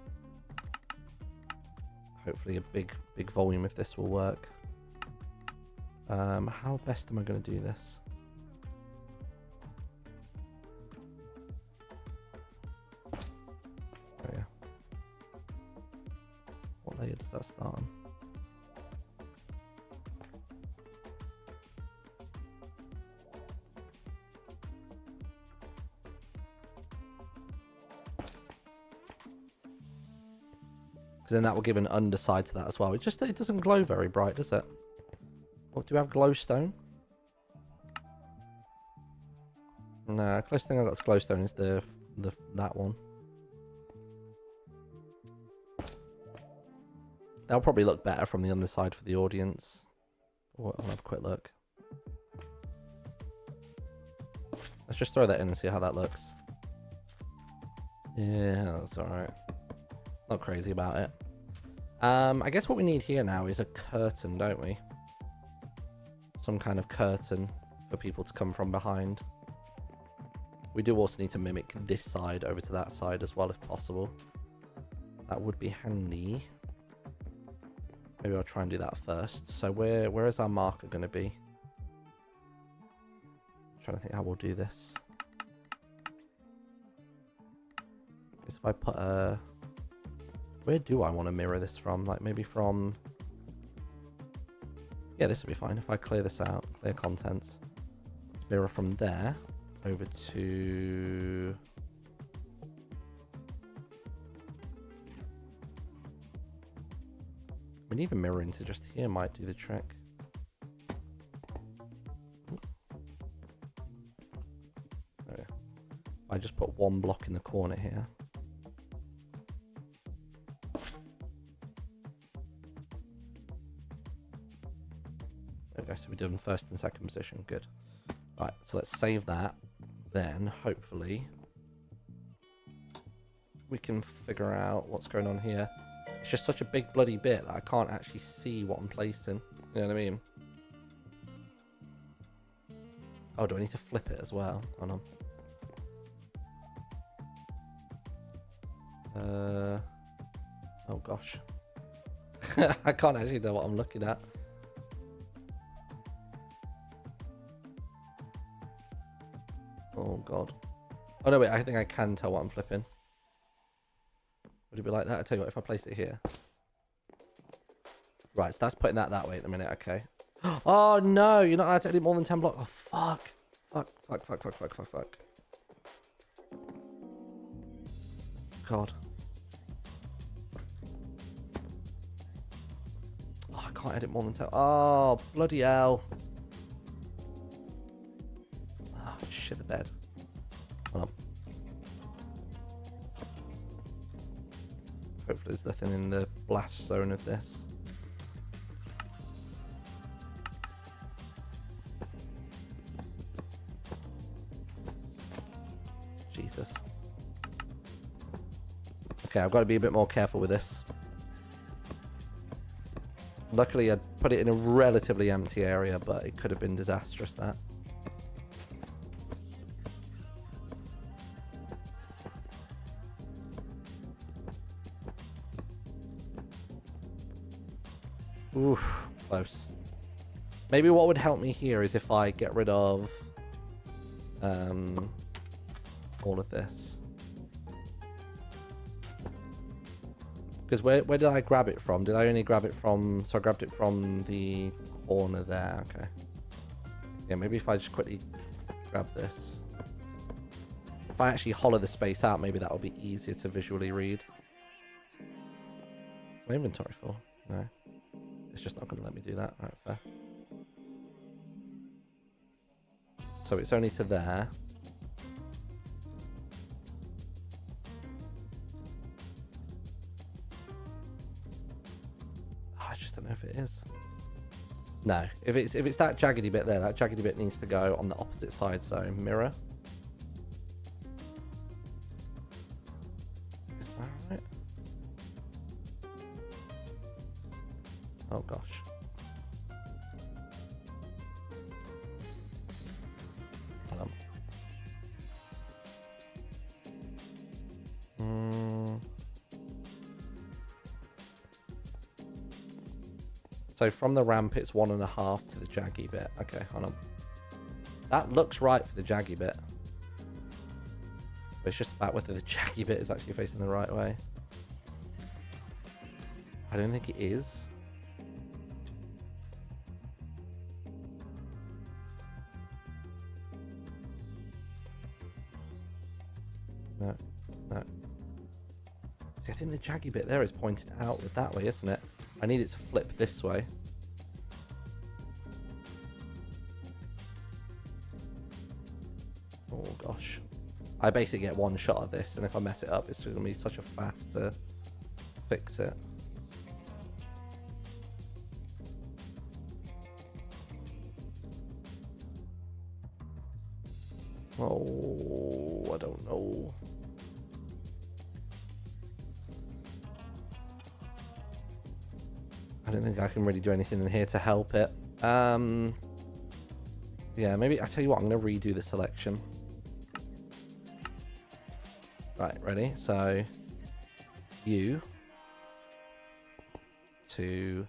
hopefully a big volume of this will work. How best am I going to do this? Oh yeah. What layer does that start on? Because then that will give an underside to that as well. It doesn't glow very bright, does it? What, do we have glowstone? Nah, closest thing I've got to glowstone is that one. That'll probably look better from the underside for the audience. I'll have a quick look. Let's just throw that in and see how that looks. Yeah, that's alright. Not crazy about it. I guess what we need here now is a curtain, don't we? Some kind of curtain for people to come from behind. We do also need to mimic this side over to that side as well, if possible. That would be handy. Maybe I'll try and do that first. So where is our marker going to be? I'm trying to think how we'll do this. Because if I put a... Where do I want to mirror this from? Like maybe from... Yeah, this will be fine. If I clear this out, clear contents. Let's mirror from there over to... I mean, even mirroring to just here might do the trick. Okay. I just put one block in the corner here. Okay, so we're doing first and second position. Good. Right, so let's save that. Then, hopefully, we can figure out what's going on here. It's just such a big bloody bit that I can't actually see what I'm placing. You know what I mean? Oh, do I need to flip it as well? Hold on. Oh gosh. I can't actually tell what I'm looking at. Oh god. Oh no, wait, I think I can tell what I'm flipping. Would it be like that? I tell you what, if I place it here. Right, so that's putting that way at the minute, okay. Oh no, you're not allowed to edit more than 10 blocks. Oh fuck. Fuck. God. Oh, I can't edit more than 10. Oh, bloody hell. Oh, shit the bed. Hold on. Hopefully there's nothing in the blast zone of this. Jesus. Okay, I've got to be a bit more careful with this. Luckily, I put it in a relatively empty area, but it could have been disastrous, that. Oof, close. Maybe what would help me here is if I get rid of all of this. Because where did I grab it from? Did I only grab it from... So I grabbed it from the corner there. Okay. Yeah, maybe if I just quickly grab this. If I actually hollow the space out, maybe that will be easier to visually read. Is my inventory full? No. It's just not going to let me do that. Right, fair. So it's only to there. Oh, I just don't know if it is. No, if it's that jaggedy bit there, that jaggedy bit needs to go on the opposite side. So mirror. Is that right? Oh gosh. Hold on. So from the ramp, it's 1.5 to the jaggy bit. Okay, hold on. That looks right for the jaggy bit. But it's just about whether the jaggy bit is actually facing the right way. I don't think it is. No. See, I think the jaggy bit there is pointed outward that way, isn't it? I need it to flip this way. Oh gosh. I basically get one shot of this, and if I mess it up, it's going to be such a faff to fix it. Oh, I don't know. I don't think I can really do anything in here to help it. Yeah, maybe, I tell you what, I'm going to redo the selection. Right, ready? So, you to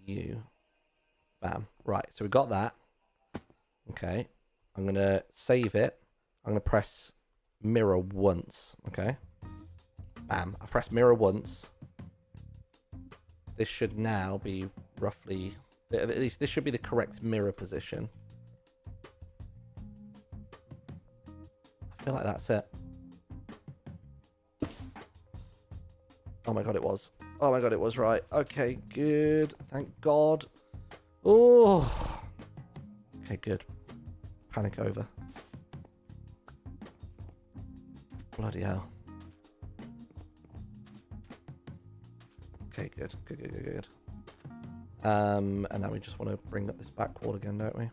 you. Bam. Right, so we got that. Okay. I'm going to save it. I'm going to press mirror once. Okay. Bam. I pressed mirror once. This should now be roughly, at least this should be the correct mirror position. I feel like that's it. Oh my god, it was. Oh my god, it was right. Okay, good. Thank God. Oh. Okay, good. Panic over. Bloody hell. Okay, good. Good. And now we just want to bring up this back wall again, don't we?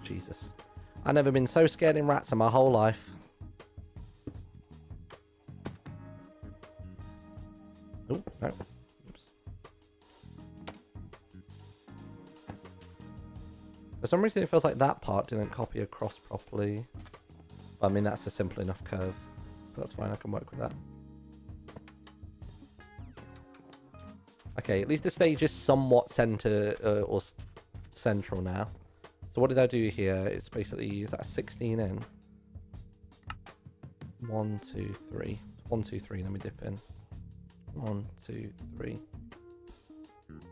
Jesus. I've never been so scared in rats in my whole life. Oh, no. Oops. For some reason, it feels like that part didn't copy across properly. I mean, that's a simple enough curve. So that's fine, I can work with that. Okay, at least the stage is somewhat central now. So what did I do here? It's basically, is that 16 in? 1, 2, 3. 1, 2, 3, then we dip in. 1, 2, 3.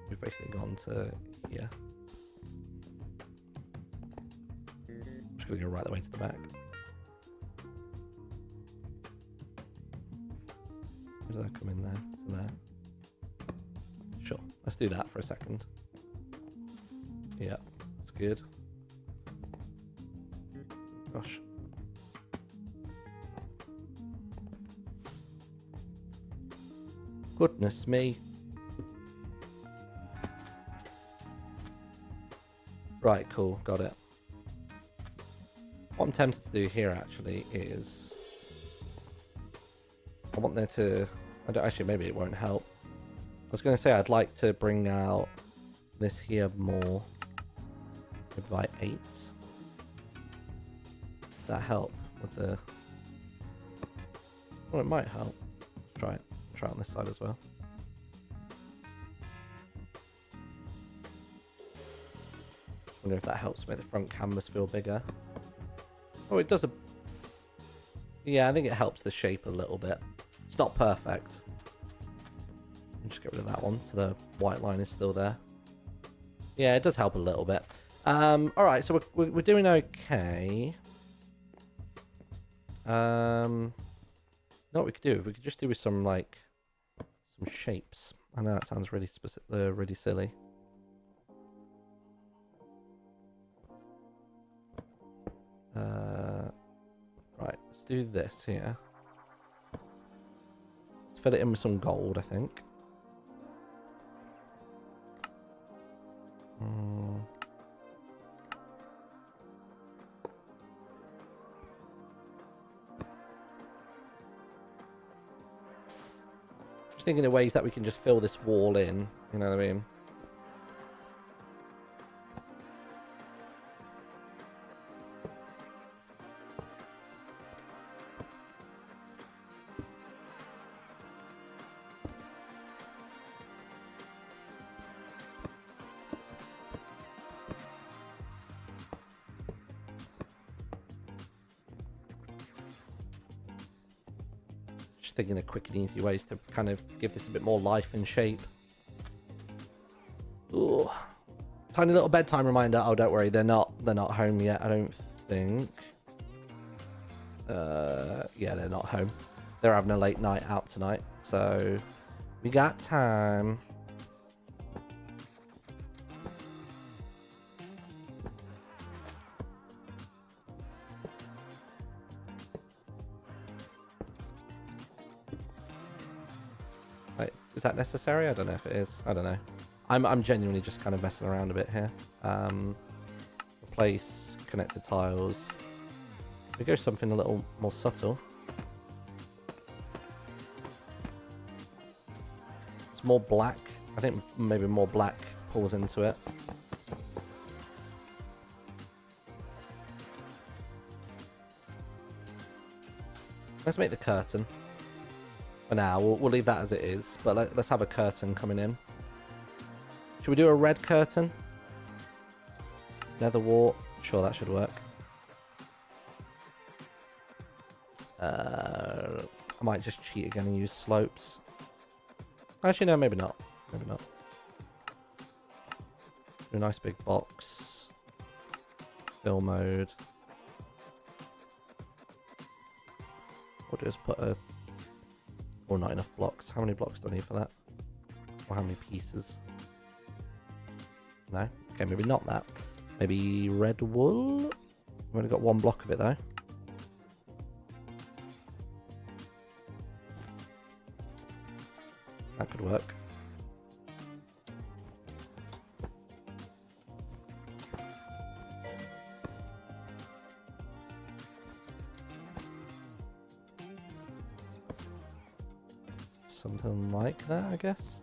We've basically gone to here. I'm just going to go right the way to the back. Where did that come in there? To there. Sure, let's do that for a second. Yeah, that's good. Gosh. Goodness me. Right, cool, got it. What I'm tempted to do here actually is I want there to, I don't, actually maybe it won't help. I was going to say I'd like to bring out this here more. Maybe by 8. That help with the, well, it might help. Try it. Try it on this side as well. Wonder if that helps make the front canvas feel bigger. Oh, it does a, yeah, I think it helps the shape a little bit. It's not perfect. I'll just get rid of that one so the white line is still there. Yeah, it does help a little bit. All right, so we're doing okay. Know what we could do? We could just do with some like some shapes. I know that sounds really specific, really silly. Right, let's do this here. Let's fill it in with some gold, I think. Just thinking of ways that we can just fill this wall in, you know what I mean? Thinking of quick and easy ways to kind of give this a bit more life and shape. Ooh. Tiny little bedtime reminder. Oh, don't worry, they're not home yet, I don't think. Yeah, they're not home. They're having a late night out tonight, so we got time. Is that necessary? I don't know if it is. I don't know. I'm genuinely just kind of messing around a bit here. We'll replace connected tiles. We go something a little more subtle. It's more black. I think maybe more black pulls into it. Let's make the curtain. For now, we'll leave that as it is, but let's have a curtain coming in. Should we do a red curtain? Leather wart. Sure, that should work. I might just cheat again and use slopes. Actually, no, maybe not. Maybe not. Do a nice big box. Fill mode. We'll just put a... Or not enough blocks. How many blocks do I need for that? Or how many pieces? No? Okay, maybe not that. Maybe red wool? We've only got one block of it though. That could work. Something like that, I guess.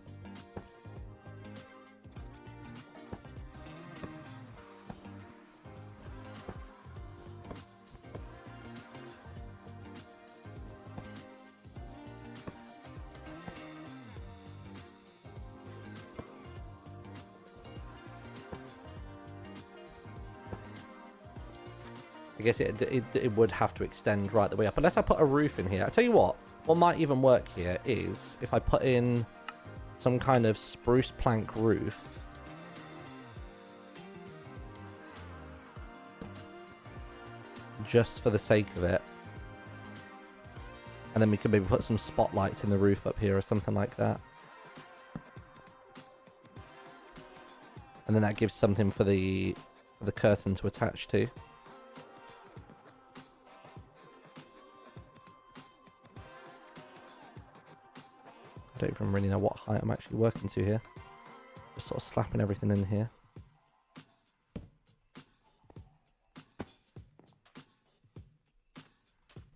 I guess it would have to extend right the way up. Unless I put a roof in here. I tell you what might even work here is if I put in some kind of spruce plank roof. Just for the sake of it. And then we could maybe put some spotlights in the roof up here or something like that. And then that gives something for the curtain to attach to. I don't even really know what height I'm actually working to here. Just sort of slapping everything in here.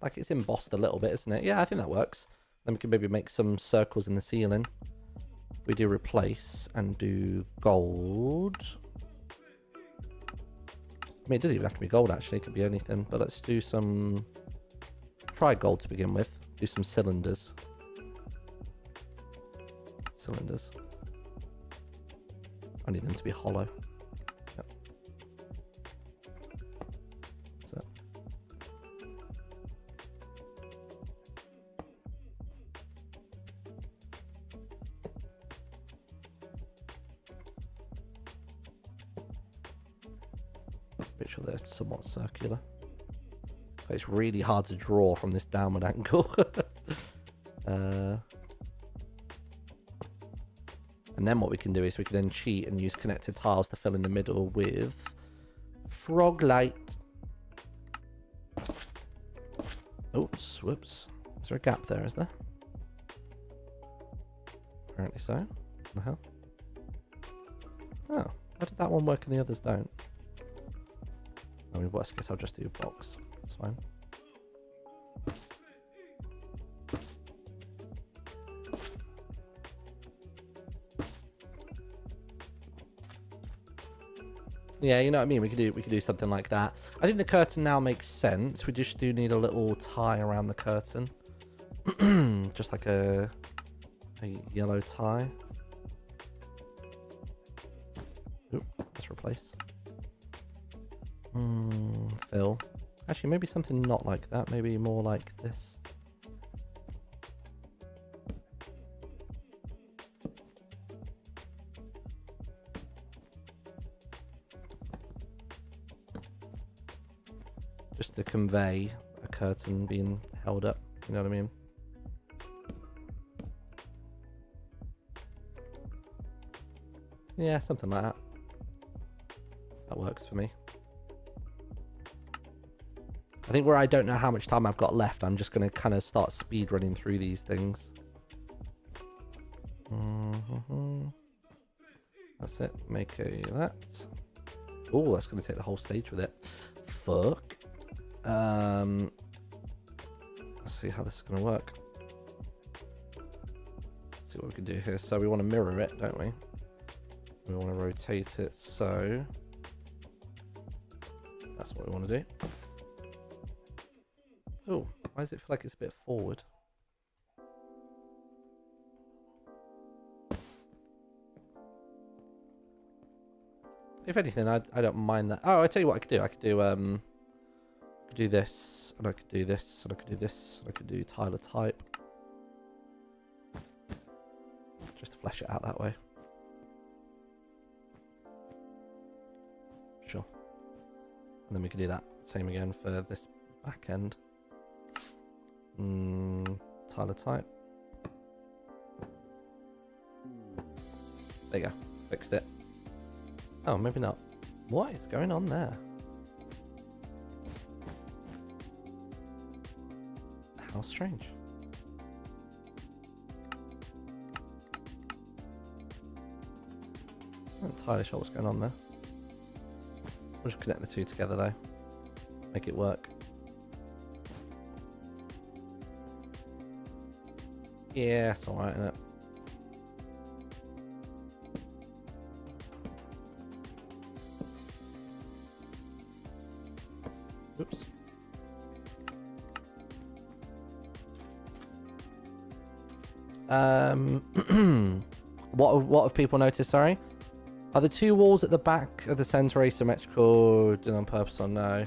Like it's embossed a little bit, isn't it? Yeah, I think that works. Then we can maybe make some circles in the ceiling. We do replace and do gold. I mean, it doesn't even have to be gold, actually. It could be anything. But let's do some... Try gold to begin with. Do some cylinders. Cylinders. I need them to be hollow. Yep. That's it. Make sure they're somewhat circular. It's really hard to draw from this downward angle. And then what we can do is we can then cheat and use connected tiles to fill in the middle with frog light. Oops, whoops. Is there a gap there, is there? Apparently so. What the hell? Oh, how did that one work and the others don't? I mean, worst case, I'll just do a box. That's fine. Yeah, you know what I mean? We could do something like that. I think the curtain now makes sense. We just do need a little tie around the curtain. Just like a yellow tie. Oop, let's replace. Fill. Actually, maybe something not like that. Maybe more like this. Just to convey a curtain being held up, you know what I mean? Yeah, something like that. That works for me. I think where I don't know how much time I've got left, I'm just going to kind of start speed running through these things. That's it. Make a that. Oh, that's going to take the whole stage with it. Fuck. Let's see how this is going to work. Let's see what we can do here. So we want to mirror it, don't we? We want to rotate it, so that's what we want to do. Oh, why does it feel like it's a bit forward? If anything, I don't mind that. Oh, I tell you what I could do. I could do this, and I could do this, and I could do this, and I could do Tyler type. Just to flesh it out that way. Sure. And then we can do that same again for this back end. Tyler type. There you go. Fixed it. Oh, maybe not. What is going on there? How strange. I'm not entirely sure what's going on there. We'll just connect the two together though. Make it work. Yeah, it's alright, isn't it? Oops. What have people noticed, sorry? Are the two walls at the back of the center asymmetrical, done on purpose or no?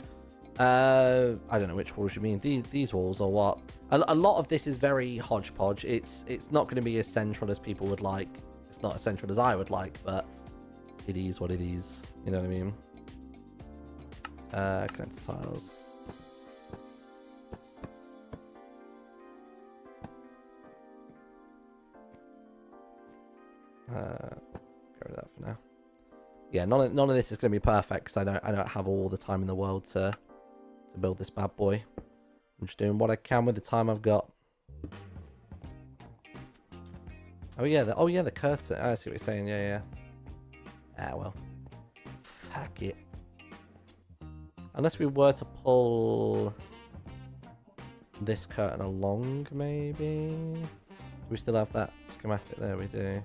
I don't know which walls you mean. These walls or what? A lot of this is very hodgepodge. It's not going to be as central as people would like. It's not as central as I would like, but it is what it is. You know what I mean? Connect to tiles. Go with that for now. Yeah, none of this is going to be perfect because I don't have all the time in the world to build this bad boy. I'm just doing what I can with the time I've got. Oh yeah, the curtain. I see what you're saying. Yeah. Ah well. Fuck it. Unless we were to pull this curtain along, maybe. Do we still have that schematic? There we do.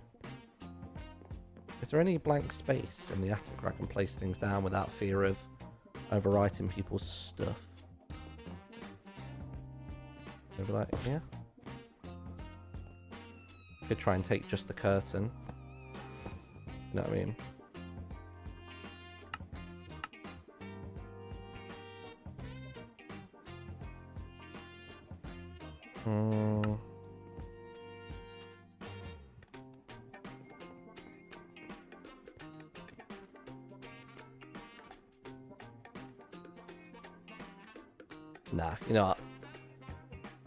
Is there any blank space in the attic where I can place things down without fear of overwriting people's stuff? Maybe like here? Could try and take just the curtain. You know what I mean? Nah, you know what?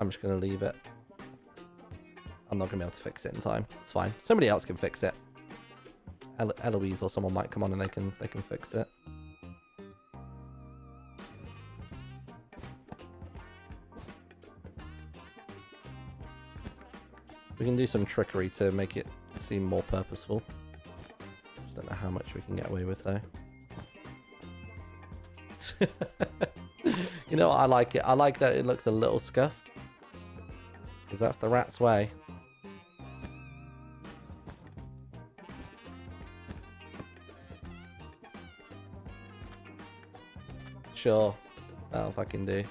I'm just going to leave it. I'm not going to be able to fix it in time. It's fine. Somebody else can fix it. Eloise or someone might come on and they can fix it. We can do some trickery to make it seem more purposeful. Just don't know how much we can get away with though. You know what? I like it. I like that it looks a little scuffed. Because that's the rat's way. Sure. That'll fucking do.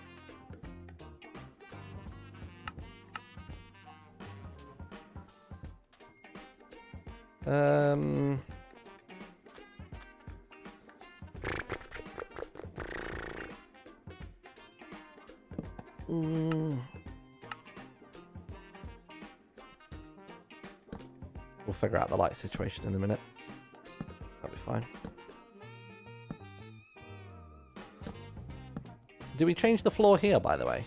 We'll figure out the light situation in a minute. That'll be fine. Do we change the floor here, by the way?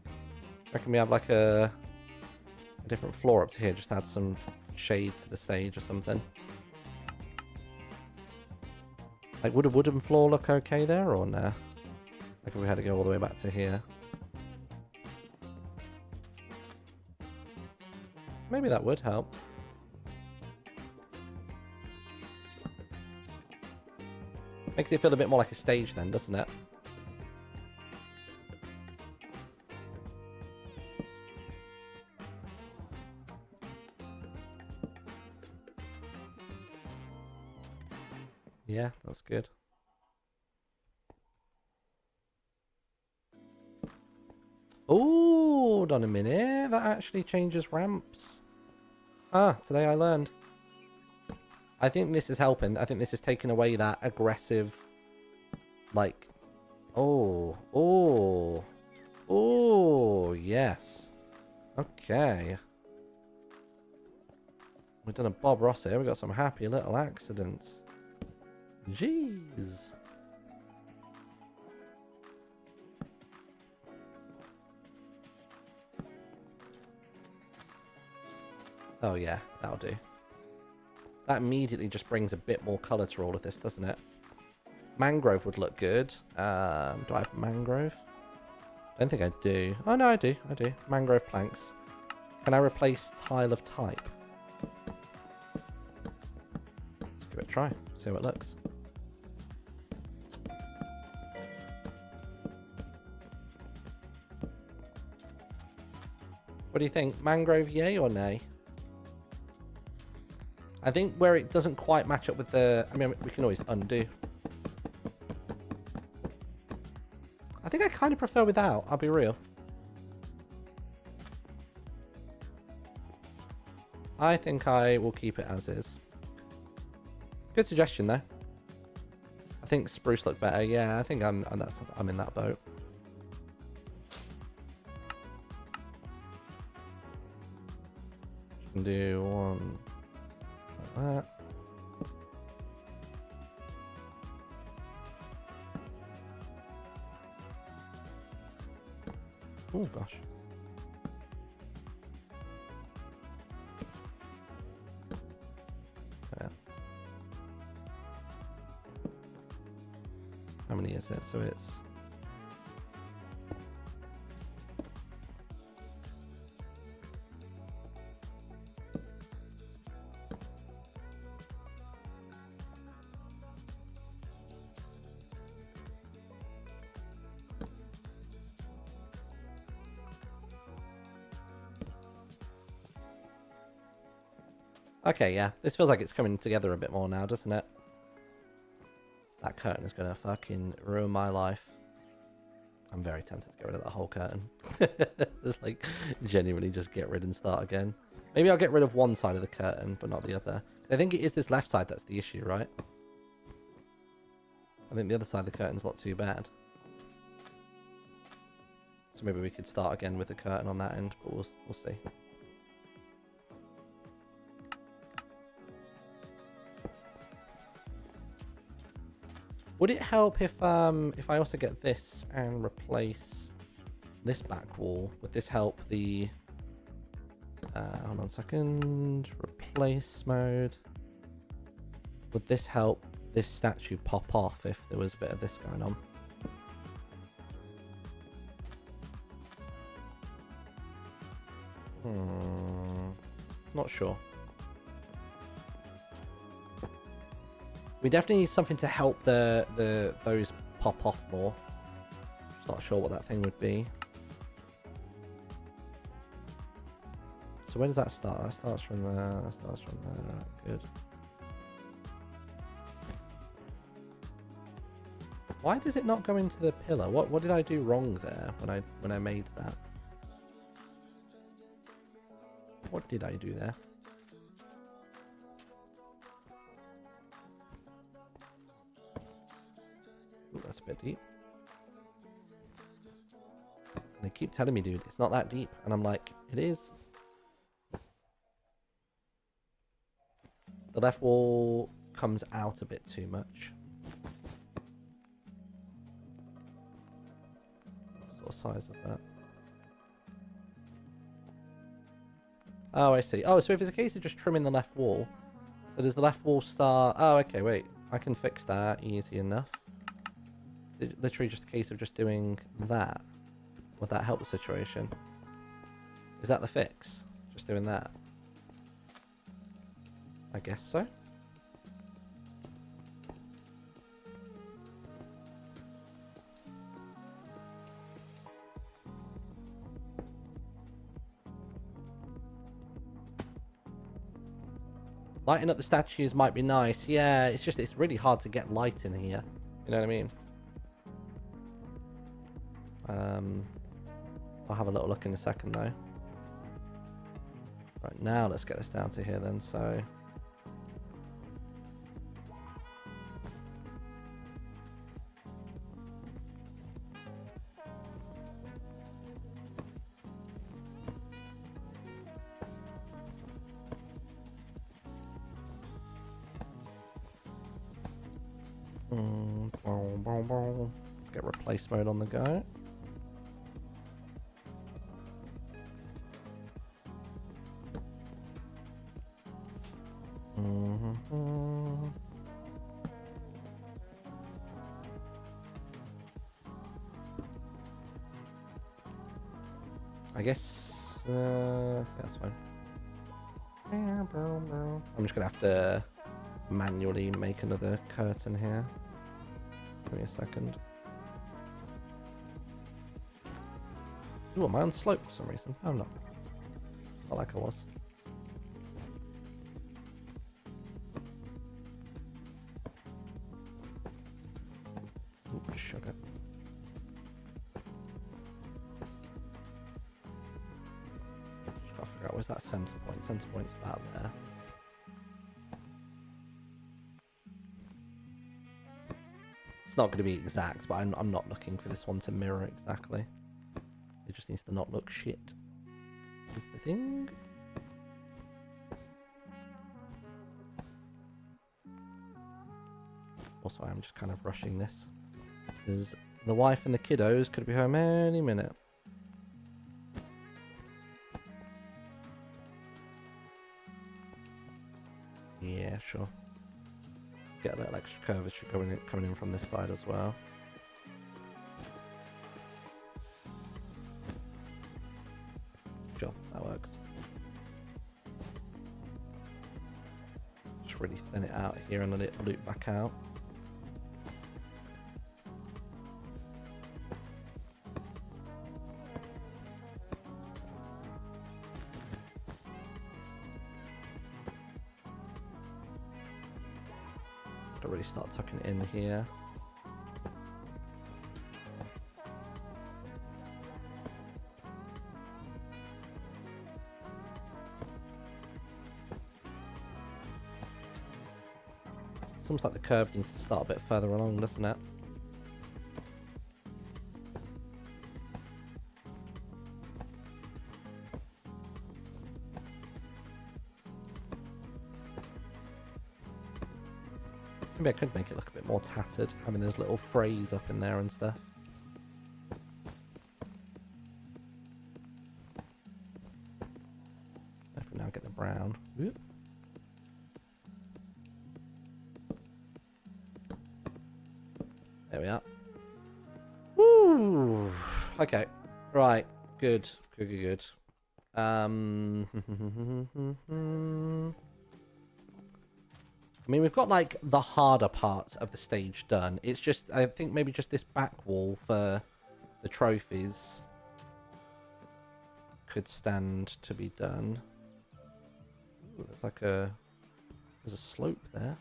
I reckon we have like a different floor up to here. Just add some shade to the stage or something. Like, would a wooden floor look okay there or nah? Like if we had to go all the way back to here. Maybe that would help. Makes it feel a bit more like a stage then, doesn't it? Yeah, that's good. Oh, hold on a minute. That actually changes ramps. Ah, today I learned. I think this is helping. I think this is taking away that aggressive, like, oh, yes. Okay. We've done a Bob Ross here. We've got some happy little accidents. Jeez. Oh yeah, that'll do. That immediately just brings a bit more colour to all of this, doesn't it? Mangrove would look good. Do I have mangrove? I don't think I do. Oh no, I do. I do. Mangrove planks. Can I replace tile of type? Let's give it a try. See how it looks. What do you think? Mangrove, yay or nay? I think where it doesn't quite match up with the... I mean, we can always undo. I think I kind of prefer without, I'll be real. I think I will keep it as is. Good suggestion, though. I think spruce look better. Yeah, I think I'm in that boat. Can do one like that. Oh gosh. Yeah. How many is it? So it's... Okay, yeah. This feels like it's coming together a bit more now, doesn't it? That curtain is going to fucking ruin my life. I'm very tempted to get rid of that whole curtain. Like, genuinely just get rid and start again. Maybe I'll get rid of one side of the curtain, but not the other. I think it is this left side that's the issue, right? I think the other side of the curtain's not too bad. So maybe we could start again with the curtain on that end, but we'll see. Would it help if I also get this and replace this back wall? Would this help the... hold on a second. Replace mode. Would this help this statue pop off if there was a bit of this going on? Not sure. We definitely need something to help those pop off more. Just not sure what that thing would be. So where does that start? That starts from there. That starts from there. Good. Why does it not go into the pillar? What did I do wrong there when I made that? What did I do there? Ooh, that's a bit deep. And they keep telling me, dude, it's not that deep. And I'm like, it is. The left wall comes out a bit too much. What sort of size is that? Oh, I see. Oh, so if it's a case of just trimming the left wall, so does the left wall start... Oh, okay, wait. I can fix that easy enough. Literally just a case of just doing that. Would that help the situation? Is that the fix? Just doing that? I guess so. Lighting up the statues might be nice. Yeah, it's just, it's really hard to get light in here. You know what I mean? I'll have a little look in a second, though. Right, now let's get this down to here then, so... Let's get replace mode on the go. I guess that's fine. I'm just gonna have to manually make another curtain here. Give me a second. Ooh, am I on slope for some reason? Oh, no. Not like I was. Ooh, sugar. Just gotta figure out where's that center point. Center point's about there. It's not going to be exact, but I'm not looking for this one to mirror exactly. It just needs to not look shit. Is the thing. Also, I'm just kind of rushing this because the wife and the kiddos could be home any minute. Yeah, sure. Get a little extra curvature coming in from this side as well. Sure, that works. Just really thin it out here and let it loop back out. Really start tucking it in here. It's almost like the curve needs to start a bit further along, doesn't it? Maybe I could make it look a bit more tattered, having those little frays up in there and stuff. If we now get the brown. Whoop. There we are. Woo! Okay. Right. Good. Good. I mean, we've got, like, the harder parts of the stage done. It's just, I think maybe just this back wall for the trophies could stand to be done. Ooh, there's like a... There's a slope there.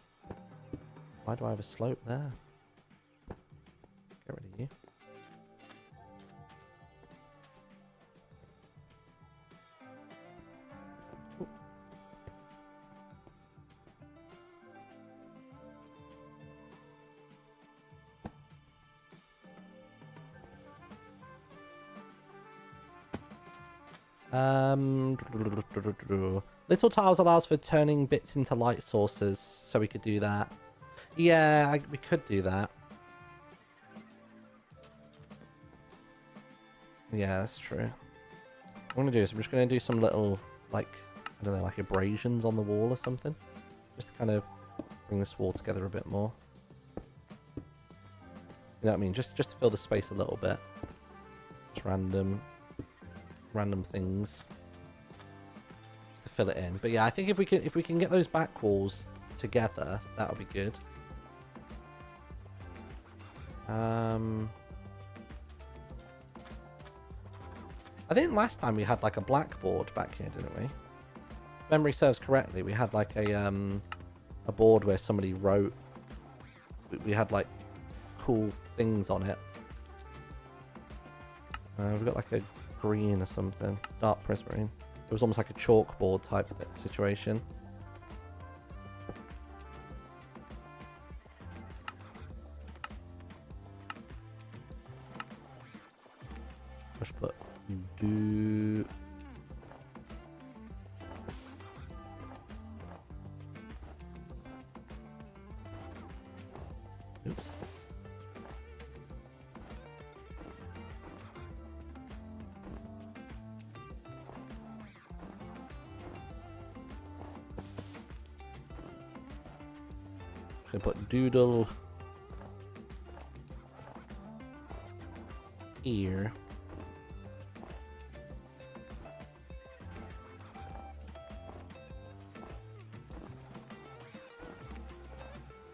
Why do I have a slope there? Get rid of you. Little tiles allows for turning bits into light sources, so we could do that. Yeah, we could do that. Yeah, that's true. What I'm going to do is I'm just going to do some little, like, I don't know, like abrasions on the wall or something. Just to kind of bring this wall together a bit more. You know what I mean? Just to fill the space a little bit. Just random things just to fill it in. But yeah, I think if we can get those back walls together, that'll be good. I think last time we had like a blackboard back here, didn't we? memory serves correctly, we had like a board where somebody wrote. We had like cool things on it. We've got like a green or something, dark prismarine. It was almost like a chalkboard type situation. Push put do. Oops. Gonna put doodle here.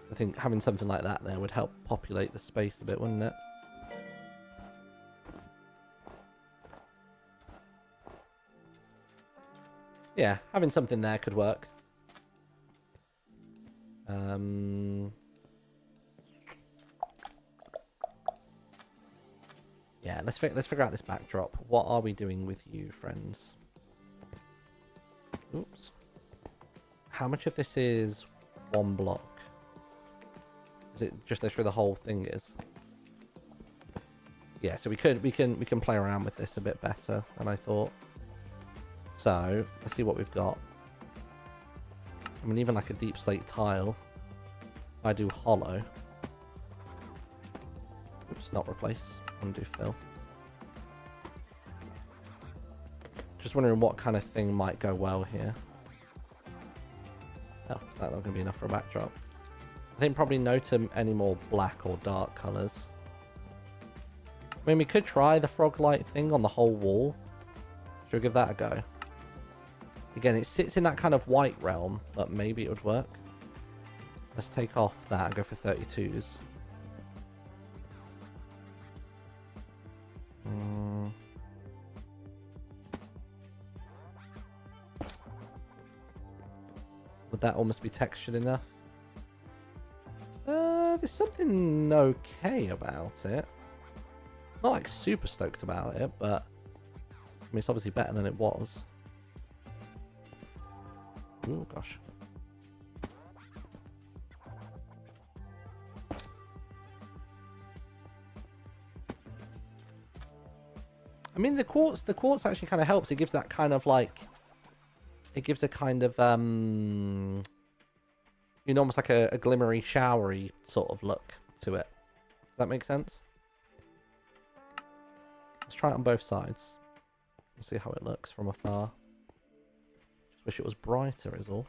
I think having something like that there would help populate the space a bit, wouldn't it? Yeah, having something there could work. Yeah, let's figure out this backdrop. What are we doing with you, friends? Oops. How much of this is one block? Is it just literally the whole thing is? Yeah, so we can play around with this a bit better than I thought. So let's see what we've got. I mean, even like a deep slate tile. If I do hollow. Oops, not replace. Undo fill. Just wondering what kind of thing might go well here. Oh, is that not going to be enough for a backdrop? I think probably no to any more black or dark colours. I mean, we could try the frog light thing on the whole wall. Should we give that a go? Again, it sits in that kind of white realm, but maybe it would work. Let's take off that and go for 32s. Would that almost be textured enough? There's something okay about it. Not like super stoked about it, but I mean, it's obviously better than it was. Oh gosh. I mean, the quartz actually kind of helps. It gives that kind of like, it gives a kind of you know, almost like a glimmery, showery sort of look to it. Does that make sense? Let's try it on both sides. Let's see how it looks from afar. Just wish it was brighter is all.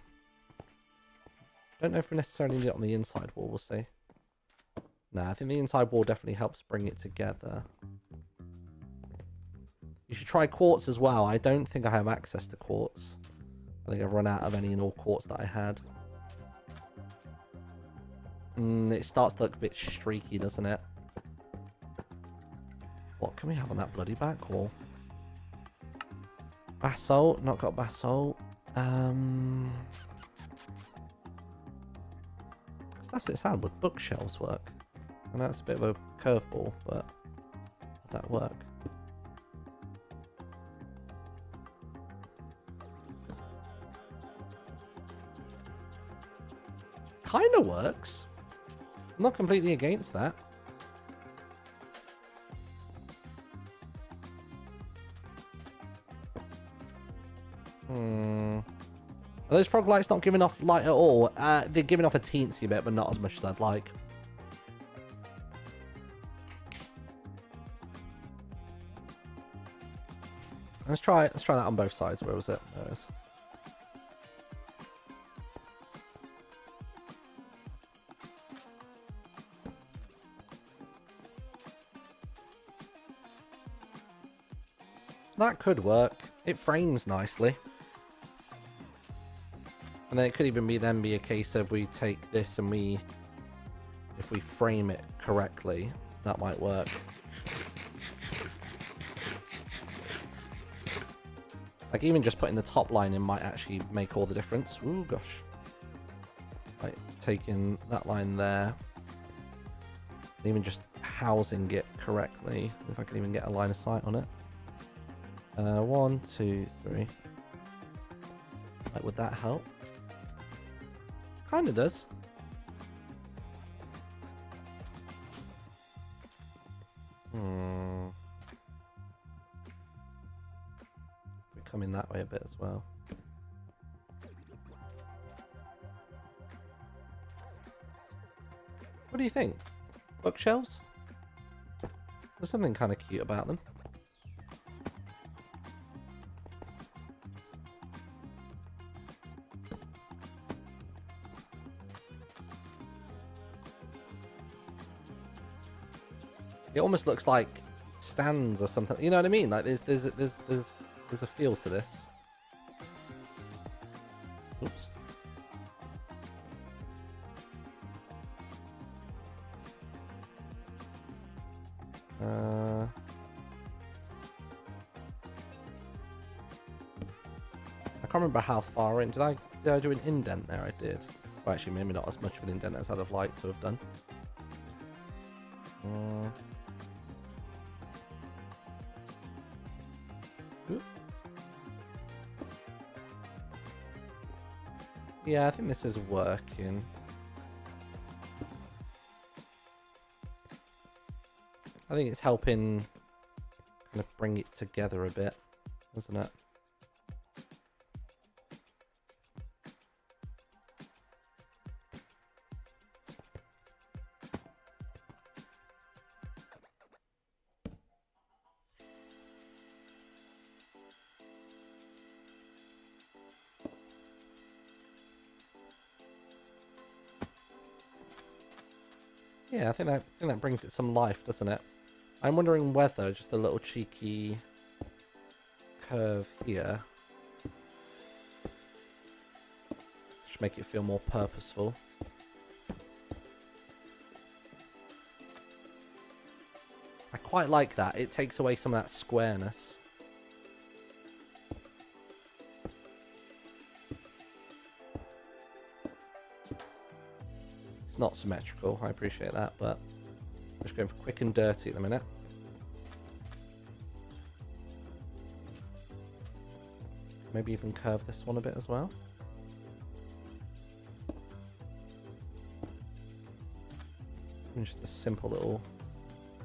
Don't know if we necessarily need it on the inside wall, we'll see. Nah, I think the inside wall definitely helps bring it together. You should try quartz as well. I don't think I have access to quartz. I think I've run out of any and all quartz that I had. It starts to look a bit streaky, doesn't it? What can we have on that bloody back wall? Basalt, not got basalt. That's it sound. Would bookshelves work? I know it's a bit of a curveball, but would that work? Kind of works. I'm not completely against that. Are those frog lights not giving off light at all? They're giving off a teensy bit, but not as much as I'd like. Let's try that on both sides. Where was it? There it is. That could work. It frames nicely. And then it could even be a case of we take this and if we frame it correctly, that might work. Like, even just putting the top line in might actually make all the difference. Ooh, gosh. Like, taking that line there. And even just housing it correctly. If I can even get a line of sight on it. 1, 2, 3. Like, would that help? Kinda does. We're coming that way a bit as well. What do you think? Bookshelves? There's something kind of cute about them. It almost looks like stands or something. You know what I mean? Like there's a feel to this. Oops. I can't remember how far in. Did I do an indent there? I did. Well, actually, maybe not as much of an indent as I'd have liked to have done. Yeah, I think this is working. I think it's helping kind of bring it together a bit, isn't it? Yeah, I think that brings it some life, doesn't it? I'm wondering whether just a little cheeky curve here should make it feel more purposeful. I quite like that. It takes away some of that squareness. It's not symmetrical, I appreciate that, but I'm just going for quick and dirty at the minute. Maybe even curve this one a bit as well. And just a simple little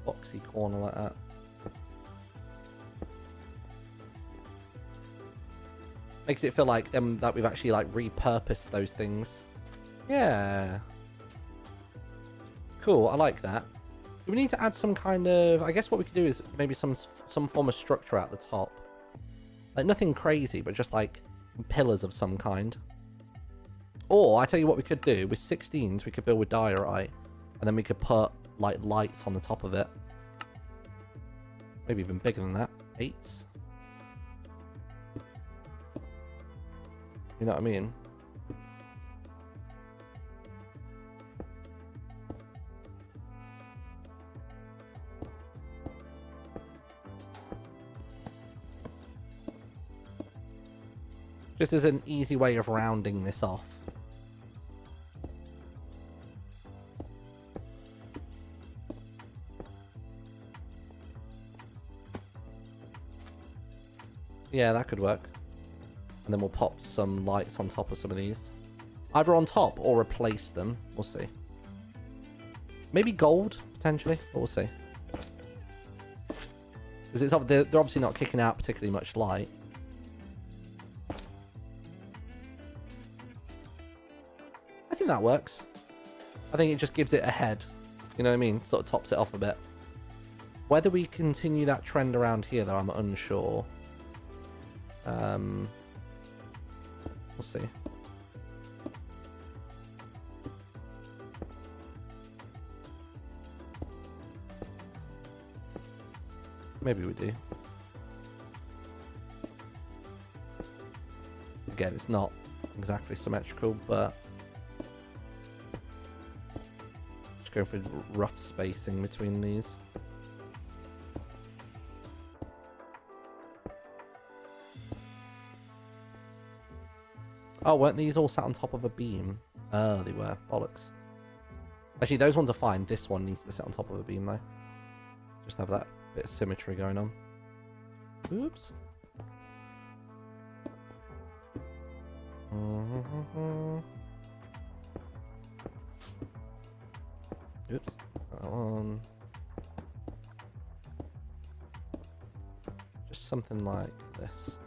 boxy corner like that. Makes it feel like that we've actually like repurposed those things. Yeah. Cool, I like that. Do we need to add some kind of... I guess what we could do is maybe some form of structure at the top. Like nothing crazy, but just like pillars of some kind. Or, I tell you what we could do. With 16s, we could build with diorite. And then we could put like lights on the top of it. Maybe even bigger than that. 8s. You know what I mean? Just as an easy way of rounding this off. Yeah, that could work. And then we'll pop some lights on top of some of these. Either on top or replace them. We'll see. Maybe gold, potentially, but we'll see. Because they're obviously not kicking out particularly much light. I think that works. I think it just gives it a head. You know what I mean? Sort of tops it off a bit. Whether we continue that trend around here, though, I'm unsure. We'll see. Maybe we do. Again, it's not exactly symmetrical, but just going for rough spacing between these. Oh, weren't these all sat on top of a beam? Oh, they were. Bollocks. Actually, those ones are fine. This one needs to sit on top of a beam, though. Just have that bit of symmetry going on. Oops. Oops. That one. Just something like this.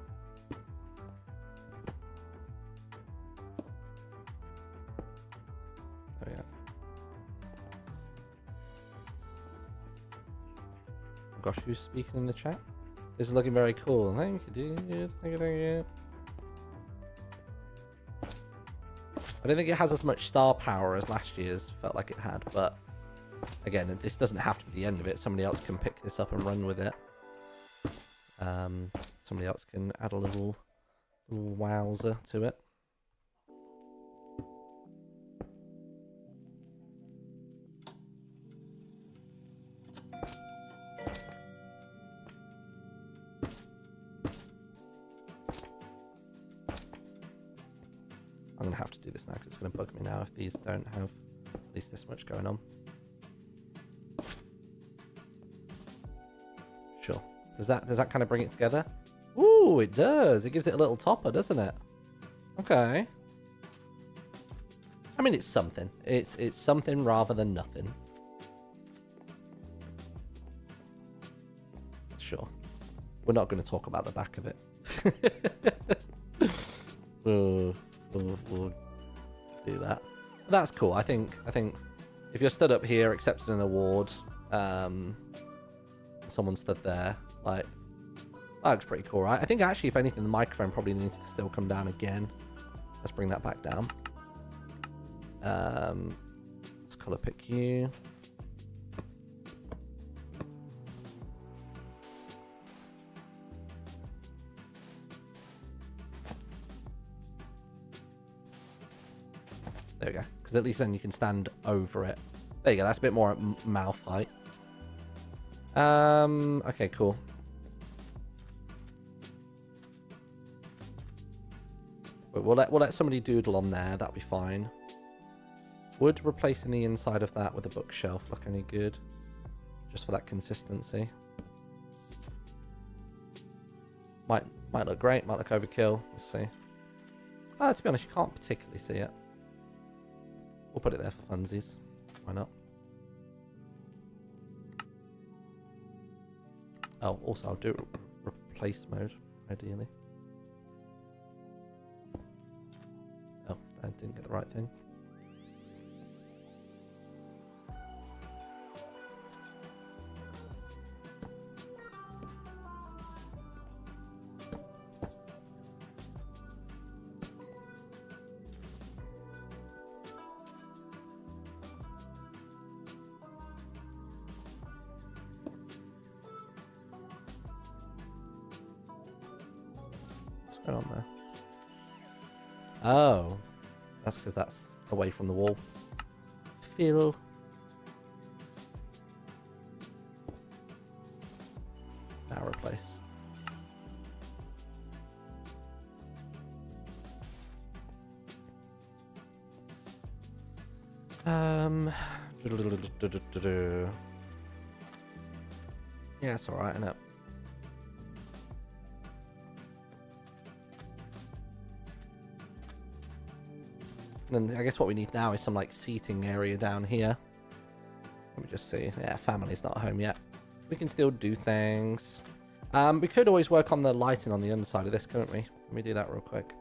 There we go. Gosh, who's speaking in the chat? This is looking very cool. Thank you, dude. Thank you, thank you. I don't think it has as much star power as last year's felt like it had, but again, this doesn't have to be the end of it. Somebody else can pick this up and run with it. Somebody else can add a little wowzer to it. I'm gonna have to do this now because it's gonna bug me now if these don't have at least this much going on. Sure. Does that kind of bring it together? Ooh, it does. It gives it a little topper, doesn't it? Okay. I mean, it's something. It's something rather than nothing. Sure. We're not going to talk about the back of it. We'll do that. But that's cool. I think if you're stood up here accepting an award, someone stood there, like, that looks pretty cool, right? I think actually, if anything, the microphone probably needs to still come down again. Let's bring that back down. Let's color pick you. There we go. Because at least then you can stand over it. There you go. That's a bit more at mouth height. Okay, cool. But we'll let somebody doodle on there. That'll be fine. Would replacing the inside of that with a bookshelf look any good? Just for that consistency. Might look great. Might look overkill. Let's see. Oh, to be honest, you can't particularly see it. We'll put it there for funsies. Why not? Oh, also I'll do replace mode, ideally. Oh, I didn't get the right thing. On there. Oh, that's because that's away from the wall. Phil. Now replace. Yeah, it's alright, isn't it? And then I guess what we need now is some like seating area down here. Let me just see. Yeah, family's not home yet. We can still do things. We could always work on the lighting on the underside of this, couldn't we? Let me do that real quick.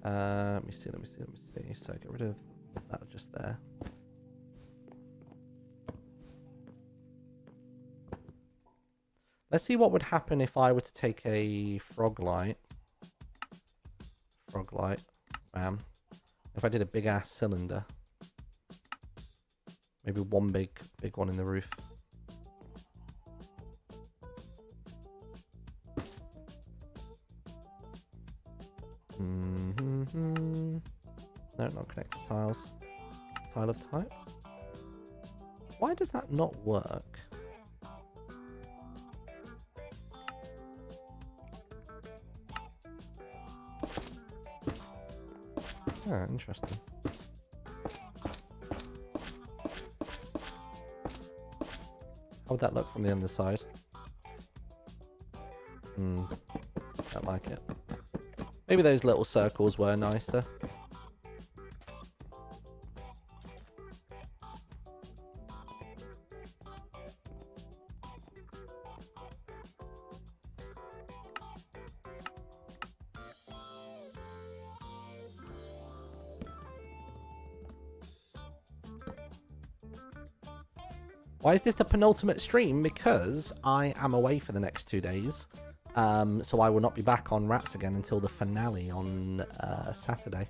Let me see. So get rid of that just there. Let's see what would happen if I were to take a frog light. Bam. If I did a big ass cylinder. Maybe one big one in the roof. No, not connected tiles. Tile of type. Why does that not work? interesting. How would that look from the underside? Don't like it. Maybe those little circles were nicer. Why is this the penultimate stream? Because I am away for the next 2 days. So I will not be back on Rats again until the finale on Saturday.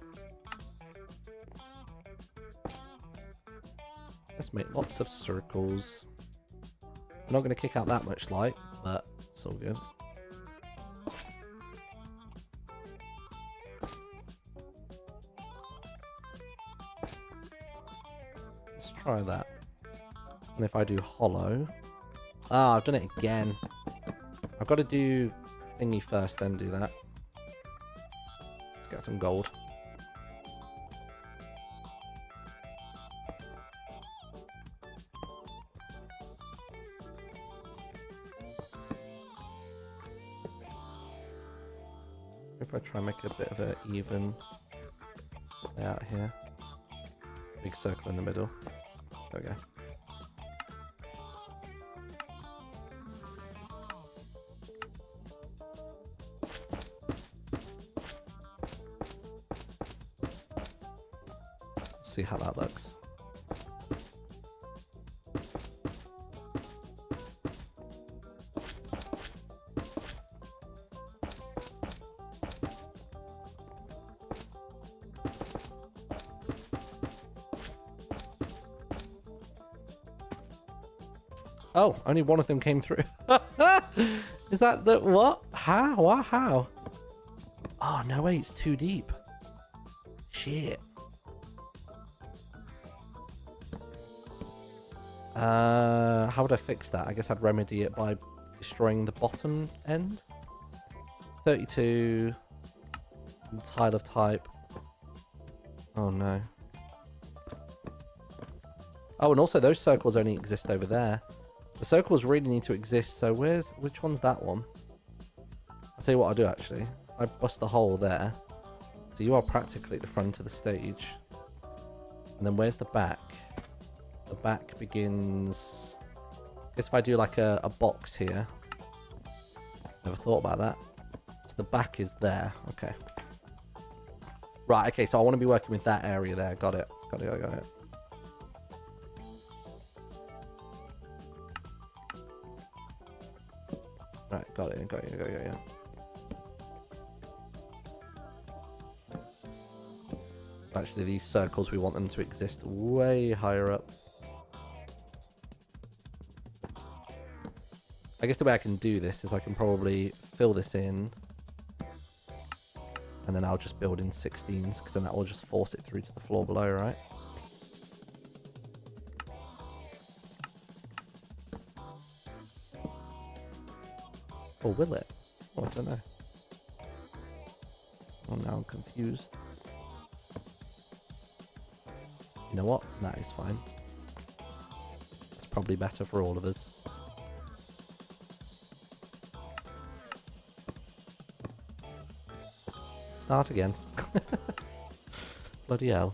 Let's make lots of circles. I'm not going to kick out that much light, but it's all good. Let's try that. And if I do hollow... Ah, I've done it again. I've got to do thingy first, then do that. Let's get some gold. If I try and make a bit of an even layout here. Big circle in the middle. There we go. See how that looks. Oh, only one of them came through. Is that the what? How? What? How? Oh, no way, it's too deep. Shit. How would I fix that? I guess I'd remedy it by destroying the bottom end. 32. Tile of type. Oh no. Oh, and also those circles only exist over there. The circles really need to exist, so which one's that one? I'll tell you what I'll do actually. I bust a hole there. So you are practically at the front of the stage. And then where's the back? The back begins... I guess if I do like a box here. Never thought about that. So the back is there. Okay. Right, okay, so I want to be working with that area there. Got it. Got it, got it. Right, got it, got it, got it, got it. Actually, these circles, we want them to exist way higher up. I guess the way I can do this is I can probably fill this in. And then I'll just build in 16s, because then that will just force it through to the floor below, right? Or will it? Oh, I don't know. Oh, now I'm confused. You know what? That is fine. It's probably better for all of us. Start again. Bloody hell.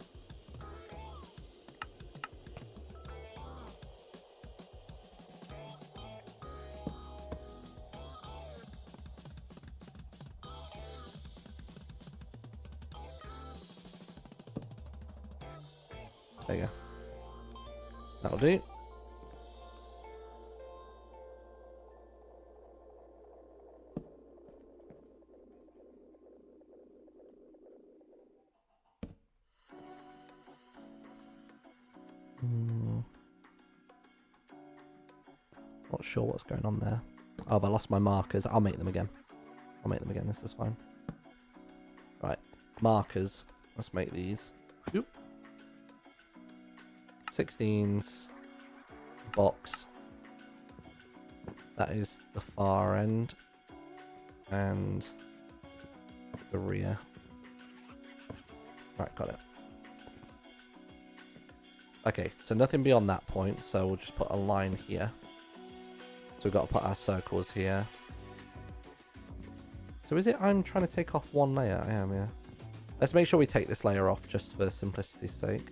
There you go. That'll do. Not sure what's going on there. Oh, I lost my markers. I'll make them again. I'll make them again. This is fine. Right. Markers. Let's make these. Oop. 16s. Box. That is the far end. And the rear. Right, got it. Okay, so nothing beyond that point, so we'll just put a line here. So we've got to put our circles here. So is it I'm trying to take off one layer? I am, yeah. Let's make sure we take this layer off just for simplicity's sake.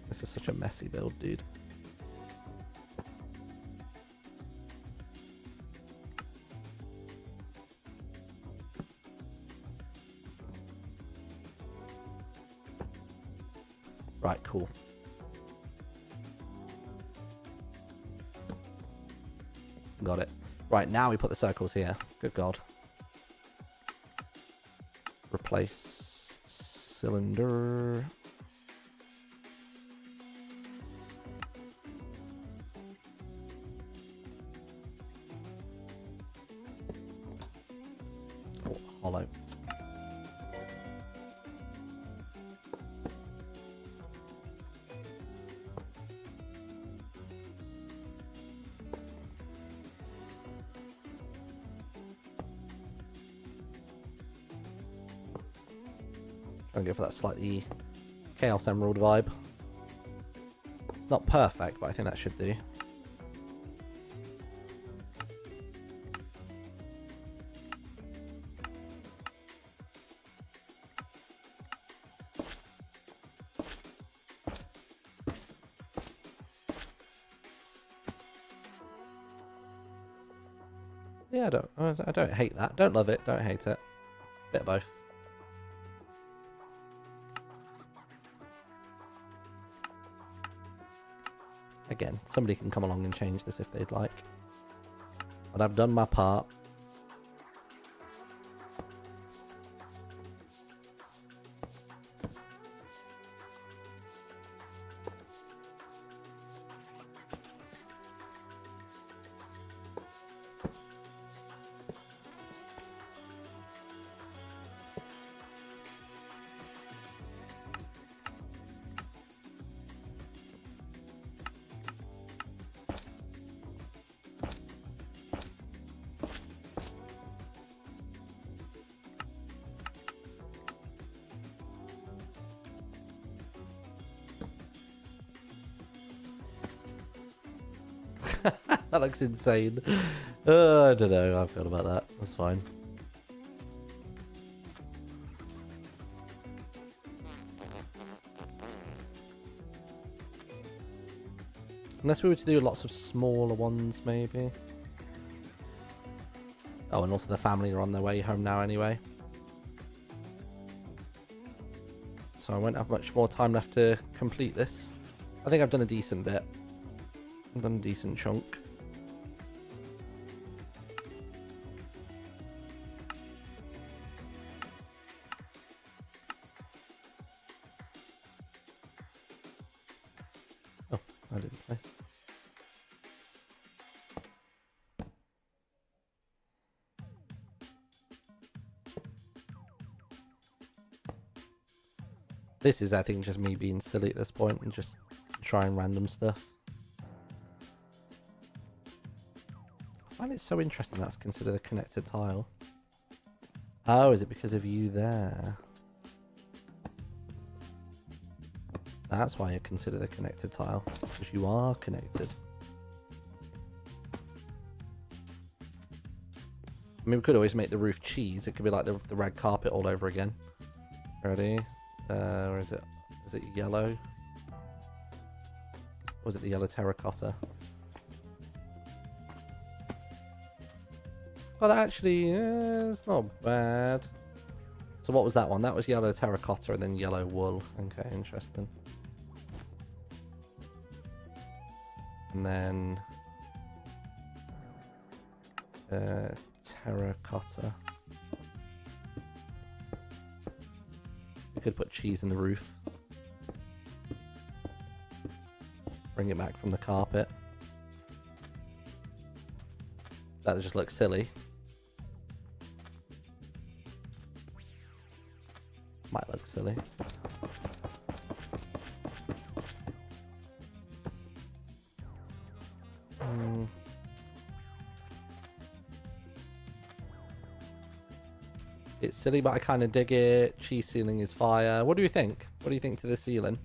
This is such a messy build, dude. Right, cool. Got it. Right, now we put the circles here. Good God. Replace cylinder. Oh, hollow. Try and go for that slightly Chaos Emerald vibe. It's not perfect, but I think that should do. Yeah, I don't hate that. Don't love it, don't hate it. Bit of both. Again, somebody can come along and change this if they'd like. But I've done my part. That looks insane. I don't know how I feel about that. That's fine. Unless we were to do lots of smaller ones, maybe. Oh, and also the family are on their way home now anyway. So I won't have much more time left to complete this. I think I've done a decent bit. I've done a decent chunk. Oh, I didn't place. This is, I think, just me being silly at this point and just trying random stuff. I find it so interesting that's considered a connected tile. Oh, is it because of you there? That's why you're considered a connected tile, because you are connected. I mean, we could always make the roof cheese. It could be like the red carpet all over again. Ready? Or is it? Is it yellow? Or was it the yellow terracotta? Oh, that actually is not bad. So what was that one? That was yellow terracotta and then yellow wool. Okay, interesting. And then terracotta. We could put cheese in the roof. Bring it back from the carpet. That just looks silly. Might look silly. It's silly, but I kind of dig it. Cheese ceiling is fire. What do you think? What do you think to the ceiling?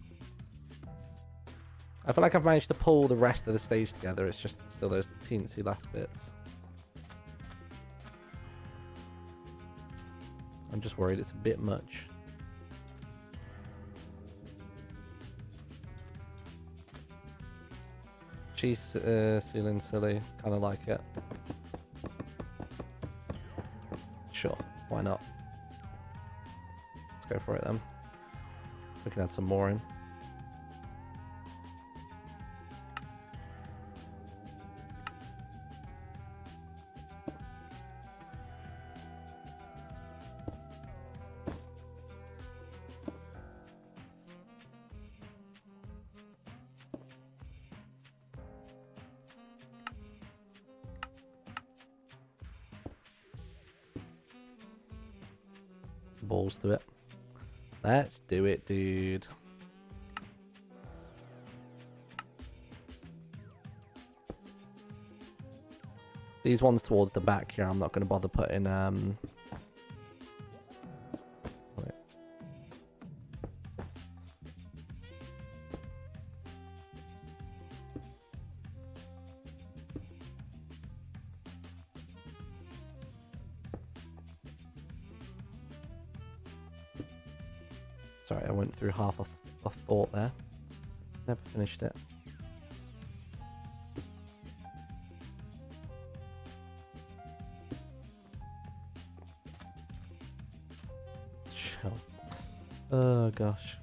I feel like I've managed to pull the rest of the stage together. It's just still those teensy last bits. I'm just worried it's a bit much. Cheese ceiling silly. Kind of like it. Sure. Why not? Let's go for it then. We can add some more in. Balls to it. Let's do it, dude. These ones towards the back here, I'm not going to bother putting wait. Sorry, I went through half of a thought there. Never finished it. Chill. Oh gosh.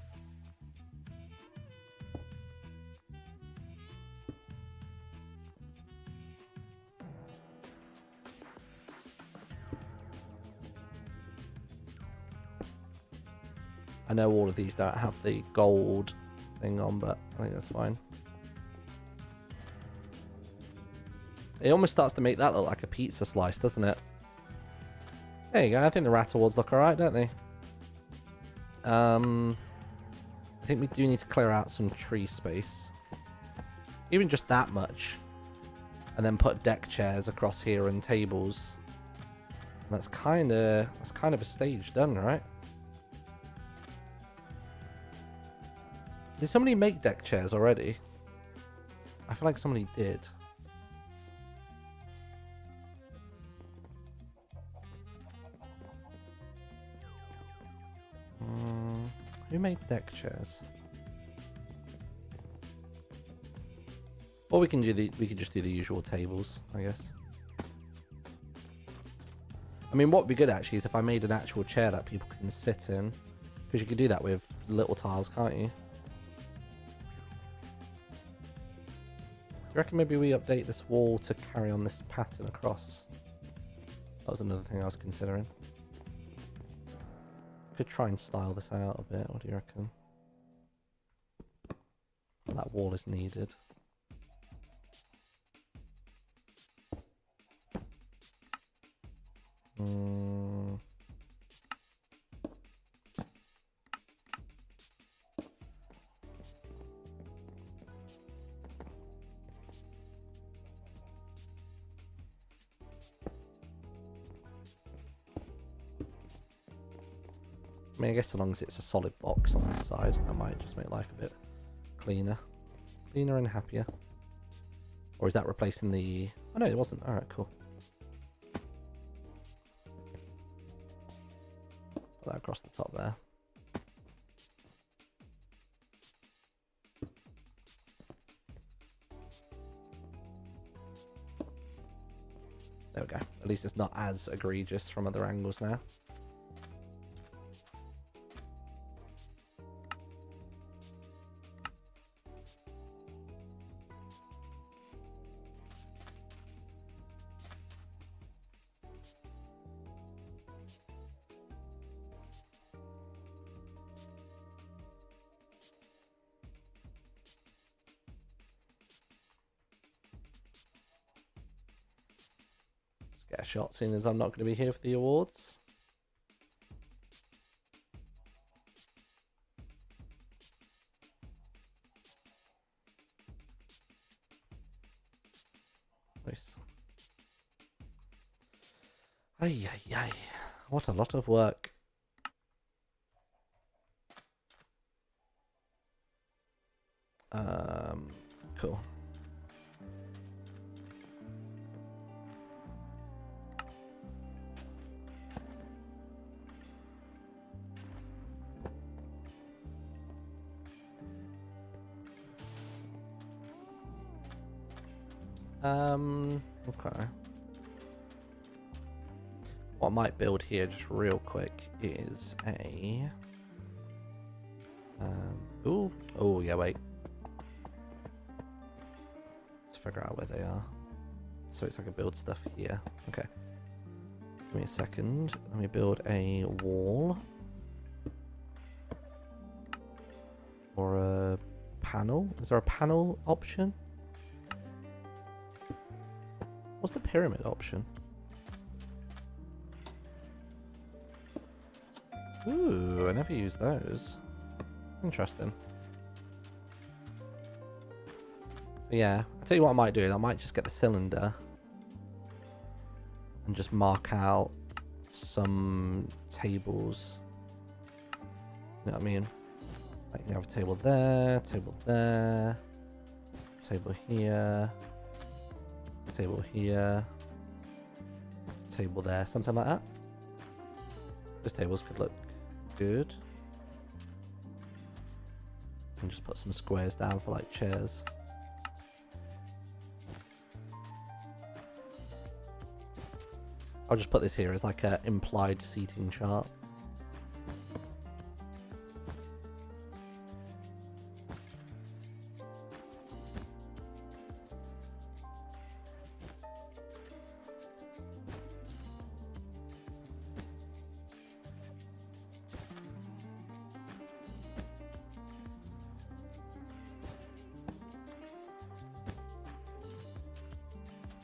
I know all of these don't have the gold thing on, but I think that's fine. It almost starts to make that look like a pizza slice, doesn't it? There you go. I think the rat awards look alright, don't they? I think we do need to clear out some tree space. Even just that much. And then put deck chairs across here and tables. And that's kind of a stage done, right? Did somebody make deck chairs already? I feel like somebody did. Who made deck chairs? Or we can just do the usual tables, I guess. I mean, what would be good actually is if I made an actual chair that people can sit in, because you can do that with little tiles, can't you? Do you reckon maybe we update this wall to carry on this pattern across? That was another thing I was considering. Could try and style this out a bit. What do you reckon? That wall is needed. I mean, I guess as long as it's a solid box on this side, that might just make life a bit cleaner. Cleaner and happier. Or is that replacing the... Oh no, it wasn't. Alright, cool. Put that across the top there. There we go. At least it's not as egregious from other angles now. Get a shot, seeing as I'm not going to be here for the awards. Nice. Ay, ay, ay. What a lot of work. Cool. Okay. What I might build here just real quick is a oh yeah, wait. Let's figure out where they are. So it's like I build stuff here. Okay. Give me a second. Let me build a wall. Or a panel. Is there a panel option? What's the pyramid option? Ooh, I never used those. Interesting. But yeah, I'll tell you what I might do. I might just get the cylinder and just mark out some tables. You know what I mean? Like you have a table there, table here, table here, table there, something like that. Those tables could look good. And just put some squares down for like chairs. I'll just put this here as like a implied seating chart.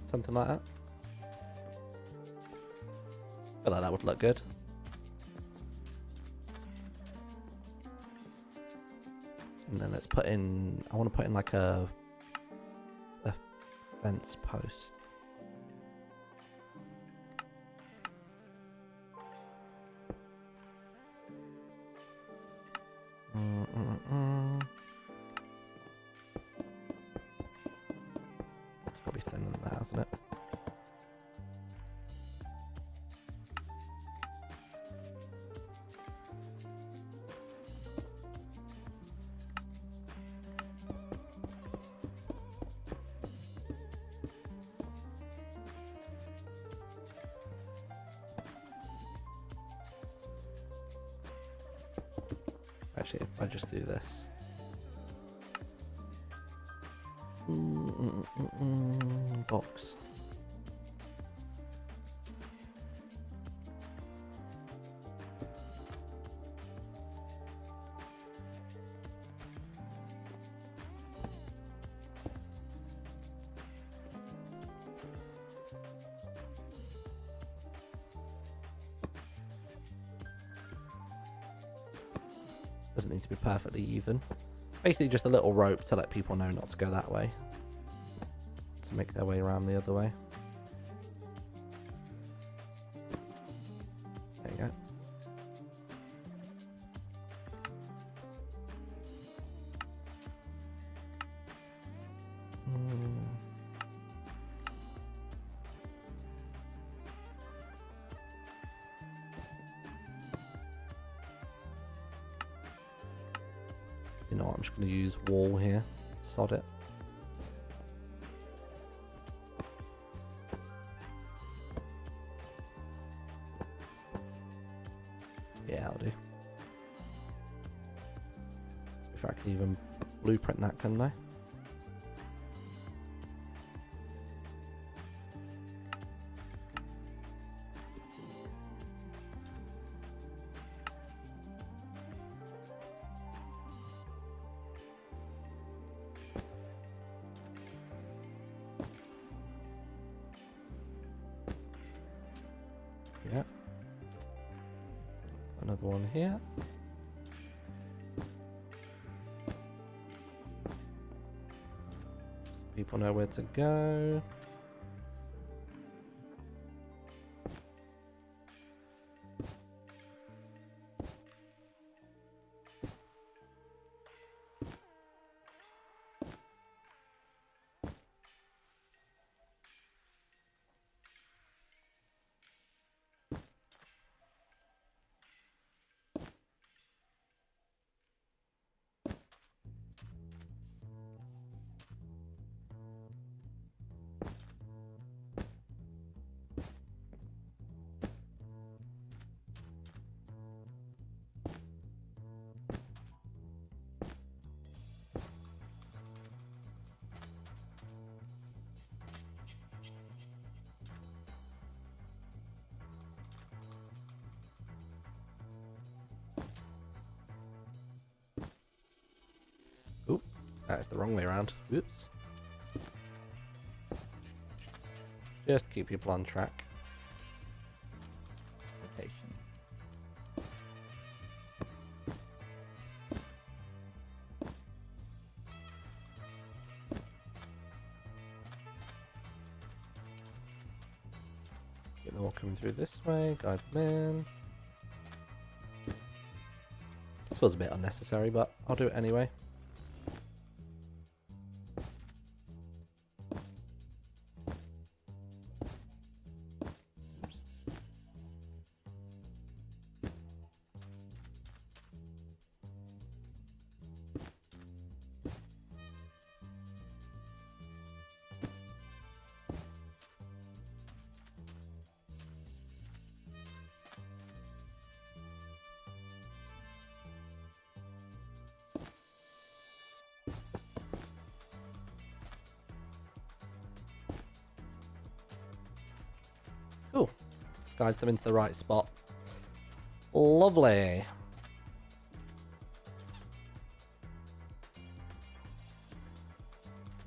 Something like that. I feel like that would look good. And then let's put in, I want to put in like a fence post. It's probably thinner than that, isn't it? Actually, if I just do this. Box. Doesn't need to be perfectly even. Basically just a little rope to let people know not to go that way. To make their way around the other way. There you go. You know what, I'm just going to use wall here. Sod it. Yeah, I'll do. If I could even blueprint that, couldn't I? Yeah. Another one here. So people know where to go. That's the wrong way around. Oops. Just to keep people on track. Rotation. Get them all coming through this way. Guide them in. This feels a bit unnecessary, but I'll do it anyway. Cool. Guides them into the right spot. Lovely.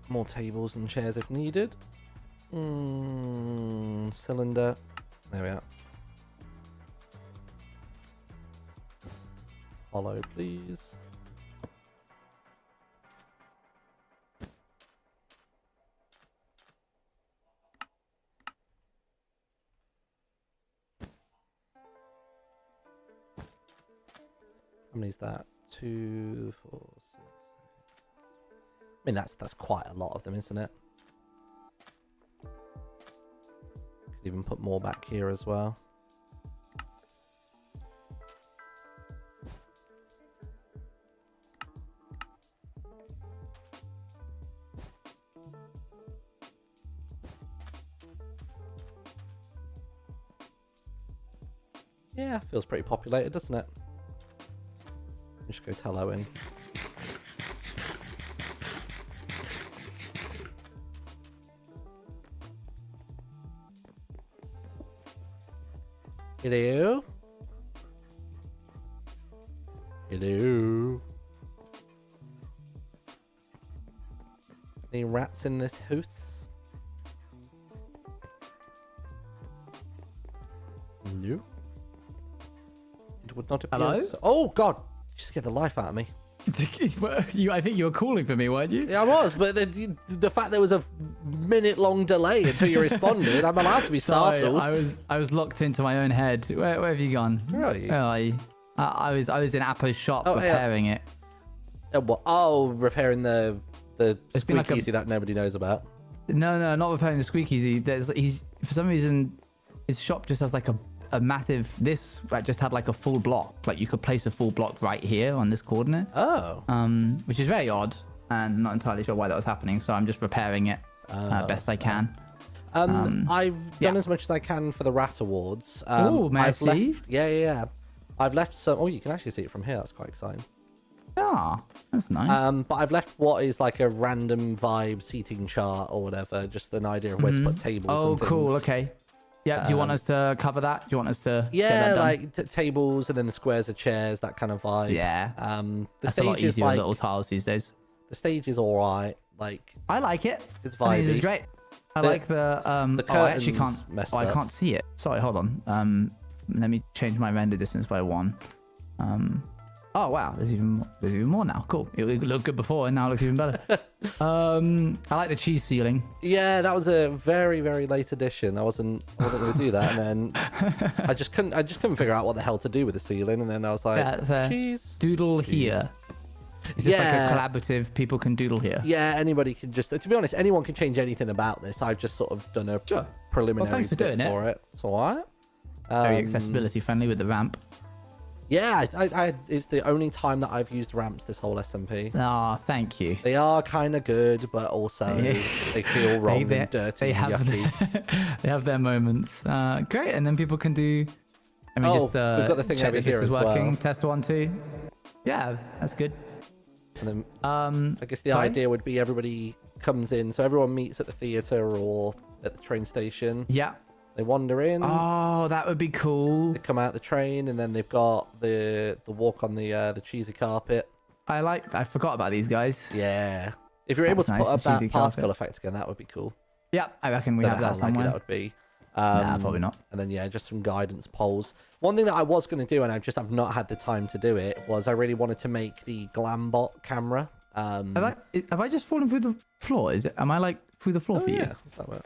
More tables and chairs if needed. Cylinder. There we are. Follow, please. How many is that? 2, 4, 6. I mean, that's quite a lot of them, isn't it? Could even put more back here as well. Yeah, feels pretty populated, doesn't it? Just go tell Owen. Hello? Hello? Any rats in this house? No. It would not appear. Hello? So. Oh God! You scared the life out of me. I think you were calling for me, weren't you? Yeah, I was, but the fact there was a minute-long delay until you responded, I'm allowed to be startled. Sorry, I was locked into my own head. Where have you gone? Where are you? Where are you? I was in Appo's shop repairing it. What? Oh, repairing the It's been like squeakeasy that nobody knows about. No, not repairing the squeakeasy. He's for some reason his shop just has like a massive. This just had like a full block. Like you could place a full block right here on this coordinate. Oh. Which is very odd, and not entirely sure why that was happening. So I'm just repairing it best I can. I've done as much as I can for the Rat Awards. Oh, may I see? Yeah. I've left some. Oh, you can actually see it from here. That's quite exciting. Ah, that's nice. But I've left what is like a random vibe seating chart or whatever, just an idea of where to put tables. Oh, and cool. things. Okay. Yeah. Do you want us to cover that? Do you want us to? get Yeah, that done? like tables and then the squares of chairs, that kind of vibe. Yeah. The That's a lot stage is easier with like little tiles these days. the stage is all right. Like I like it. it's I mean, this is vibey. great. I like the I actually can't. curtains messed I up. can't see it. Sorry, hold on. Let me change my render distance by 1. Oh wow, there's even more now. Cool. It looked good before, and now it looks even better. I like the cheese ceiling. Yeah, that was a very, very late addition. I wasn't going to do that, and then I just couldn't figure out what the hell to do with the ceiling, and then I was like, Yeah, fair. cheese. Doodle here. Is this Yeah. like a collaborative? People can doodle here. Yeah, anybody can just. To be honest, anyone can change anything about this. I've just sort of done a Sure. preliminary thanks for bit doing it. for it. It's all right. Very accessibility friendly with the ramp. Yeah, I it's the only time that I've used ramps this whole SMP. Ah, thank you. They are kind of good, but also they feel wrong and dirty and yucky. They have their moments. Great, and then people can do. Let me just we've got the thing check over if here this is as working. well. Test 1, 2. Yeah, that's good. And then I guess the sorry? idea would be everybody comes in, so everyone meets at the theatre or at the train station. Yeah. They wander in. Oh, that would be cool. They come out the train, and then they've got the walk on the cheesy carpet. I forgot about these guys. Yeah. If you're able to That's put nice, up it's that easy particle carpet. effect again, that would be cool. Yeah, I reckon we Don't have know that how laggy somewhere. that would be. Nah, probably not. And then yeah, just some guidance polls. One thing that I was going to do, and I've not had the time to do it, was I really wanted to make the Glambot camera. Have I just fallen through the floor? Am I like through the floor for you? Yeah. What's that about?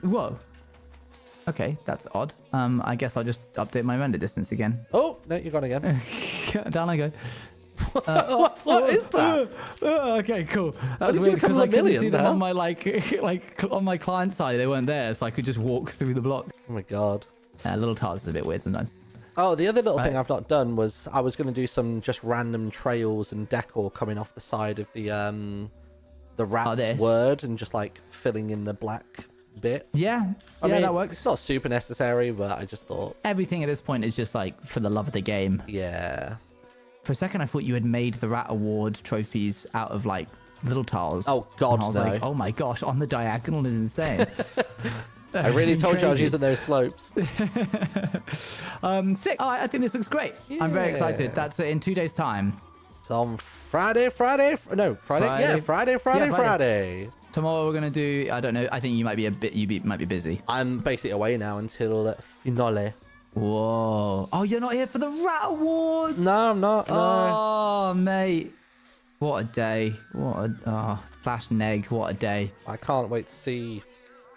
Whoa. Okay, that's odd. I guess I'll just update my render distance again. Oh no, you're gone again. Down I go. What is that? Okay, cool. That's did you weird become because I couldn't Lemillion see them there? on my like on my client side. They weren't there, so I could just walk through the block. Oh my god. Little tiles is a bit weird sometimes. Oh, the other little thing Right. I've not done was I was going to do some just random trails and decor coming off the side of the rat's this? word and just like filling in the black bit. Yeah, I mean, that works. It's not super necessary, but I just thought, Everything at this point is just like for the love of the game. yeah. For a second, I thought you had made the Rat Award trophies out of like little tiles. Oh, God, And I was no. like, oh my gosh, on the diagonal is insane. I really told you I was Crazy. using those slopes. Sick. Oh, I think this looks great. I'm very excited. Yeah. That's in 2 days' time. It's on Friday. Yeah, Friday. Yeah, Friday. Friday. Tomorrow we're gonna do. I don't know. I think you might be might be busy. I'm basically away now until finale. Whoa. Oh, you're not here for the Rat Awards. No, I'm not. No. Oh, mate. What a day. Flash Neg. What a day. I can't wait to see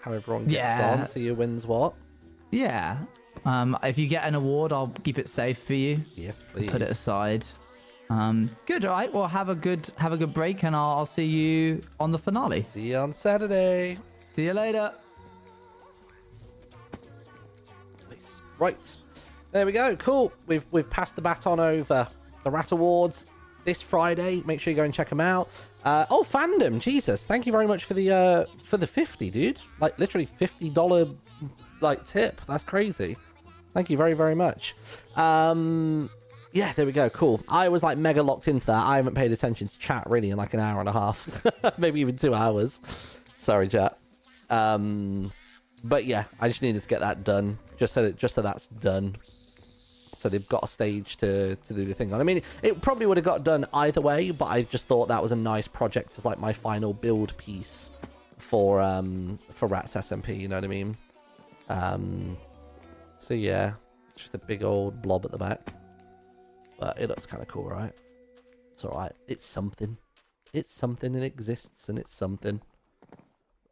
how everyone gets Yeah. on. See who wins what. Yeah. If you get an award, I'll keep it safe for you. Yes, please. Put it aside. Good. All right. Well, have a good break, and I'll see you on the finale. See you on Saturday. See you later. Nice. Right. There we go. Cool. We've passed the baton over. The Rat Awards this Friday. Make sure you go and check them out. Oh, fandom. Jesus. Thank you very much for the 50, dude. Like literally $50 like tip. That's crazy. Thank you very, very much. Yeah, there we go. Cool. I was like mega locked into that. I haven't paid attention to chat really in like an hour and a half, maybe even 2 hours. Sorry, chat. But yeah, I just needed to get that done, just so that's done. So they've got a stage to do the thing on. I mean, it probably would have got done either way, but I just thought that was a nice project as like my final build piece for Rats SMP. You know what I mean? So yeah, just a big old blob at the back. But it looks kind of cool, right? It's alright. It's something. It's something. It exists and it's something.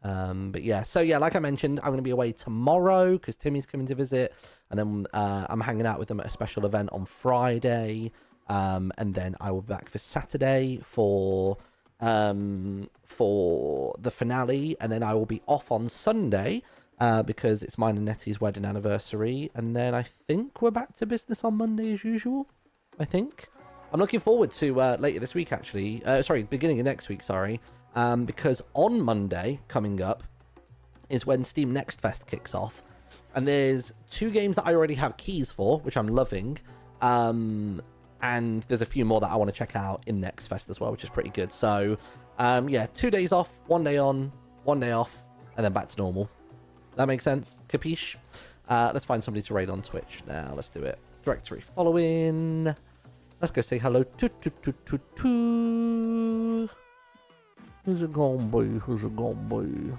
But yeah, so yeah, like I mentioned, I'm going to be away tomorrow because Timmy's coming to visit. And then I'm hanging out with them at a special event on Friday. And then I will be back for Saturday for the finale. And then I will be off on Sunday because it's mine and Nettie's wedding anniversary. And then I think we're back to business on Monday as usual. I think. I'm looking forward to later this week, actually. Beginning of next week, sorry. Because on Monday, coming up, is when Steam Next Fest kicks off. And there's 2 games that I already have keys for, which I'm loving. And there's a few more that I want to check out in Next Fest as well, which is pretty good. So, yeah, 2 days off, 1 day on, 1 day off, and then back to normal. That makes sense? Capiche? Let's find somebody to raid on Twitch. Now, let's do it. Directory following. Let's go say hello to. Who's it gonna be? Who's it gonna be?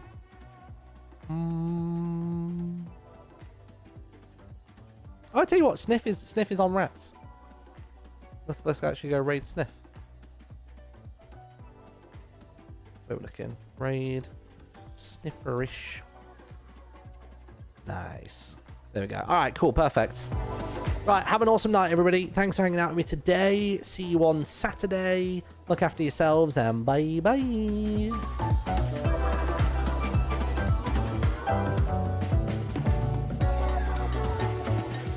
Oh, I tell you what, Sniff is on Rats. Let's actually go raid Sniff. Where we're looking. Raid Snifferish. Nice. There we go. All right, cool, perfect. Right, have an awesome night, everybody. Thanks for hanging out with me today. See you on Saturday. Look after yourselves, and bye-bye.